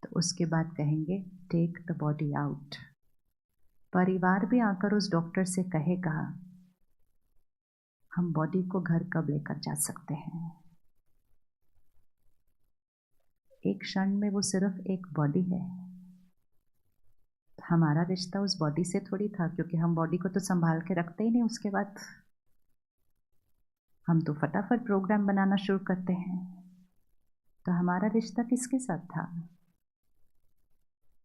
तो उसके बाद कहेंगे टेक द बॉडी आउट। परिवार भी आकर उस डॉक्टर से कहेगा हम बॉडी को घर कब लेकर जा सकते हैं। एक क्षण में वो सिर्फ एक बॉडी है। हमारा रिश्ता उस बॉडी से थोड़ी था, क्योंकि हम बॉडी को तो संभाल के रखते ही नहीं। उसके बाद हम तो फटाफट प्रोग्राम बनाना शुरू करते हैं। तो हमारा रिश्ता किसके साथ था?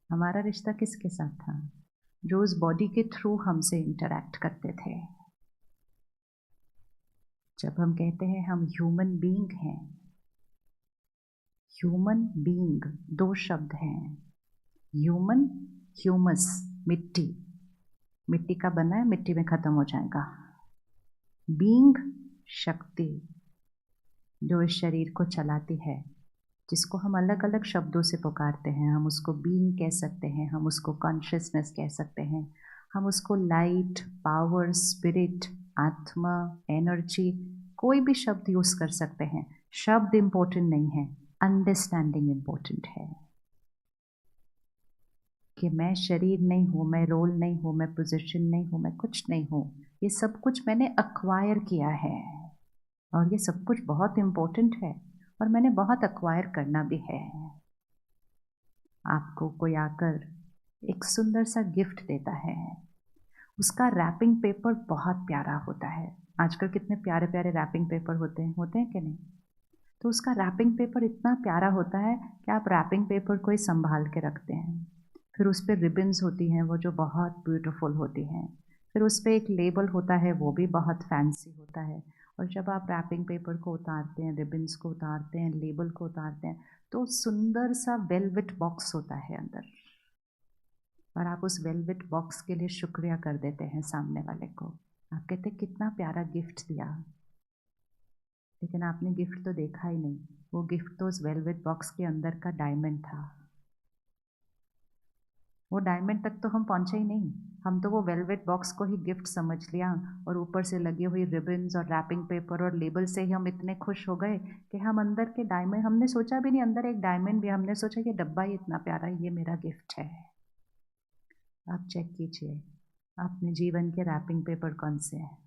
हमारा रिश्ता किसके साथ था? जो उस बॉडी के थ्रू हमसे इंटरैक्ट करते थे। जब हम कहते हैं हम ह्यूमन बीइंग हैं, ह्यूमन बीइंग दो शब्द हैं। ह्यूमन, ह्यूमस, मिट्टी, मिट्टी का बना है, मिट्टी में खत्म हो जाएगा। बीइंग, शक्ति जो इस शरीर को चलाती है, जिसको हम अलग अलग शब्दों से पुकारते हैं। हम उसको बीइंग कह सकते हैं, हम उसको कॉन्शियसनेस कह सकते हैं, हम उसको लाइट, पावर, स्पिरिट, आत्मा, एनर्जी, कोई भी शब्द यूज कर सकते हैं। शब्द इम्पोर्टेंट नहीं है, अंडरस्टैंडिंग इम्पोर्टेंट है। कि मैं शरीर नहीं हूँ, मैं रोल नहीं हूँ, मैं पोजीशन नहीं हूँ, मैं कुछ नहीं हूँ। ये सब कुछ मैंने अक्वायर किया है, और ये सब कुछ बहुत इम्पोर्टेंट है, और मैंने बहुत अक्वायर करना भी है। आपको कोई आकर एक सुंदर सा गिफ्ट देता है, उसका रैपिंग पेपर बहुत प्यारा होता है। आजकल कितने प्यारे प्यारे रैपिंग पेपर होते हैं कि नहीं? तो उसका रैपिंग पेपर इतना प्यारा होता है कि आप रैपिंग पेपर को ही संभाल के रखते हैं। फिर उस पर रिबन्स होती हैं, वो जो बहुत ब्यूटीफुल होती हैं। फिर उस पर एक लेबल होता है, वो भी बहुत फैंसी होता है। और जब आप रैपिंग पेपर को उतारते हैं, रिबन्स को उतारते हैं, लेबल को उतारते हैं, तो सुंदर सा वेलवेट बॉक्स होता है अंदर। और आप उस वेलवेट बॉक्स के लिए शुक्रिया कर देते हैं सामने वाले को। आप कहते हैं कितना प्यारा गिफ्ट दिया, लेकिन आपने गिफ्ट तो देखा ही नहीं। वो गिफ्ट तो उस वेलवेट बॉक्स के अंदर का डायमंड था। वो डायमंड तक तो हम पहुंचे ही नहीं। हम तो वो वेलवेट बॉक्स को ही गिफ्ट समझ लिया, और ऊपर से लगी हुई रिबन्स और रैपिंग पेपर और लेबल से ही हम इतने खुश हो गए कि हम अंदर के डायमंड, हमने सोचा भी नहीं अंदर एक डायमंड भी। हमने सोचा कि डब्बा ही इतना प्यारा है, ये मेरा गिफ्ट है। आप चेक कीजिए अपने जीवन के रैपिंग पेपर कौन से हैं,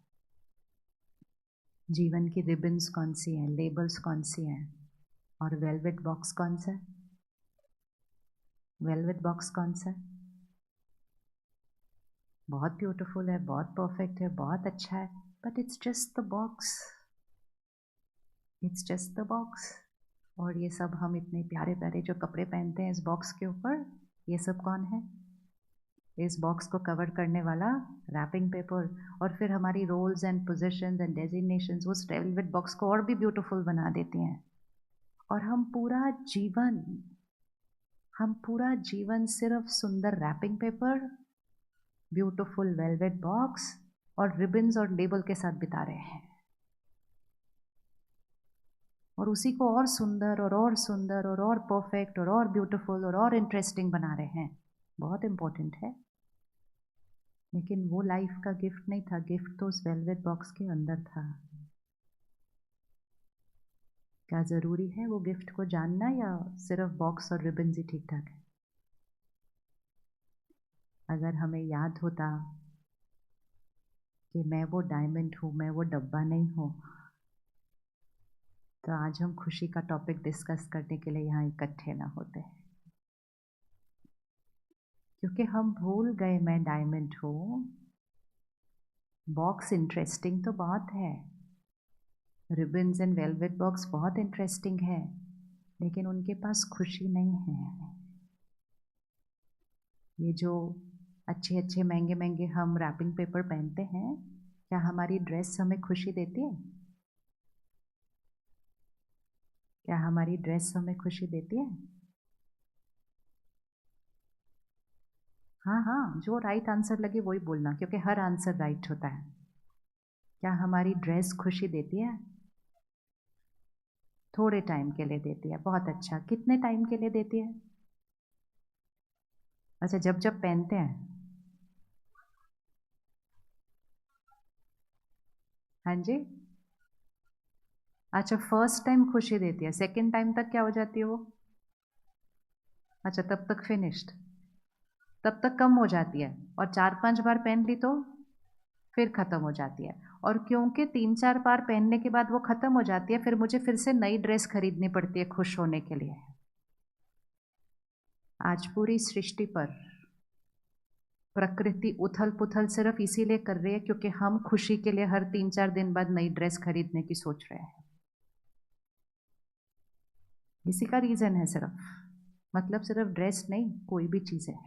जीवन की रिबन्स कौन सी हैं, लेबल्स कौन सी हैं, और वेलवेट बॉक्स कौन सा है? वेलवेट बॉक्स कौन सा है? बहुत ब्यूटीफुल है, बहुत परफेक्ट है, बहुत अच्छा है, but it's just the box. It's just the box. और ये सब हम इतने प्यारे प्यारे जो कपड़े पहनते हैं इस बॉक्स के ऊपर, ये सब कौन है? इस बॉक्स को कवर करने वाला रैपिंग पेपर। और फिर हमारी roles and positions and designations उस वेलवेट बॉक्स को और भी ब्यूटीफुल बना देती हैं। और हम पूरा जीवन सिर्फ सुंदर wrapping paper, beautiful velvet box और रिबन्स और लेबल के साथ बिता रहे हैं। और उसी को और सुंदर और सुंदर और परफेक्ट और ब्यूटीफुल और इंटरेस्टिंग बना रहे हैं। बहुत इंपॉर्टेंट है, लेकिन वो लाइफ का गिफ्ट नहीं था। गिफ्ट तो उस वेलवेट बॉक्स के अंदर था। क्या ज़रूरी है वो गिफ्ट को जानना, या सिर्फ बॉक्स और रिबन्स ही ठीक ठाक है? अगर हमें याद होता कि मैं वो डायमंड हूँ, मैं वो डब्बा नहीं हूँ, तो आज हम खुशी का टॉपिक डिस्कस करने के लिए यहाँ इकट्ठे ना होते। क्योंकि हम भूल गए मैं डायमंड हूँ। बॉक्स इंटरेस्टिंग तो बहुत है, रिबन्स एंड वेलवेट बॉक्स बहुत इंटरेस्टिंग है, लेकिन उनके पास खुशी नहीं है। ये जो अच्छे अच्छे महंगे महंगे हम रैपिंग पेपर पहनते हैं, क्या हमारी ड्रेस हमें खुशी देती है? क्या हमारी ड्रेस हमें खुशी देती है? हाँ हाँ, जो राइट आंसर लगे वही बोलना, क्योंकि हर आंसर राइट होता है। क्या हमारी ड्रेस खुशी देती है? थोड़े टाइम के लिए देती है, बहुत अच्छा। कितने टाइम के लिए देती है? अच्छा, जब जब पहनते हैं। हाँ जी। अच्छा, फर्स्ट टाइम खुशी देती है, सेकंड टाइम तक क्या हो जाती है वो? अच्छा, तब तक फिनिश्ड, तब तक कम हो जाती है और 4-5 बार पहन ली तो फिर ख़त्म हो जाती है। और क्योंकि 3-4 बार पहनने के बाद वो ख़त्म हो जाती है, फिर मुझे फिर से नई ड्रेस खरीदनी पड़ती है खुश होने के लिए। आज पूरी सृष्टि पर प्रकृति उथल-पुथल सिर्फ़ इसीलिए कर रही है क्योंकि हम खुशी के लिए हर 3-4 दिन बाद नई ड्रेस खरीदने की सोच रहे हैं। इसी का रीज़न है सिर्फ़, मतलब सिर्फ़ ड्रेस नहीं, कोई भी चीज़ है।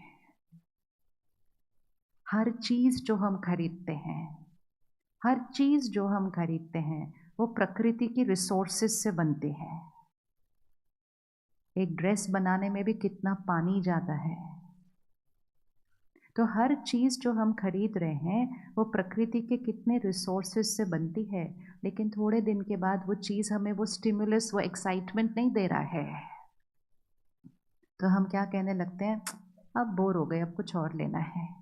हर चीज़ जो हम खरीदते हैं, हर चीज़ जो हम खरीदते हैं, वो प्रकृति की रिसोर्सेज़ से बनती है। एक ड्रेस बनाने में भी कितना पानी जाता है। तो हर चीज़ जो हम खरीद रहे हैं, वो प्रकृति के कितने रिसोर्सेज़ से बनती है, लेकिन थोड़े दिन के बाद वो चीज़ हमें वो स्टिमुलस, वो एक्साइटमेंट नहीं दे रहा है। तो हम क्या कहने लगते हैं, अब बोर हो गए, अब कुछ और लेना है।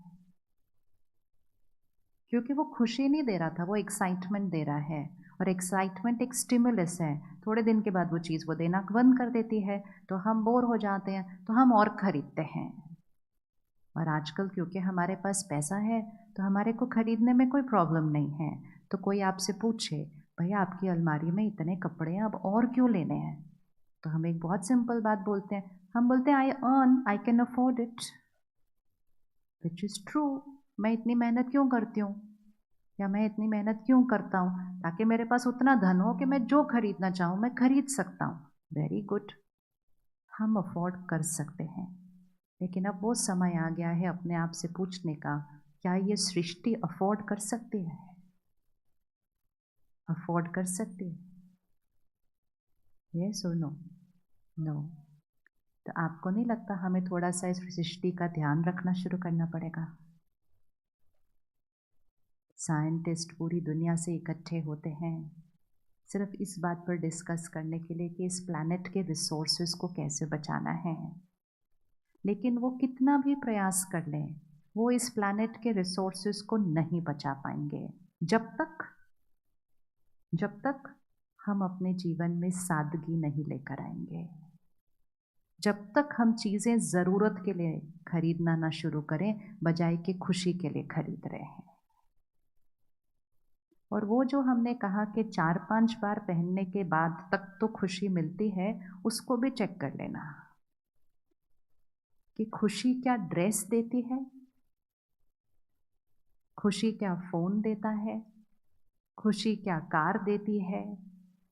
क्योंकि वो खुशी नहीं दे रहा था, वो एक्साइटमेंट दे रहा है। और एक्साइटमेंट एक स्टिमुलस है, थोड़े दिन के बाद वो चीज़ वो देना बंद कर देती है, तो हम बोर हो जाते हैं, तो हम और खरीदते हैं। और आजकल क्योंकि हमारे पास पैसा है, तो हमारे को खरीदने में कोई प्रॉब्लम नहीं है। तो कोई आपसे पूछे, भैया आपकी अलमारी में इतने कपड़े हैं, अब और क्यों लेने हैं? तो हम एक बहुत सिंपल बात बोलते हैं, हम बोलते हैं I earn, I can afford it, which is true. मैं इतनी मेहनत क्यों करती हूँ, या मैं इतनी मेहनत क्यों करता हूँ, ताकि मेरे पास उतना धन हो कि मैं जो खरीदना चाहूँ मैं खरीद सकता हूँ। वेरी गुड, हम अफोर्ड कर सकते हैं। लेकिन अब वो समय आ गया है अपने आप से पूछने का, क्या ये सृष्टि अफोर्ड कर सकती है? अफोर्ड कर सकती है? यस और नो? नो। तो आपको नहीं लगता हमें थोड़ा सा इस सृष्टि का ध्यान रखना शुरू करना पड़ेगा? साइंटिस्ट पूरी दुनिया से इकट्ठे होते हैं सिर्फ इस बात पर डिस्कस करने के लिए कि इस प्लैनेट के रिसोर्सेज को कैसे बचाना है। लेकिन वो कितना भी प्रयास कर लें, वो इस प्लैनेट के रिसोर्सेज को नहीं बचा पाएंगे जब तक हम अपने जीवन में सादगी नहीं लेकर आएंगे। जब तक हम चीज़ें ज़रूरत के लिए खरीदना ना शुरू करें, बजाय कि खुशी के लिए खरीद रहे हैं। और वो जो हमने कहा कि 4-5 बार पहनने के बाद तक तो खुशी मिलती है, उसको भी चेक कर लेना कि खुशी क्या ड्रेस देती है, खुशी क्या फ़ोन देता है, खुशी क्या कार देती है।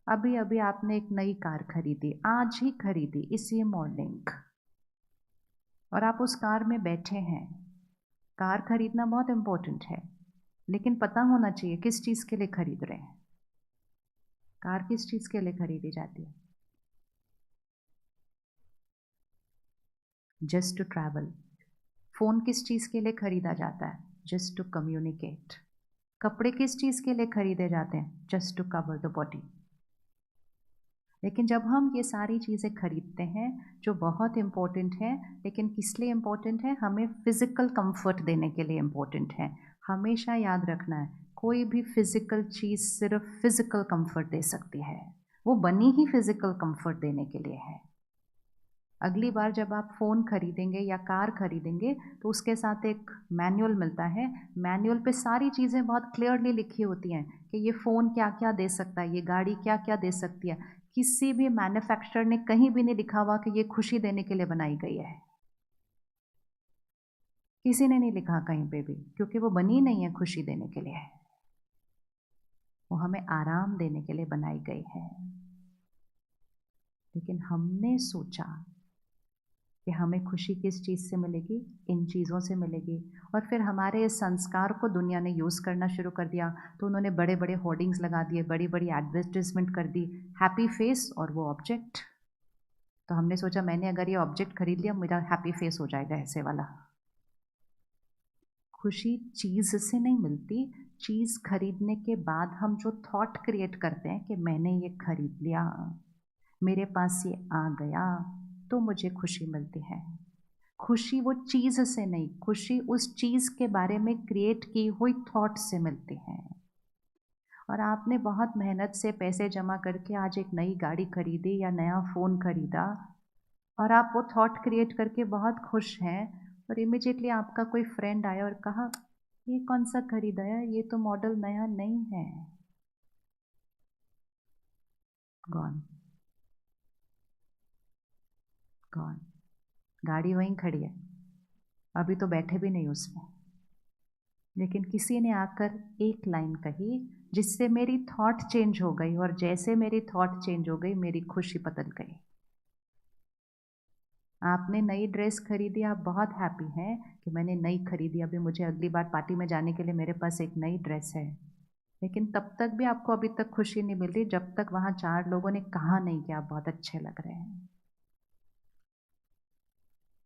अभी अभी आपने एक नई कार खरीदी, आज ही खरीदी इसी मॉर्निंग, और आप उस कार में बैठे हैं। कार खरीदना बहुत इम्पोर्टेंट है, लेकिन पता होना चाहिए किस चीज़ के लिए खरीद रहे हैं। कार किस चीज़ के लिए खरीदी जाती है? Just to travel. फ़ोन किस चीज़ के लिए खरीदा जाता है? Just to communicate. कपड़े किस चीज़ के लिए खरीदे जाते हैं? Just to cover the body. लेकिन जब हम ये सारी चीज़ें खरीदते हैं जो बहुत इम्पोर्टेंट है, लेकिन किस लिए इम्पोर्टेंट है? हमें फ़िज़िकल कंफर्ट देने के लिए इम्पोर्टेंट है। हमेशा याद रखना है, कोई भी फ़िज़िकल चीज़ सिर्फ फ़िज़िकल कंफर्ट दे सकती है, वो बनी ही फ़िज़िकल कंफर्ट देने के लिए है। अगली बार जब आप फ़ोन खरीदेंगे या कार खरीदेंगे, तो उसके साथ एक मैनुअल मिलता है। मैनुअल पे सारी चीज़ें बहुत क्लियरली लिखी होती हैं कि ये फ़ोन क्या-क्या दे सकता है, ये गाड़ी क्या-क्या दे सकती है। किसी भी मैन्युफैक्चरर ने कहीं भी नहीं लिखा हुआ कि ये खुशी देने के लिए बनाई गई है। किसी ने नहीं लिखा कहीं पे भी, क्योंकि वो बनी नहीं है खुशी देने के लिए। वो हमें आराम देने के लिए बनाई गई है। लेकिन हमने सोचा कि हमें खुशी किस चीज़ से मिलेगी? इन चीज़ों से मिलेगी। और फिर हमारे इस संस्कार को दुनिया ने यूज़ करना शुरू कर दिया, तो उन्होंने बड़े-बड़े होर्डिंग्स लगा दिए, बड़ी-बड़ी एडवर्टाइज़मेंट कर दी, हैप्पी फेस और वो ऑब्जेक्ट। तो हमने सोचा मैंने अगर ये ऑब्जेक्ट खरीद लिया, मेरा हैप्पी फेस हो जाएगा ऐसे वाला। खुशी चीज़ से नहीं मिलती, चीज़ खरीदने के बाद हम जो थॉट क्रिएट करते हैं कि मैंने ये खरीद लिया, मेरे पास ये आ गया, तो मुझे खुशी मिलती है। खुशी वो चीज़ से नहीं, खुशी उस चीज़ के बारे में क्रिएट की हुई थॉट से मिलती है। और आपने बहुत मेहनत से पैसे जमा करके आज एक नई गाड़ी खरीदी या नया फ़ोन खरीदा, और आप वो थॉट क्रिएट करके बहुत खुश हैं और इमिजिएटली आपका कोई फ्रेंड आया और कहा ये कौन सा खरीदा है, ये तो मॉडल नया नहीं है। Gone, gone. गाड़ी वहीं खड़ी है, अभी तो बैठे भी नहीं उसमें, लेकिन किसी ने आकर एक लाइन कही जिससे मेरी थॉट चेंज हो गई, और जैसे मेरी थॉट चेंज हो गई मेरी खुशी बदल गई। आपने नई ड्रेस खरीदी, आप बहुत हैप्पी हैं कि मैंने नई खरीदी, अभी मुझे अगली बार पार्टी में जाने के लिए मेरे पास एक नई ड्रेस है। लेकिन तब तक भी आपको अभी तक खुशी नहीं मिल रही जब तक वहाँ 4 लोगों ने कहा नहीं कि आप बहुत अच्छे लग रहे हैं।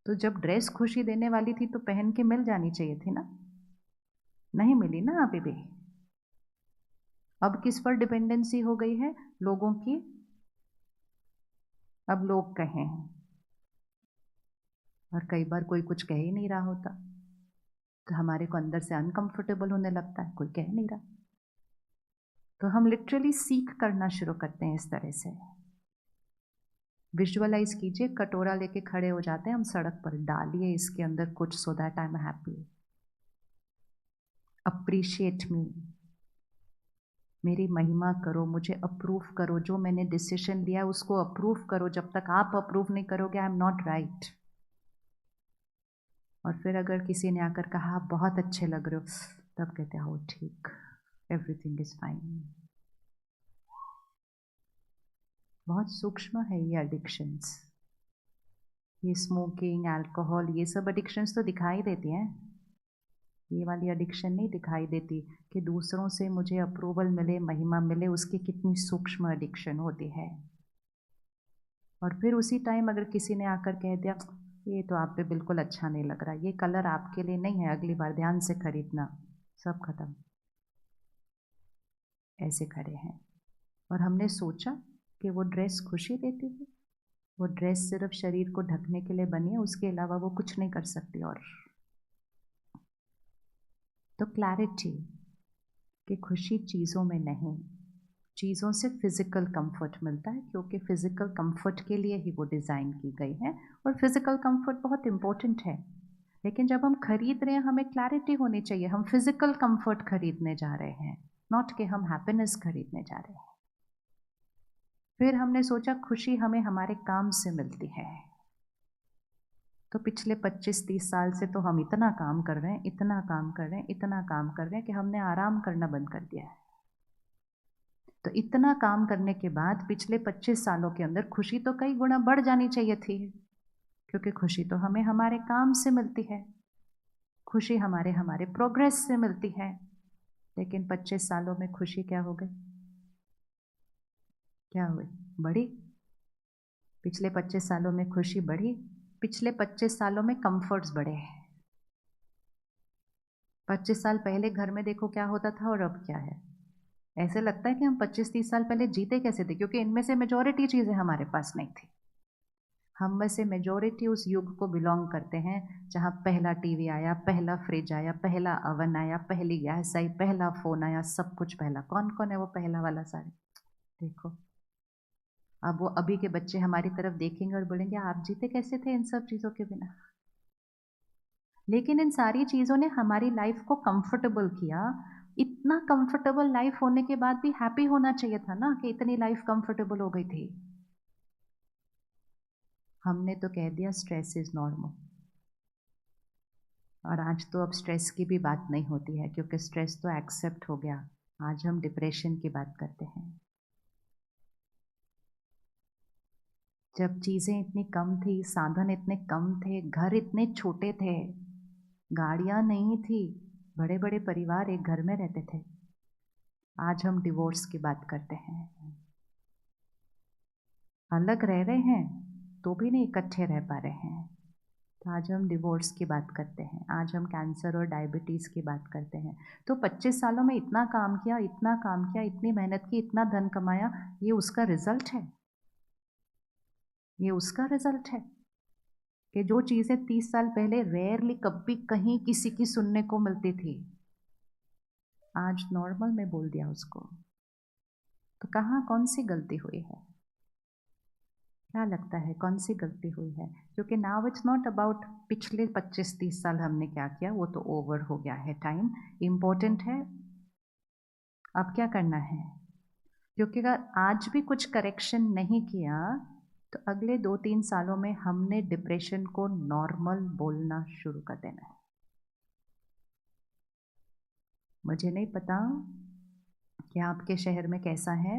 तो जब ड्रेस खुशी देने वाली थी तो पहन के मिल जानी चाहिए थी ना, नहीं मिली ना अभी भी। अब किस पर डिपेंडेंसी हो गई है? लोगों की। अब लोग कहें, और कई बार कोई कुछ कह ही नहीं रहा होता तो हमारे को अंदर से अनकंफर्टेबल होने लगता है, कोई कह नहीं रहा तो हम लिटरली सीख करना शुरू करते हैं। इस तरह से विजुअलाइज कीजिए, कटोरा लेके खड़े हो जाते हैं हम सड़क पर, डालिए इसके अंदर कुछ, so that I am happy. Appreciate मी, मेरी महिमा करो, मुझे अप्रूव करो, जो मैंने डिसीजन लिया उसको अप्रूव करो। जब तक आप अप्रूव नहीं करोगे आई एम नॉट राइट। और फिर अगर किसी ने आकर कहा आप बहुत अच्छे लग रहे हो, तब कहते हो ठीक, एवरीथिंग इज फाइन। बहुत सूक्ष्म है ये एडिक्शंस, ये स्मोकिंग, अल्कोहल, ये सब एडिक्शंस तो दिखाई देती हैं, ये वाली एडिक्शन नहीं दिखाई देती कि दूसरों से मुझे अप्रूवल मिले, महिमा मिले, उसकी कितनी सूक्ष्म एडिक्शन होती है। और फिर उसी टाइम अगर किसी ने आकर कह दिया ये तो आप पे बिल्कुल अच्छा नहीं लग रहा, ये कलर आपके लिए नहीं है, अगली बार ध्यान से खरीदना, सब खत्म, ऐसे खड़े हैं। और हमने सोचा कि वो ड्रेस खुशी देती है, वो ड्रेस सिर्फ शरीर को ढकने के लिए बनी है, उसके अलावा वो कुछ नहीं कर सकती। और तो क्लैरिटी कि खुशी चीज़ों में नहीं, चीज़ों से फिज़िकल कंफर्ट मिलता है, क्योंकि फिज़िकल कंफर्ट के लिए ही वो डिज़ाइन की गई है, और फिज़िकल कंफर्ट बहुत इम्पोर्टेंट है। लेकिन जब हम खरीद रहे हैं हमें क्लैरिटी होनी चाहिए, हम फिज़िकल कंफर्ट खरीदने जा रहे हैं, नॉट कि हम हैप्पीनेस खरीदने जा रहे हैं। फिर हमने सोचा खुशी हमें हमारे काम से मिलती है। तो पिछले 25-30 साल से तो हम इतना काम कर रहे हैं, इतना काम कर रहे हैं, इतना काम कर रहे हैं कि हमने आराम करना बंद कर दिया है। तो इतना काम करने के बाद पिछले 25 सालों के अंदर खुशी तो कई गुना बढ़ जानी चाहिए थी, क्योंकि खुशी तो हमें हमारे काम से मिलती है, खुशी हमारे हमारे प्रोग्रेस से मिलती है। लेकिन 25 सालों में खुशी क्या हो गई? क्या हुई? बढ़ी। पिछले 25 सालों में खुशी बढ़ी, पिछले 25 सालों में कंफर्ट्स बढ़े। 25 साल पहले घर में देखो क्या होता था और अब क्या है। ऐसे लगता है कि हम 25-30 साल पहले जीते कैसे थे, क्योंकि इनमें से मेजॉरिटी चीज़ें हमारे पास नहीं थी। हम में से मेजॉरिटी उस युग को बिलोंग करते हैं जहाँ पहला टीवी आया, पहला फ्रिज आया, पहला अवन आया, पहली गैस आई, पहला फ़ोन आया, सब कुछ पहला। कौन कौन है वो पहला वाला सारे? देखो, अब वो अभी के बच्चे हमारी तरफ देखेंगे और बोलेंगे आप जीते कैसे थे इन सब चीज़ों के बिना। लेकिन इन सारी चीज़ों ने हमारी लाइफ को कंफर्टेबल किया। इतना कंफर्टेबल लाइफ होने के बाद भी हैप्पी होना चाहिए था ना, कि इतनी लाइफ कंफर्टेबल हो गई थी। हमने तो कह दिया स्ट्रेस इज नॉर्मल, और आज तो अब स्ट्रेस की भी बात नहीं होती है, क्योंकि स्ट्रेस तो एक्सेप्ट हो गया। आज हम डिप्रेशन की बात करते हैं। जब चीज़ें इतनी कम थी, साधन इतने कम थे, घर इतने छोटे थे, गाड़ियाँ नहीं थी, बड़े बड़े परिवार एक घर में रहते थे। आज हम डिवोर्स की बात करते हैं, अलग रह रहे हैं तो भी नहीं इकट्ठे रह पा रहे हैं। तो आज हम डिवोर्स की बात करते हैं, आज हम कैंसर और डायबिटीज़ की बात करते हैं। तो 25 सालों में इतना काम किया, इतना काम किया, इतनी मेहनत की, इतना धन कमाया, ये उसका रिजल्ट है। ये उसका रिजल्ट है कि जो चीज़ें 30 साल पहले रेयरली कभी कहीं किसी की सुनने को मिलती थी, आज नॉर्मल में बोल दिया उसको। तो कहाँ कौन सी गलती हुई है? क्या लगता है कौन सी गलती हुई है? क्योंकि नाउ इट्स नॉट अबाउट पिछले 25-30 साल हमने क्या किया, वो तो ओवर हो गया है टाइम। इम्पोर्टेंट है अब क्या करना है, क्योंकि अगर आज भी कुछ करेक्शन नहीं किया तो अगले 2-3 सालों में हमने डिप्रेशन को नॉर्मल बोलना शुरू कर देना है। मुझे नहीं पता कि आपके शहर में कैसा है,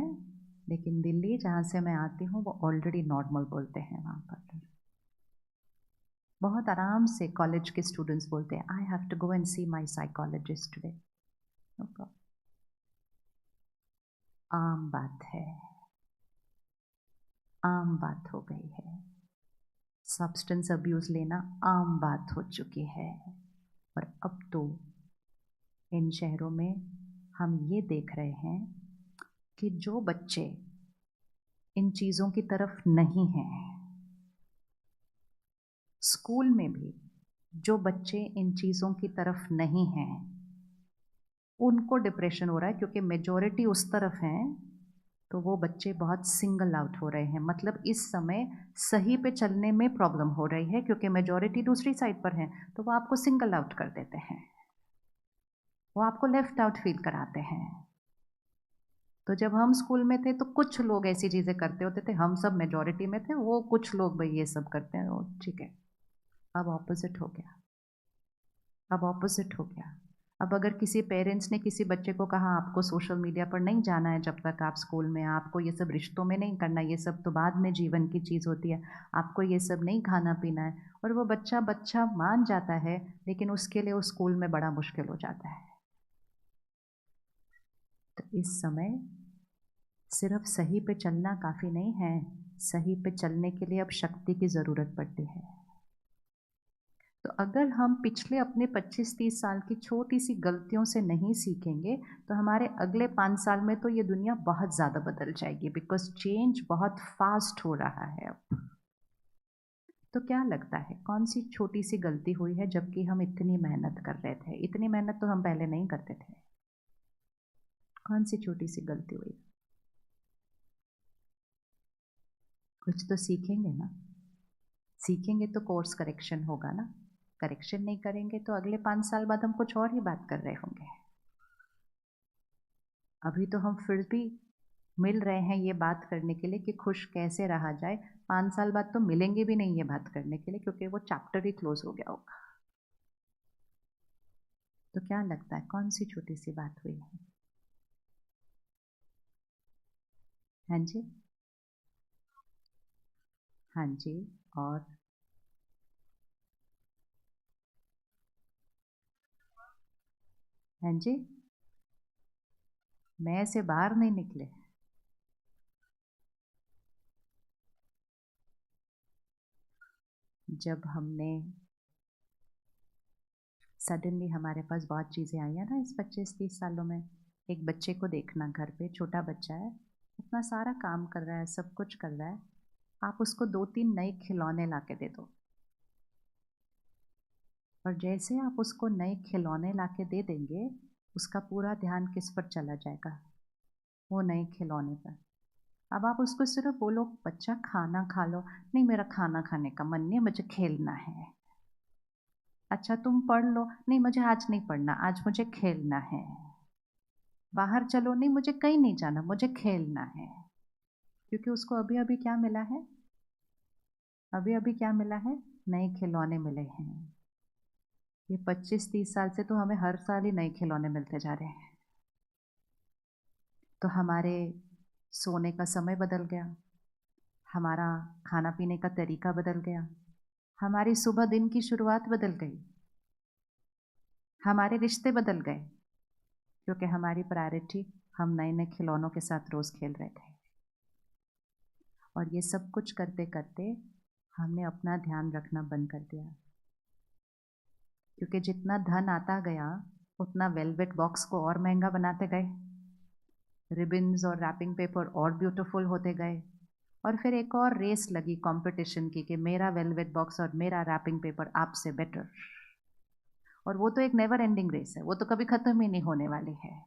लेकिन दिल्ली जहाँ से मैं आती हूँ वो ऑलरेडी नॉर्मल बोलते हैं वहाँ पर। बहुत आराम से कॉलेज के स्टूडेंट्स बोलते हैं I have to go and see my psychologist today. No problem, आम बात है, आम बात हो गई है। सब्सटेंस अब्यूज लेना आम बात हो चुकी है। और अब तो इन शहरों में हम ये देख रहे हैं कि जो बच्चे इन चीज़ों की तरफ नहीं हैं, स्कूल में भी जो बच्चे इन चीज़ों की तरफ नहीं हैं उनको डिप्रेशन हो रहा है, क्योंकि मेजॉरिटी उस तरफ हैं तो वो बच्चे बहुत सिंगल आउट हो रहे हैं। मतलब इस समय सही पे चलने में प्रॉब्लम हो रही है, क्योंकि मेजॉरिटी दूसरी साइड पर है तो वो आपको सिंगल आउट कर देते हैं, वो आपको लेफ्ट आउट फील कराते हैं। तो जब हम स्कूल में थे तो कुछ लोग ऐसी चीज़ें करते होते थे, हम सब मेजॉरिटी में थे, वो कुछ लोग भाई ये सब करते हैं, वो ठीक है। अब ऑपोजिट हो गया, अब ऑपोजिट हो गया। अब अगर किसी पेरेंट्स ने किसी बच्चे को कहा आपको सोशल मीडिया पर नहीं जाना है जब तक आप स्कूल में, आपको ये सब रिश्तों में नहीं करना, ये सब तो बाद में जीवन की चीज़ होती है, आपको ये सब नहीं खाना पीना है, और वो बच्चा बच्चा मान जाता है, लेकिन उसके लिए उस स्कूल में बड़ा मुश्किल हो जाता है। तो इस समय सिर्फ सही पे चलना काफ़ी नहीं है, सही पे चलने के लिए अब शक्ति की ज़रूरत पड़ती है। तो अगर हम पिछले अपने 25-30 साल की छोटी सी गलतियों से नहीं सीखेंगे तो हमारे अगले 5 साल में तो ये दुनिया बहुत ज़्यादा बदल जाएगी, बिकॉज चेंज बहुत फास्ट हो रहा है अब। तो क्या लगता है कौन सी छोटी सी गलती हुई है जबकि हम इतनी मेहनत कर रहे थे? इतनी मेहनत तो हम पहले नहीं करते थे। कौन सी छोटी सी गलती हुई? कुछ तो सीखेंगे ना, सीखेंगे तो कोर्स करेक्शन होगा ना। करेक्शन नहीं करेंगे तो अगले 5 साल बाद हम कुछ और ही बात कर रहे होंगे। अभी तो हम फिर भी मिल रहे हैं ये बात करने के लिए कि खुश कैसे रहा जाए। 5 साल बाद तो मिलेंगे भी नहीं ये बात करने के लिए, क्योंकि वो चैप्टर ही क्लोज हो गया होगा। तो क्या लगता है कौन सी छोटी सी बात हुई है? हाँ जी, हाँ जी। और हाँ जी, मैं से बाहर नहीं निकले। जब हमने सडनली हमारे पास बहुत चीज़ें आई हैं ना इस 25-30 सालों में। एक बच्चे को देखना, घर पे छोटा बच्चा है, अपना सारा काम कर रहा है, सब कुछ कर रहा है, आप उसको 2-3 नए खिलौने ला के दे दो, और जैसे आप उसको नए खिलौने ला के दे देंगे उसका पूरा ध्यान किस पर चला जाएगा? वो नए खिलौने पर। अब आप उसको सिर्फ बोलो बच्चा खाना खा लो, नहीं मेरा खाना खाने का मन नहीं है, मुझे खेलना है। अच्छा तुम पढ़ लो, नहीं मुझे आज नहीं पढ़ना, आज मुझे खेलना है। बाहर चलो, नहीं मुझे कहीं नहीं जाना, मुझे खेलना है। क्योंकि उसको अभी अभी क्या मिला है? अभी अभी क्या मिला है? नए खिलौने मिले हैं। ये 25-30 साल से तो हमें हर साल ही नए खिलौने मिलते जा रहे हैं। तो हमारे सोने का समय बदल गया, हमारा खाना पीने का तरीका बदल गया, हमारी सुबह दिन की शुरुआत बदल गई, हमारे रिश्ते बदल गए, क्योंकि हमारी प्रायोरिटी हम नए नए खिलौनों के साथ रोज़ खेल रहे थे। और ये सब कुछ करते करते हमने अपना ध्यान रखना बंद कर दिया, क्योंकि जितना धन आता गया उतना वेलवेट बॉक्स को और महंगा बनाते गए, रिबन्स और रैपिंग पेपर और ब्यूटीफुल होते गए, और फिर एक और रेस लगी कंपटीशन की कि मेरा वेलवेट बॉक्स और मेरा रैपिंग पेपर आपसे बेटर। और वो तो एक नेवर एंडिंग रेस है, वो तो कभी ख़त्म ही नहीं होने वाली है।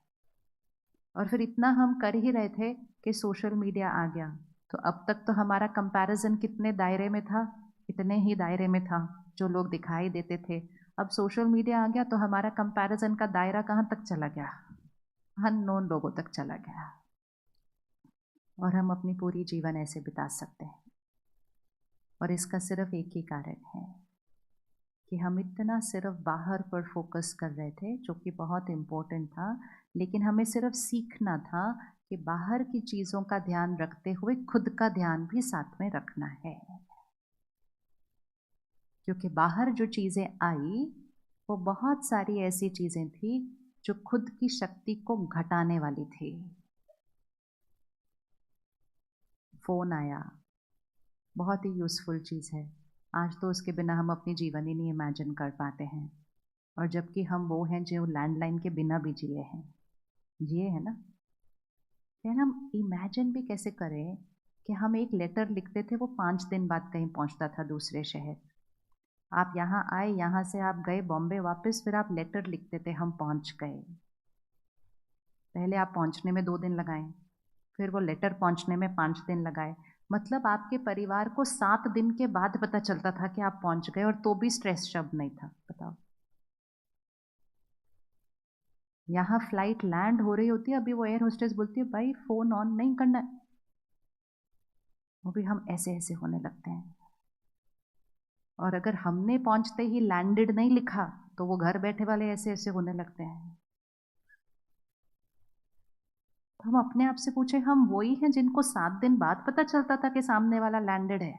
और फिर इतना हम कर ही रहे थे कि सोशल मीडिया आ गया, तो अब तक तो हमारा कंपैरिजन कितने दायरे में था, इतने ही दायरे में था जो लोग दिखाई देते थे। अब सोशल मीडिया आ गया तो हमारा कंपैरिजन का दायरा कहाँ तक चला गया, अननोन लोगों तक चला गया। और हम अपनी पूरी जीवन ऐसे बिता सकते हैं। और इसका सिर्फ एक ही कारण है कि हम इतना सिर्फ बाहर पर फोकस कर रहे थे, जो कि बहुत इम्पोर्टेंट था, लेकिन हमें सिर्फ सीखना था कि बाहर की चीज़ों का ध्यान रखते हुए खुद का ध्यान भी साथ में रखना है। क्योंकि बाहर जो चीज़ें आई वो बहुत सारी ऐसी चीज़ें थी जो खुद की शक्ति को घटाने वाली थी। फ़ोन आया, बहुत ही यूज़फुल चीज़ है। आज तो उसके बिना हम अपनी जीवन ही नहीं इमेजिन कर पाते हैं, और जबकि हम वो हैं जो लैंडलाइन के बिना भी जिए हैं ना। फिर हम इमेजिन भी कैसे करें कि हम एक लेटर लिखते थे, वो 5 दिन बाद कहीं पहुंचता था दूसरे शहर। आप यहाँ आए, यहाँ से आप गए बॉम्बे वापस, फिर आप लेटर लिखते थे, हम पहुंच गए। पहले आप पहुंचने में 2 दिन लगाए, फिर वो लेटर पहुंचने में 5 दिन लगाए। मतलब आपके परिवार को 7 दिन के बाद पता चलता था कि आप पहुंच गए, और तो भी स्ट्रेस शब्द नहीं था। बताओ, यहाँ फ्लाइट लैंड हो रही होती है, अभी वो एयर होस्टेस बोलती है भाई फोन ऑन नहीं करना है, वो भी हम ऐसे ऐसे होने लगते हैं। और अगर हमने पहुंचते ही लैंडेड नहीं लिखा तो वो घर बैठे वाले ऐसे ऐसे होने लगते हैं। तो हम अपने आप से पूछे, हम वही हैं जिनको 7 दिन बाद पता चलता था कि सामने वाला लैंडेड है,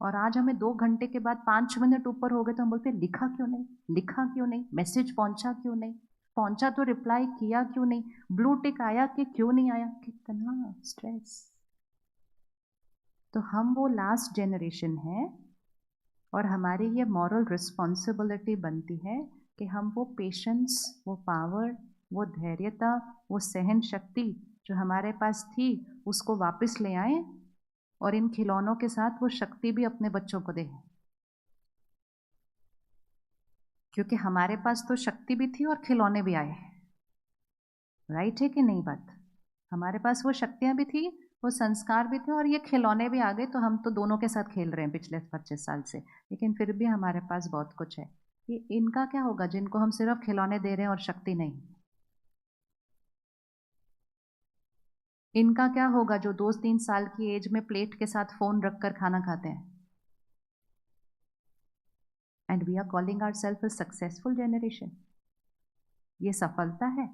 और आज हमें 2 घंटे के बाद 5 मिनट ऊपर हो गए तो हम बोलते लिखा क्यों नहीं, लिखा क्यों नहीं, मैसेज पहुंचा क्यों नहीं, पहुंचा तो रिप्लाई किया क्यों नहीं, ब्लू टिक आया कि क्यों नहीं आया। कितना स्ट्रेस। तो हम वो लास्ट जनरेशन है, और हमारी ये मॉरल रिस्पॉन्सिबिलिटी बनती है कि हम वो पेशेंस, वो पावर, वो धैर्यता, वो सहन शक्ति जो हमारे पास थी उसको वापस ले आए, और इन खिलौनों के साथ वो शक्ति भी अपने बच्चों को दें। क्योंकि हमारे पास तो शक्ति भी थी और खिलौने भी आए। राइट है कि नहीं बात? हमारे पास वो शक्तियां भी थी, वो संस्कार भी थे, और ये खिलौने भी आ गए, तो हम तो दोनों के साथ खेल रहे हैं पिछले 25 साल से। लेकिन फिर भी हमारे पास बहुत कुछ है। ये इनका क्या होगा जिनको हम सिर्फ खिलौने दे रहे हैं और शक्ति नहीं? इनका क्या होगा जो 2-3 साल की एज में प्लेट के साथ फोन रखकर खाना खाते हैं? And we are calling our self a successful generation. ये सफलता है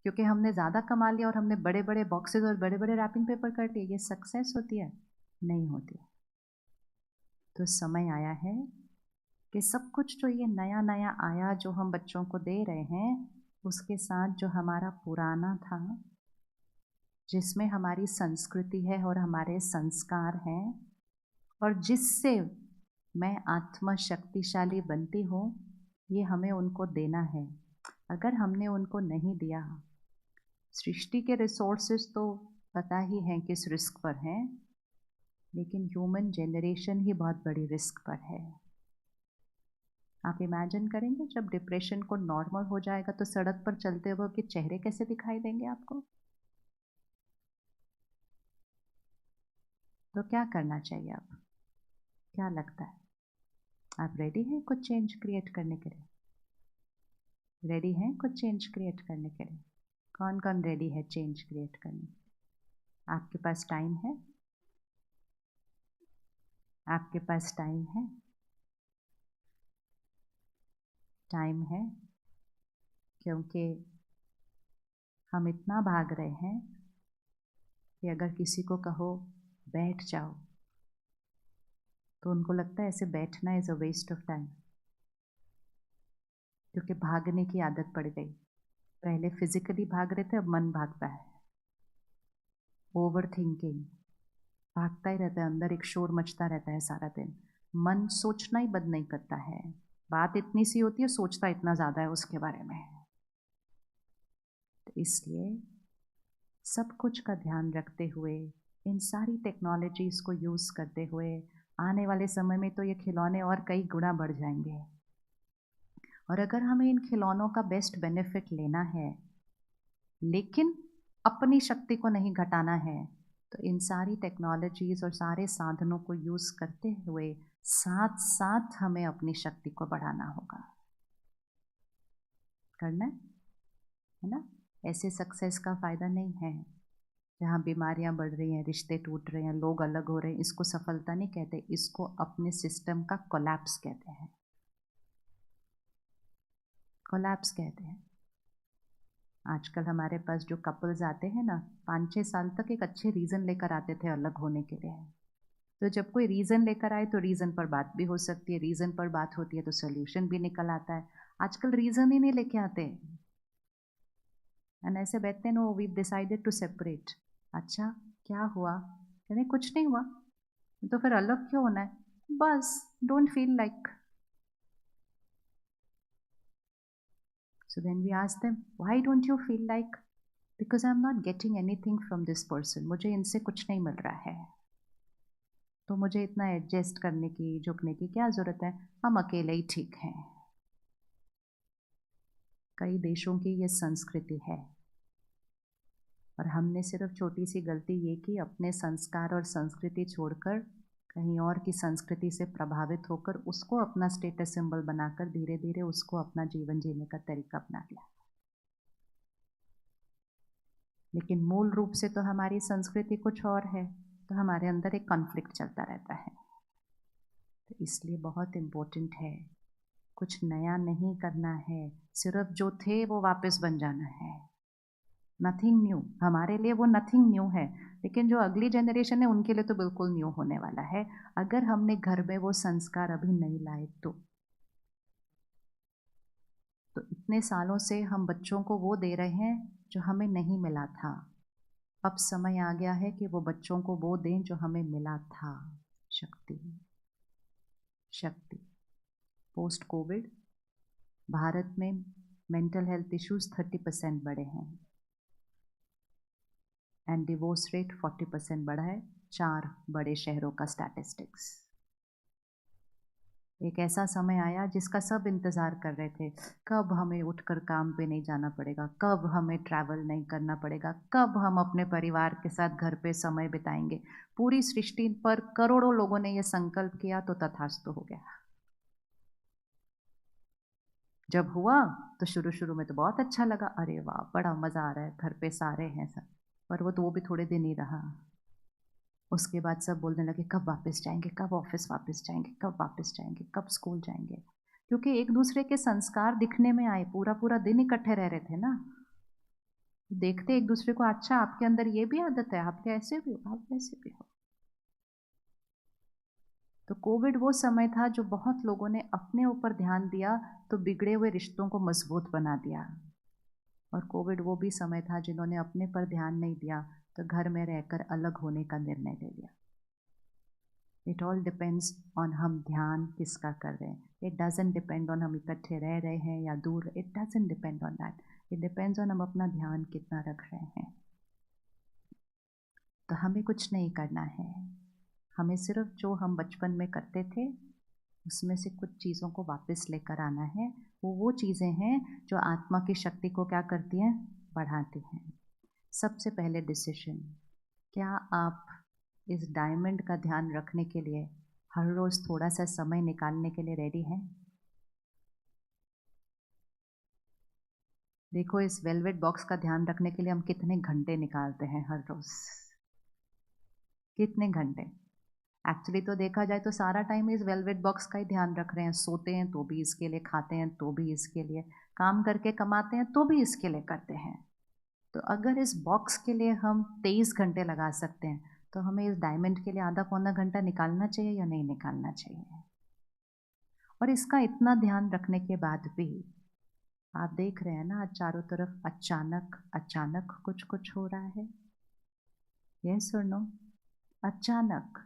क्योंकि हमने ज़्यादा कमा लिया और हमने बड़े बड़े बॉक्सेस और बड़े बड़े रैपिंग पेपर कर दिए। ये सक्सेस होती है? नहीं होती। तो समय आया है कि सब कुछ जो ये नया नया आया, जो हम बच्चों को दे रहे हैं, उसके साथ जो हमारा पुराना था, जिसमें हमारी संस्कृति है और हमारे संस्कार हैं, और जिससे मैं आत्मा शक्तिशाली बनती हूँ, ये हमें उनको देना है। अगर हमने उनको नहीं दिया, सृष्टि के रिसोर्सेज तो पता ही हैं किस रिस्क पर हैं, लेकिन ह्यूमन जनरेशन ही बहुत बड़ी रिस्क पर है। आप इमेजिन करेंगे जब डिप्रेशन को नॉर्मल हो जाएगा तो सड़क पर चलते हुए के चेहरे कैसे दिखाई देंगे आपको? तो क्या करना चाहिए अब? क्या लगता है? आप रेडी हैं कुछ चेंज क्रिएट करने के लिए? रेडी हैं कुछ चेंज क्रिएट करने के लिए? कौन कौन रेडी है चेंज क्रिएट करने? आपके पास टाइम है? आपके पास टाइम है? टाइम है, क्योंकि हम इतना भाग रहे हैं कि अगर किसी को कहो बैठ जाओ तो उनको लगता है ऐसे बैठना is a waste of time, क्योंकि भागने की आदत पड़ गई। पहले फिजिकली भाग रहे थे, अब मन भागता है। ओवर थिंकिंग, भागता ही रहता है, अंदर एक शोर मचता रहता है सारा दिन। मन सोचना ही बंद नहीं करता है। बात इतनी सी होती है, सोचता इतना ज़्यादा है उसके बारे में। तो इसलिए सब कुछ का ध्यान रखते हुए, इन सारी टेक्नोलॉजीज़ को यूज़ करते हुए, आने वाले समय में तो ये खिलौने और कई गुना बढ़ जाएंगे। और अगर हमें इन खिलौनों का बेस्ट बेनिफिट लेना है, लेकिन अपनी शक्ति को नहीं घटाना है, तो इन सारी टेक्नोलॉजीज़ और सारे साधनों को यूज़ करते हुए साथ साथ हमें अपनी शक्ति को बढ़ाना होगा। करना है ना? ऐसे सक्सेस का फ़ायदा नहीं है जहाँ बीमारियां बढ़ रही हैं, रिश्ते टूट रहे हैं, लोग अलग हो रहे हैं। इसको सफलता नहीं कहते, इसको अपने सिस्टम का कोलैप्स कहते हैं। कोलैप्स कहते हैं। आजकल हमारे पास जो कपल्स आते हैं ना, 5-6 साल तक एक अच्छे रीज़न लेकर आते थे अलग होने के लिए। तो जब कोई रीज़न लेकर आए तो रीज़न पर बात भी हो सकती है, रीज़न पर बात होती है तो सोल्यूशन भी निकल आता है। आजकल रीज़न ही नहीं लेके आते एंड ऐसे बैठते हैं, no we decided to separate. अच्छा, क्या हुआ? कहते कुछ नहीं हुआ। तो फिर अलग क्यों होना है? बस don't feel like. So then we ask them, why don't you feel like? Because I'm not getting anything from this person. मुझे इनसे कुछ नहीं मिल रहा है, तो मुझे इतना एडजस्ट करने की, झुकने की क्या ज़रूरत है? हम अकेले ही ठीक हैं। कई देशों की ये संस्कृति है और हमने सिर्फ छोटी सी गलती ये की, अपने संस्कार और संस्कृति छोड़कर कहीं और की संस्कृति से प्रभावित होकर उसको अपना स्टेटस सिंबल बनाकर धीरे धीरे उसको अपना जीवन जीने का तरीका अपना लिया। लेकिन मूल रूप से तो हमारी संस्कृति कुछ और है, तो हमारे अंदर एक कॉन्फ्लिक्ट चलता रहता है। तो इसलिए बहुत इम्पोर्टेंट है, कुछ नया नहीं करना है, सिर्फ जो थे वो वापस बन जाना है। नथिंग न्यू, हमारे लिए वो नथिंग न्यू है, लेकिन जो अगली जनरेशन है उनके लिए तो बिल्कुल न्यू होने वाला है, अगर हमने घर में वो संस्कार अभी नहीं लाए तो। इतने सालों से हम बच्चों को वो दे रहे हैं जो हमें नहीं मिला था। अब समय आ गया है कि वो बच्चों को वो दें जो हमें मिला था, शक्ति। शक्ति। पोस्ट कोविड भारत में मेंटल हेल्थ इश्यूज 30% बढ़े हैं एंड डिवोर्स रेट 40% बढ़ा है, 4 बड़े शहरों का स्टैटिस्टिक्स। एक ऐसा समय आया जिसका सब इंतज़ार कर रहे थे, कब हमें उठकर काम पे नहीं जाना पड़ेगा, कब हमें ट्रैवल नहीं करना पड़ेगा, कब हम अपने परिवार के साथ घर पे समय बिताएंगे। पूरी सृष्टि पर करोड़ों लोगों ने यह संकल्प किया तो तथास्तु हो गया। जब हुआ तो शुरू शुरू में तो बहुत अच्छा लगा, अरे वाह बड़ा मज़ा आ रहा है, घर पे सारे हैं सब, पर वो भी थोड़े दिन ही रहा। उसके बाद सब बोलने लगे कब वापस जाएंगे, कब ऑफिस वापस जाएंगे, कब वापस जाएंगे, कब स्कूल जाएंगे, क्योंकि एक दूसरे के संस्कार दिखने में आए। पूरा पूरा दिन इकट्ठे रह रहे थे ना, देखते एक दूसरे को, अच्छा आपके अंदर ये भी आदत है, आप ऐसे भी हो, आप वैसे भी हो। तो कोविड वो समय था जो बहुत लोगों ने अपने ऊपर ध्यान दिया तो बिगड़े हुए रिश्तों को मजबूत बना दिया। और कोविड वो भी समय था जिन्होंने अपने पर ध्यान नहीं दिया तो घर में रहकर अलग होने का निर्णय ले लिया। इट ऑल डिपेंड्स ऑन हम ध्यान किसका कर रहे हैं। इट डजेंट डिपेंड ऑन हम इकट्ठे रह रहे हैं या दूर, it doesn't depend on that, it depends on हम अपना ध्यान कितना रख रहे हैं। तो हमें कुछ नहीं करना है, हमें सिर्फ जो हम बचपन में करते थे उसमें से कुछ चीज़ों को वापस लेकर आना है। वो चीज़ें हैं जो आत्मा की शक्ति को क्या करती हैं, बढ़ाती हैं। सबसे पहले डिसीजन, क्या आप इस डायमंड का ध्यान रखने के लिए हर रोज़ थोड़ा सा समय निकालने के लिए रेडी हैं? देखो इस वेलवेट बॉक्स का ध्यान रखने के लिए हम कितने घंटे निकालते हैं हर रोज़, कितने घंटे। एक्चुअली तो देखा जाए तो सारा टाइम इस वेलवेट बॉक्स का ही ध्यान रख रहे हैं, सोते हैं तो भी इसके लिए, खाते हैं तो भी इसके लिए, काम करके कमाते हैं तो भी इसके लिए करते हैं। तो अगर इस बॉक्स के लिए हम 23 घंटे लगा सकते हैं तो हमें इस डायमंड के लिए आधा पौना घंटा निकालना चाहिए या नहीं निकालना चाहिए? और इसका इतना ध्यान रखने के बाद भी आप देख रहे हैं ना, आज चारों तरफ अचानक अचानक कुछ कुछ हो रहा है। यस और नो? अचानक।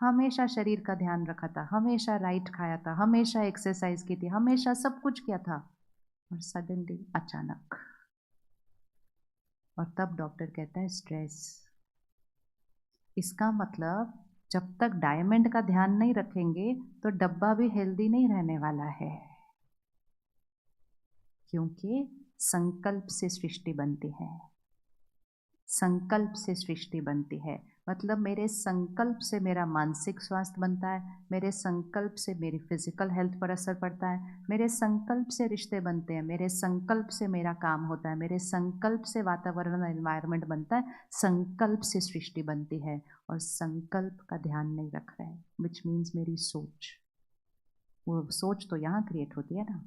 हमेशा शरीर का ध्यान रखा था, हमेशा राइट खाया था, हमेशा एक्सरसाइज की थी, हमेशा सब कुछ किया था, और सडनली अचानक। और तब डॉक्टर कहता है स्ट्रेस। इसका मतलब जब तक डायमंड का ध्यान नहीं रखेंगे तो डब्बा भी हेल्दी नहीं रहने वाला है, क्योंकि संकल्प से सृष्टि बनती है। संकल्प से सृष्टि बनती है, मतलब मेरे संकल्प से मेरा मानसिक स्वास्थ्य बनता है, मेरे संकल्प से मेरी फिजिकल हेल्थ पर असर पड़ता है, मेरे संकल्प से रिश्ते बनते हैं, मेरे संकल्प से मेरा काम होता है, मेरे संकल्प से वातावरण एनवायरनमेंट बनता है, संकल्प से सृष्टि बनती है। और संकल्प का ध्यान नहीं रख रहा है, विच मीन्स मेरी सोच, वो सोच तो यहाँ क्रिएट होती है ना,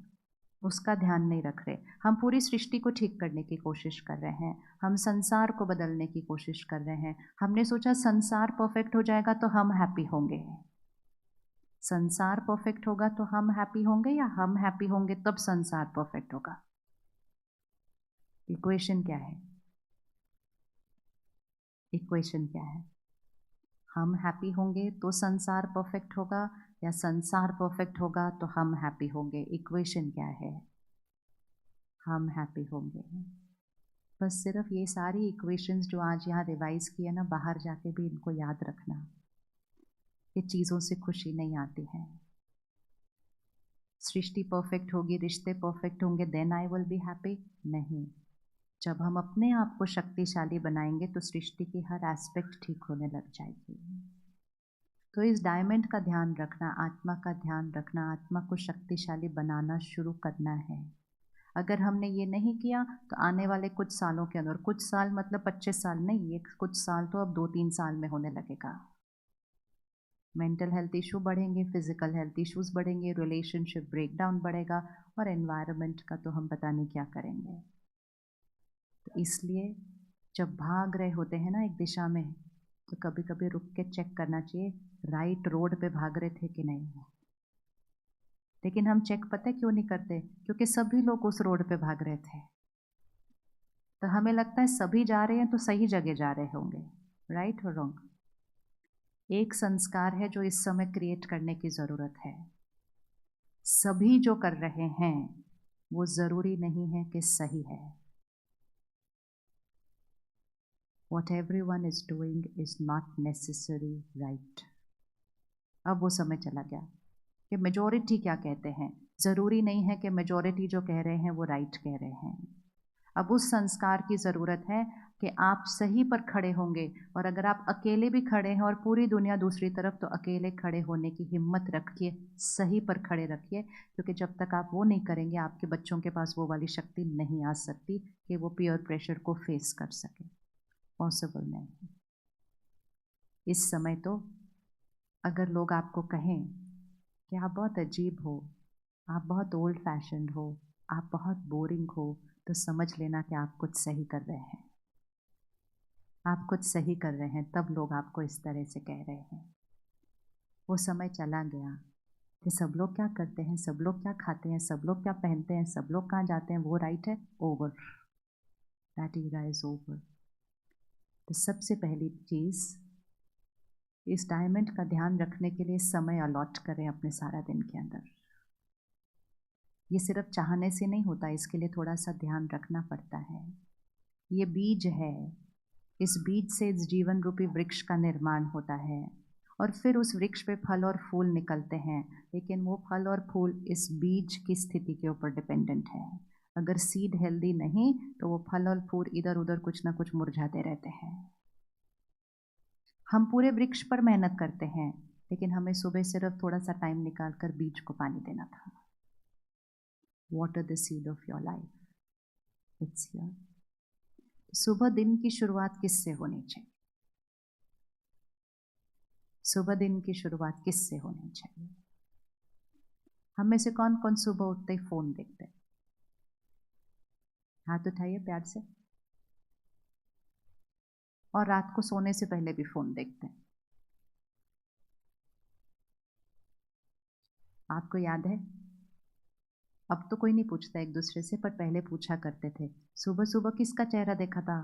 उसका ध्यान नहीं रख रहे। हम पूरी सृष्टि को ठीक करने की कोशिश कर रहे हैं, हम संसार को बदलने की कोशिश कर रहे हैं। हमने सोचा संसार परफेक्ट हो जाएगा तो हम हैप्पी होंगे। संसार परफेक्ट होगा तो हम हैप्पी होंगे, या हम हैप्पी होंगे तब संसार परफेक्ट होगा? इक्वेशन क्या है? इक्वेशन क्या है? हम हैप्पी होंगे तो संसार परफेक्ट होगा, या संसार परफेक्ट होगा तो हम हैप्पी होंगे? इक्वेशन क्या है? हम हैप्पी होंगे। बस सिर्फ ये सारी इक्वेशंस जो आज यहाँ रिवाइज किए ना, बाहर जाके भी इनको याद रखना। ये चीज़ों से खुशी नहीं आती है। सृष्टि परफेक्ट होगी, रिश्ते परफेक्ट होंगे, then I will be happy? नहीं। जब हम अपने आप को शक्तिशाली बनाएंगे तो सृष्टि की हर एस्पेक्ट ठीक होने लग जाएगी। तो इस डायमंड का ध्यान रखना, आत्मा का ध्यान रखना, आत्मा को शक्तिशाली बनाना शुरू करना है। अगर हमने ये नहीं किया तो आने वाले कुछ सालों के अंदर, कुछ साल मतलब 25 साल नहीं, ये कुछ साल तो अब 2-3 साल में होने लगेगा, मेंटल हेल्थ इशू बढ़ेंगे, फिजिकल हेल्थ इश्यूज बढ़ेंगे, रिलेशनशिप ब्रेकडाउन बढ़ेगा, और एनवायरनमेंट का तो हम पता नहीं क्या करेंगे। तो इसलिए जब भाग रहे होते हैं ना एक दिशा में, तो कभी कभी रुक के चेक करना चाहिए राइट रोड पे भाग रहे थे कि नहीं। लेकिन हम चेक पता क्यों नहीं करते? क्योंकि सभी लोग उस रोड पे भाग रहे थे, तो हमें लगता है सभी जा रहे हैं तो सही जगह जा रहे होंगे। राइट और रॉन्ग? एक संस्कार है जो इस समय क्रिएट करने की ज़रूरत है। सभी जो कर रहे हैं वो ज़रूरी नहीं है कि सही है। What everyone is doing is not necessary right. अब वो समय चला गया कि मेजॉरिटी क्या कहते हैं, ज़रूरी नहीं है कि मेजॉरिटी जो कह रहे हैं वो राइट कह रहे हैं। अब उस संस्कार की ज़रूरत है कि आप सही पर खड़े होंगे, और अगर आप अकेले भी खड़े हैं और पूरी दुनिया दूसरी तरफ, तो अकेले खड़े होने की हिम्मत रखिए, सही पर खड़े रखिए, क्योंकि जब तक आप वो नहीं करेंगे आपके बच्चों के पास वो वाली शक्ति नहीं आ सकती कि वो पीयर प्रेशर को फेस कर सके। पॉसिबल नहीं है। इस समय तो अगर लोग आपको कहें कि आप बहुत अजीब हो, आप बहुत ओल्ड फैशन्ड हो, आप बहुत बोरिंग हो, तो समझ लेना कि आप कुछ सही कर रहे हैं। आप कुछ सही कर रहे हैं, तब लोग आपको इस तरह से कह रहे हैं। वो समय चला गया कि सब लोग क्या करते हैं, सब लोग क्या खाते हैं, सब लोग क्या पहनते हैं, सब लोग कहाँ जाते हैं, वो राइट है। Over, that era is over. तो सबसे पहली चीज़, इस डायमंड का ध्यान रखने के लिए समय अलॉट करें अपने सारा दिन के अंदर। ये सिर्फ चाहने से नहीं होता, इसके लिए थोड़ा सा ध्यान रखना पड़ता है। ये बीज है, इस बीज से इस जीवन रूपी वृक्ष का निर्माण होता है, और फिर उस वृक्ष पे फल और फूल निकलते हैं। लेकिन वो फल और फूल इस बीज की स्थिति के ऊपर डिपेंडेंट है। अगर सीड हेल्दी नहीं तो वो फल और फूल इधर उधर कुछ ना कुछ मुरझाते रहते हैं। हम पूरे वृक्ष पर मेहनत करते हैं, लेकिन हमें सुबह सिर्फ थोड़ा सा टाइम निकाल कर बीज को पानी देना था। Water the seed of your life, it's your. सुबह दिन की शुरुआत किससे होनी चाहिए? सुबह दिन की शुरुआत किससे होनी चाहिए? हम में से कौन कौन सुबह उठते ही फोन देखते हैं? हाथ उठाइए प्यार से। और रात को सोने से पहले भी फोन देखते हैं? आपको याद है? अब तो कोई नहीं पूछता एक दूसरे से, पर पहले पूछा करते थे, सुबह सुबह किसका चेहरा देखा था?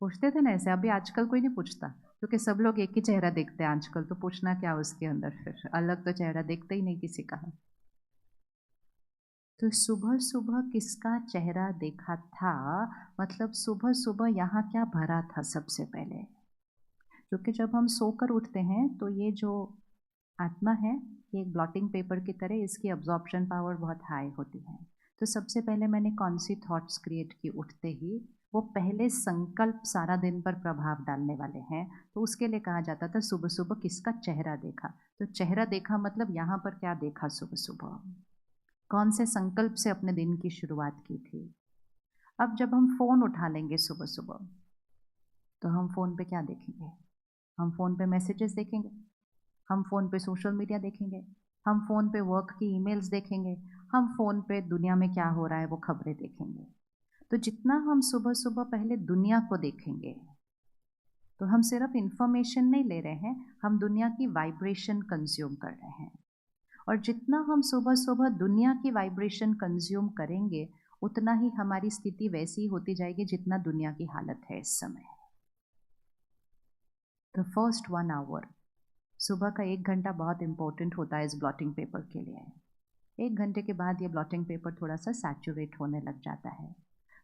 पूछते थे ना ऐसे। अभी आजकल कोई नहीं पूछता, क्योंकि सब लोग एक ही चेहरा देखते हैं आजकल, तो पूछना क्या उसके अंदर, फिर अलग तो चेहरा देखते ही नहीं किसी का। तो सुबह सुबह किसका चेहरा देखा था, मतलब सुबह सुबह यहाँ क्या भरा था सबसे पहले? क्योंकि जब हम सोकर उठते हैं तो ये जो आत्मा है, ये एक ब्लॉटिंग पेपर की तरह, इसकी अब्जॉर्प्शन पावर बहुत हाई होती है। तो सबसे पहले मैंने कौन सी थॉट्स क्रिएट की उठते ही? वो पहले संकल्प सारा दिन पर प्रभाव डालने वाले हैं। तो उसके लिए कहा जाता था सुबह सुबह किसका चेहरा देखा। तो चेहरा देखा मतलब यहाँ पर क्या देखा सुबह सुबह, कौन से संकल्प से अपने दिन की शुरुआत की थी। अब जब हम फ़ोन उठा लेंगे सुबह सुबह तो हम फ़ोन पे क्या देखेंगे, हम फ़ोन पे मैसेजेस देखेंगे, हम फ़ोन पे सोशल मीडिया देखेंगे, हम फ़ोन पे वर्क की ईमेल्स देखेंगे, हम फ़ोन पे दुनिया में क्या हो रहा है वो खबरें देखेंगे। तो जितना हम सुबह सुबह पहले दुनिया को देखेंगे तो हम सिर्फ इंफॉर्मेशन नहीं ले रहे हैं, हम दुनिया की वाइब्रेशन कंज्यूम कर रहे हैं। और जितना हम सुबह सुबह दुनिया की वाइब्रेशन कंज्यूम करेंगे उतना ही हमारी स्थिति वैसी होती जाएगी जितना दुनिया की हालत है इस समय। द फर्स्ट 1 आवर, सुबह का 1 घंटा बहुत इंपॉर्टेंट होता है इस ब्लॉटिंग पेपर के लिए। 1 घंटे के बाद ये ब्लॉटिंग पेपर थोड़ा सा सैचुरेट होने लग जाता है।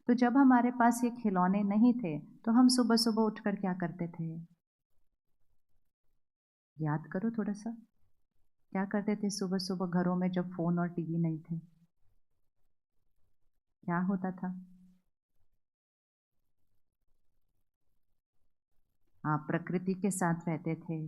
तो जब हमारे पास ये खिलौने नहीं थे तो हम सुबह सुबह उठकर क्या करते थे, याद करो थोड़ा सा, क्या करते थे सुबह सुबह घरों में जब फ़ोन और टीवी नहीं थे, क्या होता था। आप प्रकृति के साथ रहते थे,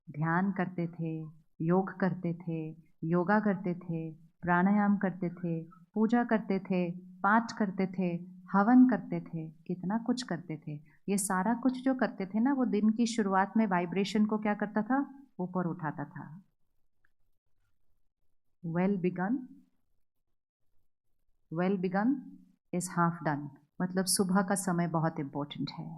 ध्यान करते थे, योग करते थे, योगा करते थे, प्राणायाम करते थे, पूजा करते थे, पाठ करते थे, हवन करते थे, कितना कुछ करते थे। ये सारा कुछ जो करते थे ना वो दिन की शुरुआत में वाइब्रेशन को क्या करता था, ऊपर उठाता था। Well begin, well begun is half done, मतलब सुबह का समय बहुत इंपॉर्टेंट है।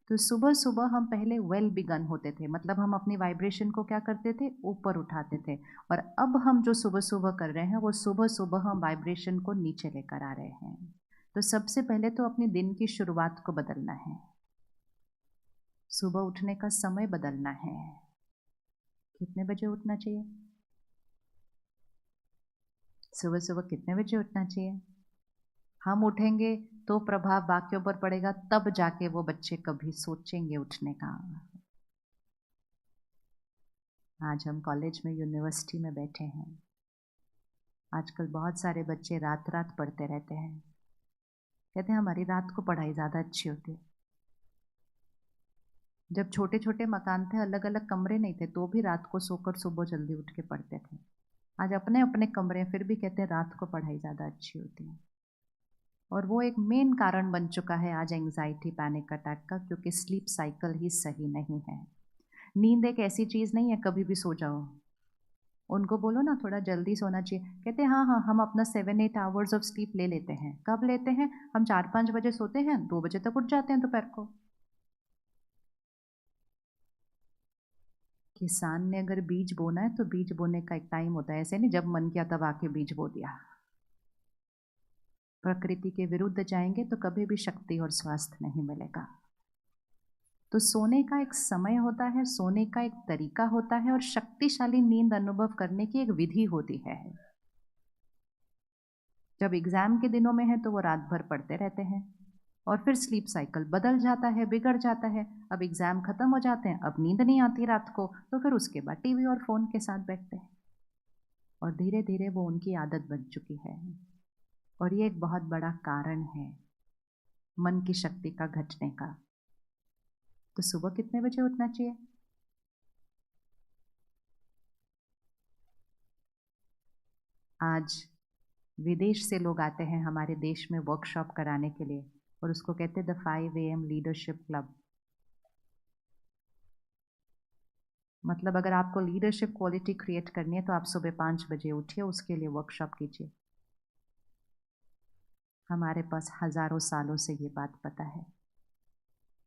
तो सुबह सुबह हम पहले वेल बिगन होते थे, मतलब हम अपनी वाइब्रेशन को क्या करते थे, ऊपर उठाते थे। और अब हम जो सुबह सुबह कर रहे हैं वो सुबह सुबह हम वाइब्रेशन को नीचे लेकर आ रहे हैं। तो सबसे पहले तो अपनी दिन की शुरुआत को बदलना है, सुबह उठने का समय बदलना है। कितने बजे उठना चाहिए, सुबह सुबह कितने बजे उठना चाहिए। हम उठेंगे तो प्रभाव बाकियों पर पड़ेगा, तब जाके वो बच्चे कभी सोचेंगे उठने का। आज हम कॉलेज में, यूनिवर्सिटी में बैठे हैं, आजकल बहुत सारे बच्चे रात रात पढ़ते रहते हैं। कहते हैं हमारी रात को पढ़ाई ज़्यादा अच्छी होती है। जब छोटे छोटे मकान थे, अलग अलग कमरे नहीं थे, तो भी रात को सोकर सुबह जल्दी उठ के पढ़ते थे। आज अपने अपने कमरे, फिर भी कहते हैं रात को पढ़ाई ज़्यादा अच्छी होती है। और वो एक मेन कारण बन चुका है आज एंग्जाइटी पैनिक अटैक का, क्योंकि स्लीप साइकिल ही सही नहीं है। नींद एक ऐसी चीज़ नहीं है कभी भी सो जाओ। उनको बोलो ना थोड़ा जल्दी सोना चाहिए, कहते हैं हाँ हाँ हम अपना 7-8 आवर्स ऑफ स्लीप ले लेते हैं। कब लेते हैं, हम 4-5 बजे सोते हैं, 2 बजे तक उठ जाते हैं दोपहर को। किसान ने अगर बीज बोना है तो बीज बोने का एक टाइम होता है, ऐसे नहीं जब मन किया तब आके बीज बो दिया। प्रकृति के विरुद्ध जाएंगे तो कभी भी शक्ति और स्वास्थ्य नहीं मिलेगा। तो सोने का एक समय होता है, सोने का एक तरीका होता है, और शक्तिशाली नींद अनुभव करने की एक विधि होती है। जब एग्जाम के दिनों में है तो वो रात भर पढ़ते रहते हैं और फिर स्लीप साइकिल बदल जाता है, बिगड़ जाता है। अब एग्जाम खत्म हो जाते हैं, अब नींद नहीं आती रात को, तो फिर उसके बाद टीवी और फोन के साथ बैठते हैं और धीरे धीरे वो उनकी आदत बन चुकी है। और ये एक बहुत बड़ा कारण है मन की शक्ति का घटने का। तो सुबह कितने बजे उठना चाहिए, आज विदेश से लोग आते हैं हमारे देश में वर्कशॉप कराने के लिए, और उसको कहते हैं द 5 AM लीडरशिप क्लब। मतलब अगर आपको लीडरशिप क्वालिटी क्रिएट करनी है तो आप सुबह 5 बजे उठिए, उसके लिए वर्कशॉप कीजिए। हमारे पास हजारों सालों से ये बात पता है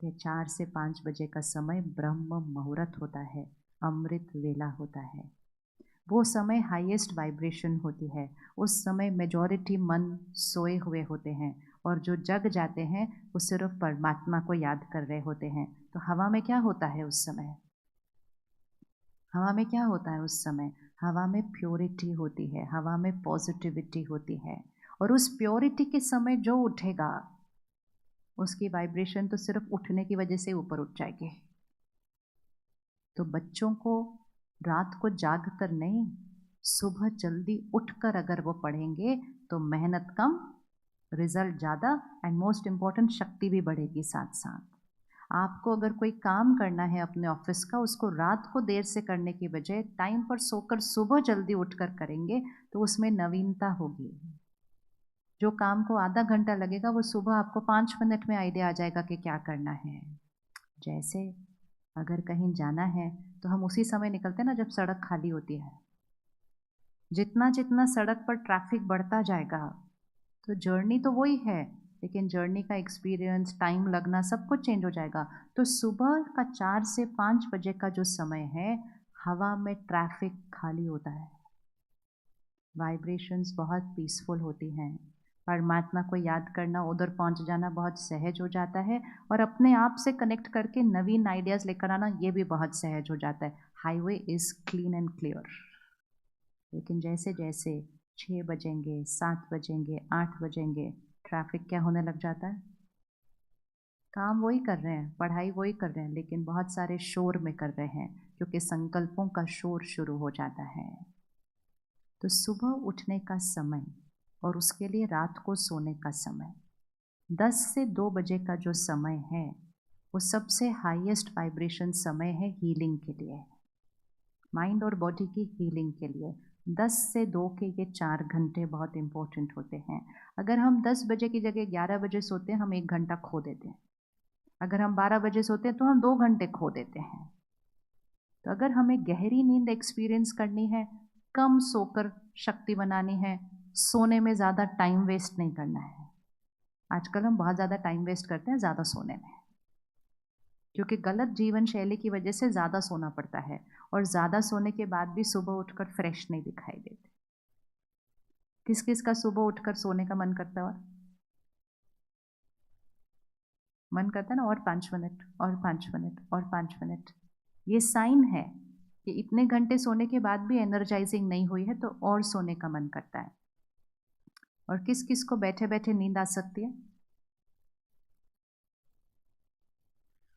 कि 4 से 5 बजे का समय ब्रह्म मुहूर्त होता है, अमृत वेला होता है। वो समय हाईएस्ट वाइब्रेशन होती है। उस समय मेजॉरिटी मन सोए हुए होते हैं और जो जग जाते हैं वो सिर्फ परमात्मा को याद कर रहे होते हैं। तो हवा में क्या होता है उस समय, हवा में क्या होता है उस समय, हवा में प्योरिटी होती है, हवा में पॉजिटिविटी होती है। और उस प्योरिटी के समय जो उठेगा उसकी वाइब्रेशन तो सिर्फ उठने की वजह से ऊपर उठ जाएगी। तो बच्चों को रात को जाग कर नहीं, सुबह जल्दी उठकर अगर वो पढ़ेंगे तो मेहनत कम, रिजल्ट ज़्यादा एंड मोस्ट इम्पॉर्टेंट शक्ति भी बढ़ेगी साथ साथ। आपको अगर कोई काम करना है अपने ऑफिस का, उसको रात को देर से करने की बजाय टाइम पर सोकर सुबह जल्दी उठकर करेंगे तो उसमें नवीनता होगी। जो काम को आधा घंटा लगेगा वो सुबह आपको 5 मिनट में आइडिया आ जाएगा कि क्या करना है। जैसे अगर कहीं जाना है तो हम उसी समय निकलते हैं ना जब सड़क खाली होती है। जितना जितना सड़क पर ट्रैफिक बढ़ता जाएगा तो जर्नी तो वही है, लेकिन जर्नी का एक्सपीरियंस, टाइम लगना, सब कुछ चेंज हो जाएगा। तो सुबह का 4 से 5 बजे का जो समय है, हवा में ट्रैफिक खाली होता है, वाइब्रेशंस बहुत पीसफुल होती हैं, परमात्मा को याद करना, उधर पहुंच जाना बहुत सहज हो जाता है, और अपने आप से कनेक्ट करके नवीन आइडियाज़ लेकर आना ये भी बहुत सहज हो जाता है। Highway is clean and clear. लेकिन जैसे जैसे 6 बजेंगे, 7 बजेंगे, 8 बजेंगे, ट्रैफिक क्या होने लग जाता है? काम वही कर रहे हैं, पढ़ाई वही कर रहे हैं, लेकिन बहुत सारे शोर में कर रहे हैं क्योंकि संकल्पों का शोर शुरू हो जाता है। तो सुबह उठने का समय और उसके लिए रात को सोने का समय, 10 से 2 बजे का जो समय है वो सबसे हाईएस्ट वाइब्रेशन समय है हीलिंग के लिए, माइंड और बॉडी की हीलिंग के लिए। 10 से 2 के ये 4 घंटे बहुत इंपॉर्टेंट होते हैं। अगर हम 10 बजे की जगह 11 बजे सोते हैं, हम 1 घंटा खो देते हैं। अगर हम 12 बजे सोते हैं तो हम 2 घंटे खो देते हैं। तो अगर हमें गहरी नींद एक्सपीरियंस करनी है, कम सोकर शक्ति बनानी है, सोने में ज़्यादा टाइम वेस्ट नहीं करना है। आजकल हम बहुत ज़्यादा टाइम वेस्ट करते हैं ज़्यादा सोने में, क्योंकि गलत जीवन शैली की वजह से ज़्यादा सोना पड़ता है, और ज़्यादा सोने के बाद भी सुबह उठकर फ्रेश नहीं दिखाई देते। किस किस का सुबह उठकर सोने का मन करता है? मन करता है ना, और 5 मिनट और 5 मिनट और 5 मिनट। ये साइन है कि इतने घंटे सोने के बाद भी एनर्जाइजिंग नहीं हुई है, तो और सोने का मन करता है। और किस किस को बैठे बैठे नींद आ सकती है?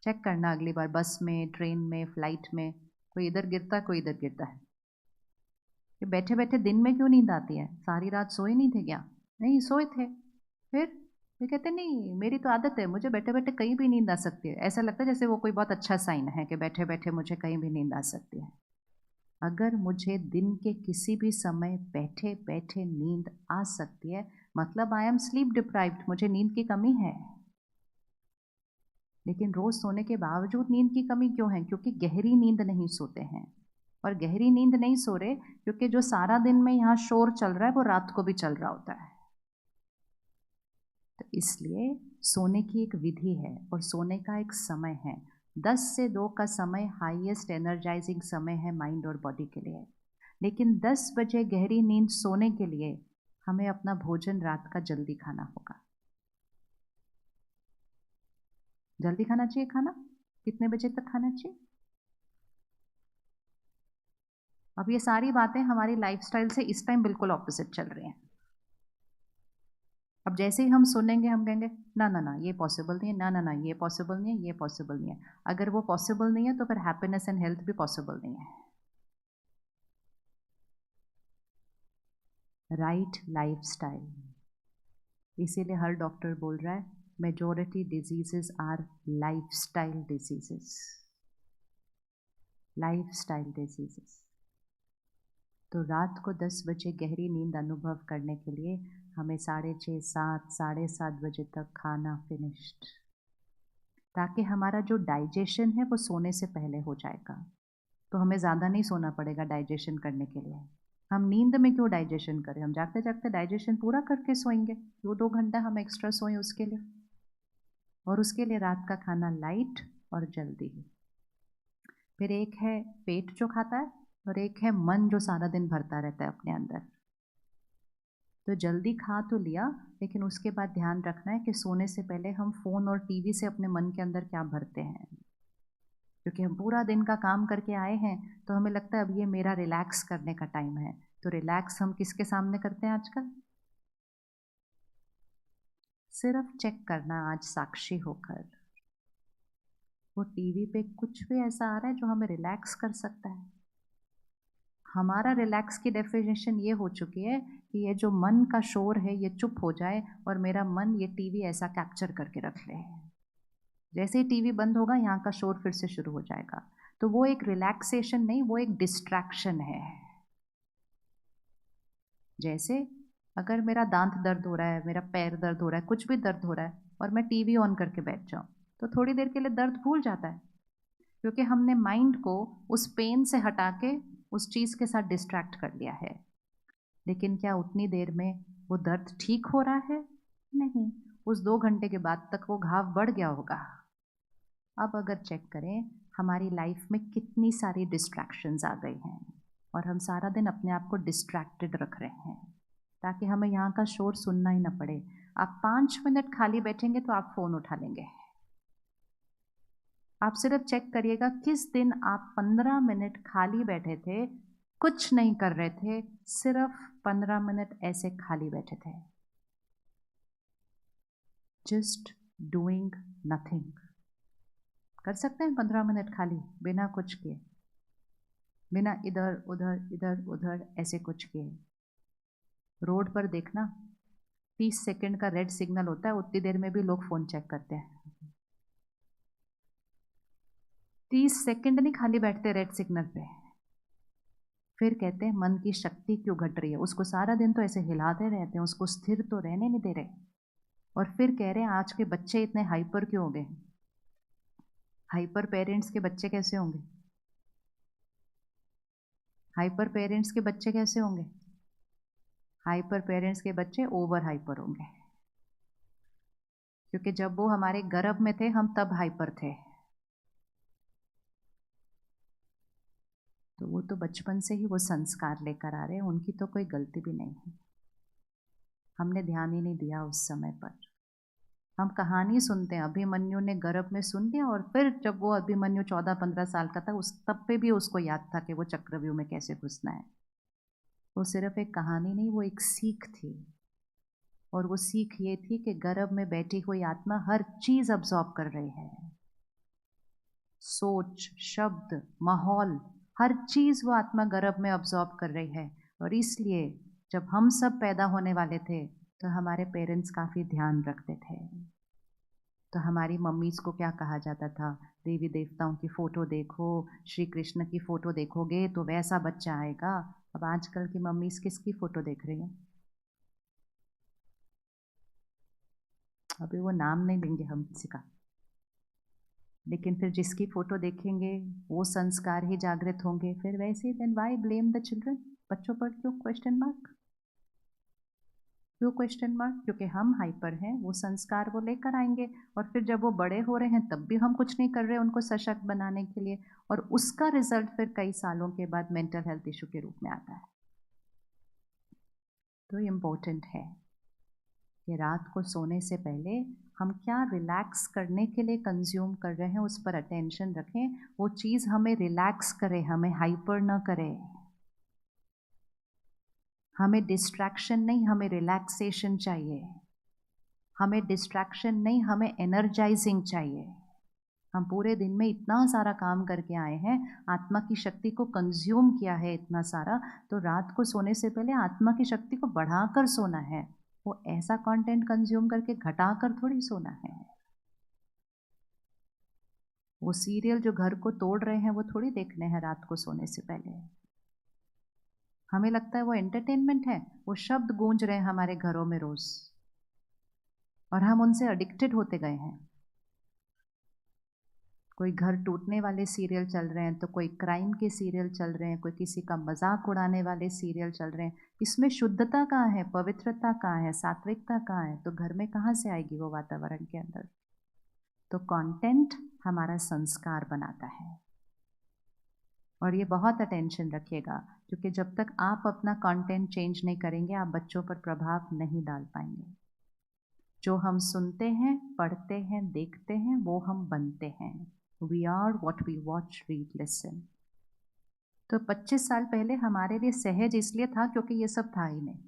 चेक करना अगली बार, बस में, ट्रेन में, फ्लाइट में, कोई इधर गिरता है, कोई इधर गिरता है। कि बैठे बैठे दिन में क्यों नींद आती है? सारी रात सोए नहीं थे क्या? नहीं, सोए थे। फिर कहते नहीं, मेरी तो आदत है, मुझे बैठे बैठे कहीं भी नींद आ सकती है। ऐसा लगता है जैसे वो कोई बहुत अच्छा साइन है कि बैठे बैठे मुझे कहीं भी नींद आ सकती है। अगर मुझे दिन के किसी भी समय बैठे बैठे नींद आ सकती है, मतलब आई एम स्लीप डिप्राइव्ड, मुझे नींद की कमी है। लेकिन रोज सोने के बावजूद नींद की कमी क्यों है? क्योंकि गहरी नींद नहीं सोते हैं। और गहरी नींद नहीं सो रहे क्योंकि जो सारा दिन में यहाँ शोर चल रहा है वो रात को भी चल रहा होता है। तो इसलिए सोने की एक विधि है और सोने का एक समय है। 10 से 2 का समय हाईएस्ट एनर्जाइजिंग समय है माइंड और बॉडी के लिए। लेकिन 10 बजे गहरी नींद सोने के लिए हमें अपना भोजन रात का जल्दी खाना होगा। जल्दी खाना चाहिए। खाना कितने बजे तक खाना चाहिए? अब ये सारी बातें हमारी लाइफस्टाइल से इस टाइम बिल्कुल ऑपोजिट चल रही हैं। अब जैसे ही हम सुनेंगे हम कहेंगे ना ना ना, ये पॉसिबल नहीं है, ना ना ना, ये पॉसिबल नहीं है, ये पॉसिबल नहीं है। अगर वो पॉसिबल नहीं है तो फिर हैप्पीनेस एंड हेल्थ भी पॉसिबल नहीं है। Right lifestyle. इसीलिए हर डॉक्टर बोल रहा है majority diseases are lifestyle diseases, lifestyle diseases. तो रात को 10 बजे गहरी नींद अनुभव करने के लिए हमें 6:30, 7, 7:30 बजे तक खाना फिनिश्ड, ताकि हमारा जो डाइजेशन है वो सोने से पहले हो जाएगा। तो हमें ज़्यादा नहीं सोना पड़ेगा डाइजेशन करने के लिए। हम नींद में क्यों डाइजेशन करें? हम जागते जागते डाइजेशन पूरा करके सोएंगे, 2-2 घंटा हम एक्स्ट्रा सोएं उसके लिए। और उसके लिए रात का खाना लाइट और जल्दी। फिर एक है पेट जो खाता है और एक है मन जो सारा दिन भरता रहता है अपने अंदर। तो जल्दी खा तो लिया, लेकिन उसके बाद ध्यान रखना है कि सोने से पहले हम फ़ोन और टीवी से अपने मन के अंदर क्या भरते हैं। क्योंकि हम पूरा दिन का काम करके आए हैं तो हमें लगता है अब ये मेरा रिलैक्स करने का टाइम है। तो रिलैक्स हम किसके सामने करते हैं आजकल? सिर्फ चेक करना आज साक्षी होकर, वो टीवी पे कुछ भी ऐसा आ रहा है जो हमें रिलैक्स कर सकता है? हमारा रिलैक्स की डेफिनेशन ये हो चुकी है कि ये जो मन का शोर है ये चुप हो जाए और मेरा मन ये टीवी ऐसा कैप्चर करके रख ले। जैसे ही टीवी बंद होगा यहाँ का शोर फिर से शुरू हो जाएगा। तो वो एक रिलैक्सेशन नहीं, वो एक डिस्ट्रैक्शन है। जैसे अगर मेरा दांत दर्द हो रहा है, मेरा पैर दर्द हो रहा है, कुछ भी दर्द हो रहा है और मैं टीवी ऑन करके बैठ जाऊँ तो थोड़ी देर के लिए दर्द भूल जाता है, क्योंकि हमने माइंड को उस पेन से हटा के उस चीज़ के साथ डिस्ट्रैक्ट कर लिया है। लेकिन क्या उतनी देर में वो दर्द ठीक हो रहा है? नहीं, उस 2 घंटे के बाद तक वो घाव बढ़ गया होगा। अब अगर चेक करें हमारी लाइफ में कितनी सारी डिस्ट्रैक्शंस आ गई हैं और हम सारा दिन अपने आप को डिस्ट्रैक्टेड रख रहे हैं ताकि हमें यहाँ का शोर सुनना ही ना पड़े। आप 5 मिनट खाली बैठेंगे तो आप फ़ोन उठा लेंगे। आप सिर्फ चेक करिएगा किस दिन आप 15 मिनट खाली बैठे थे, कुछ नहीं कर रहे थे, सिर्फ 15 मिनट ऐसे खाली बैठे थे, जस्ट डूइंग नथिंग। कर सकते हैं 15 मिनट खाली बिना कुछ किए, बिना इधर उधर ऐसे कुछ किए। रोड पर देखना 30 सेकंड का रेड सिग्नल होता है, उतनी देर में भी लोग फ़ोन चेक करते हैं। 30 सेकंड नहीं खाली बैठते रेड सिग्नल पे। फिर कहते हैं मन की शक्ति क्यों घट रही है, उसको सारा दिन तो ऐसे हिलाते रहते हैं, उसको स्थिर तो रहने नहीं दे रहे। और फिर कह रहे हैं आज के बच्चे इतने हाइपर क्यों हो गए। हाइपर पेरेंट्स के बच्चे कैसे होंगे? हाइपर पेरेंट्स के बच्चे कैसे होंगे? हाइपर पेरेंट्स के बच्चे ओवर हाइपर होंगे, क्योंकि जब वो हमारे गर्भ में थे हम तब हाइपर थे। तो वो तो बचपन से ही वो संस्कार लेकर आ रहे हैं, उनकी तो कोई गलती भी नहीं है। हमने ध्यान ही नहीं दिया उस समय पर। हम कहानी सुनते हैं, अभिमन्यु ने गर्भ में सुन लिया और फिर जब वो अभिमन्यु 14-15 साल का था उस तब पे भी उसको याद था कि वो चक्रव्यूह में कैसे घुसना है। वो सिर्फ एक कहानी नहीं, वो एक सीख थी। और वो सीख ये थी कि गर्भ में बैठी हुई आत्मा हर चीज अब्सॉर्ब कर रही है, सोच, शब्द, माहौल, हर चीज वो आत्मा गर्भ में अब्सॉर्ब कर रही है। और इसलिए जब हम सब पैदा होने वाले थे तो हमारे पेरेंट्स काफी ध्यान रखते थे। तो हमारी मम्मीज़ को क्या कहा जाता था, देवी देवताओं की फ़ोटो देखो, श्री कृष्ण की फ़ोटो देखोगे तो वैसा बच्चा आएगा। अब आजकल की मम्मीज़ किसकी फ़ोटो देख रही हैं? अभी वो नाम नहीं लेंगे हम किसी का, लेकिन फिर जिसकी फ़ोटो देखेंगे वो संस्कार ही जागृत होंगे। फिर वैसे ही then why blame the children? बच्चों पर क्यों क्वेश्चन मार्क? क्यों क्वेश्चन मार्क? क्योंकि हम हाइपर हैं, वो संस्कार वो लेकर आएंगे और फिर जब वो बड़े हो रहे हैं तब भी हम कुछ नहीं कर रहे उनको सशक्त बनाने के लिए, और उसका रिजल्ट फिर कई सालों के बाद मेंटल हेल्थ इशू के रूप में आता है। तो इम्पोर्टेंट है कि रात को सोने से पहले हम क्या रिलैक्स करने के लिए कंज्यूम कर रहे हैं उस पर अटेंशन रखें। वो चीज़ हमें रिलैक्स करे, हमें हाइपर ना करे। हमें डिस्ट्रैक्शन नहीं, हमें रिलैक्सेशन चाहिए। हमें डिस्ट्रैक्शन नहीं, हमें एनर्जाइजिंग चाहिए। हम पूरे दिन में इतना सारा काम करके आए हैं, आत्मा की शक्ति को कंज्यूम किया है इतना सारा, तो रात को सोने से पहले आत्मा की शक्ति को बढ़ाकर सोना है। वो ऐसा कंटेंट कंज्यूम करके घटाकर थोड़ी सोना है। वो सीरियल जो घर को तोड़ रहे हैं वो थोड़ी देखने हैं रात को सोने से पहले। हमें लगता है वो एंटरटेनमेंट है, वो शब्द गूंज रहे हैं हमारे घरों में रोज और हम उनसे एडिक्टेड होते गए हैं। कोई घर टूटने वाले सीरियल चल रहे हैं तो कोई क्राइम के सीरियल चल रहे हैं, कोई किसी का मजाक उड़ाने वाले सीरियल चल रहे हैं। इसमें शुद्धता कहाँ है, पवित्रता कहाँ है, सात्विकता कहाँ है? तो घर में कहाँ से आएगी वो वातावरण के अंदर? तो कंटेंट हमारा संस्कार बनाता है। और ये बहुत अटेंशन रखिएगा, क्योंकि जब तक आप अपना कंटेंट चेंज नहीं करेंगे आप बच्चों पर प्रभाव नहीं डाल पाएंगे। जो हम सुनते हैं, पढ़ते हैं, देखते हैं, वो हम बनते हैं। We are what we watch, read, listen. तो 25 साल पहले हमारे लिए सहज इसलिए था क्योंकि ये सब था ही नहीं।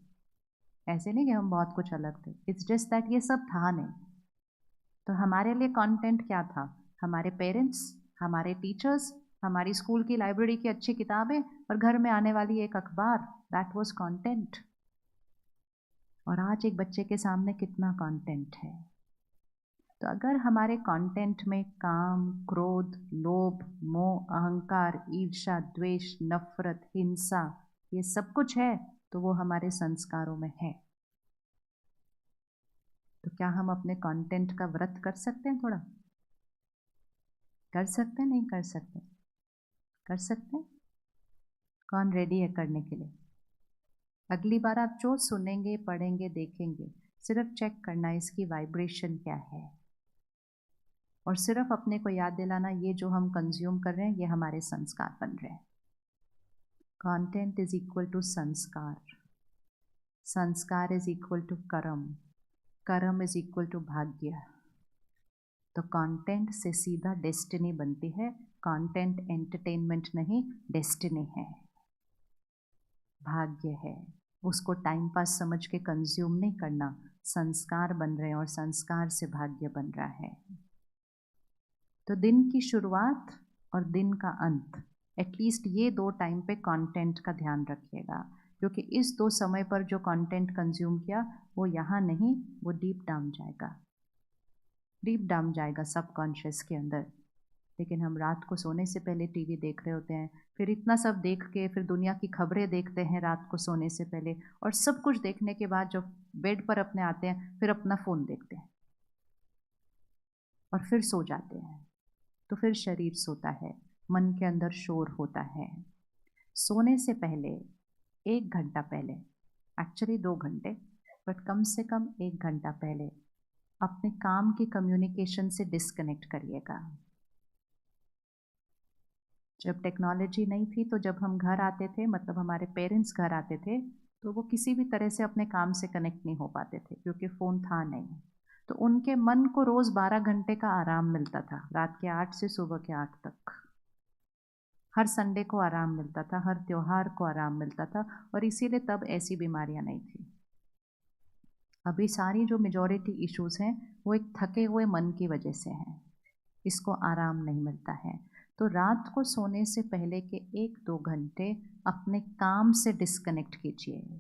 ऐसे नहीं कि हम बहुत कुछ अलग थे, इट्स जस्ट दैट ये सब था नहीं। तो हमारे लिए कंटेंट क्या था? हमारे पेरेंट्स, हमारे टीचर्स, हमारी स्कूल की लाइब्रेरी की अच्छी किताबें, और घर में आने वाली एक अखबार, दैट वाज कंटेंट। और आज एक बच्चे के सामने कितना कंटेंट है। तो अगर हमारे कंटेंट में काम, क्रोध, लोभ, मोह, अहंकार, ईर्ष्या, द्वेष, नफरत, हिंसा, ये सब कुछ है, तो वो हमारे संस्कारों में है। तो क्या हम अपने कंटेंट का व्रत कर सकते हैं? थोड़ा कर सकते हैं, नहीं कर सकते? कर सकते हैं। कौन रेडी है करने के लिए? अगली बार आप जो सुनेंगे, पढ़ेंगे, देखेंगे, सिर्फ चेक करना इसकी वाइब्रेशन क्या है, और सिर्फ अपने को याद दिलाना ये जो हम कंज्यूम कर रहे हैं ये हमारे संस्कार बन रहे हैं। कंटेंट इज इक्वल टू संस्कार, संस्कार इज इक्वल टू कर्म, कर्म इज इक्वल टू भाग्य। तो कंटेंट से सीधा डेस्टिनी बनती है। कंटेंट एंटरटेनमेंट नहीं, डेस्टिनी है, भाग्य है। उसको टाइम पास समझ के कंज्यूम नहीं करना, संस्कार बन रहे हैं और संस्कार से भाग्य बन रहा है। तो दिन की शुरुआत और दिन का अंत, एटलीस्ट ये दो टाइम पे कंटेंट का ध्यान रखिएगा, क्योंकि इस दो समय पर जो कंटेंट कंज्यूम किया वो यहाँ नहीं, वो डीप डाउन जाएगा, डीप डाउन जाएगा सबकॉन्शियस के अंदर। लेकिन हम रात को सोने से पहले टीवी देख रहे होते हैं, फिर इतना सब देख के फिर दुनिया की खबरें देखते हैं रात को सोने से पहले, और सब कुछ देखने के बाद जब बेड पर अपने आते हैं फिर अपना फ़ोन देखते हैं और फिर सो जाते हैं। तो फिर शरीर सोता है, मन के अंदर शोर होता है। सोने से पहले 1 घंटा पहले, एक्चुअली 2 घंटे, बट कम से कम 1 घंटा पहले अपने काम की कम्युनिकेशन से डिस्कनेक्ट करिएगा। जब टेक्नोलॉजी नहीं थी तो जब हम घर आते थे, मतलब हमारे पेरेंट्स घर आते थे, तो वो किसी भी तरह से अपने काम से कनेक्ट नहीं हो पाते थे क्योंकि फ़ोन था नहीं। तो उनके मन को रोज़ 12 घंटे का आराम मिलता था, रात के 8 से सुबह के 8 तक। हर संडे को आराम मिलता था, हर त्योहार को आराम मिलता था, और इसीलिए तब ऐसी बीमारियां नहीं थी। अभी सारी जो मेजॉरिटी इश्यूज़ हैं वो एक थके हुए मन की वजह से हैं, इसको आराम नहीं मिलता है। तो रात को सोने से पहले के 1-2 घंटे अपने काम से डिस्कनेक्ट कीजिए।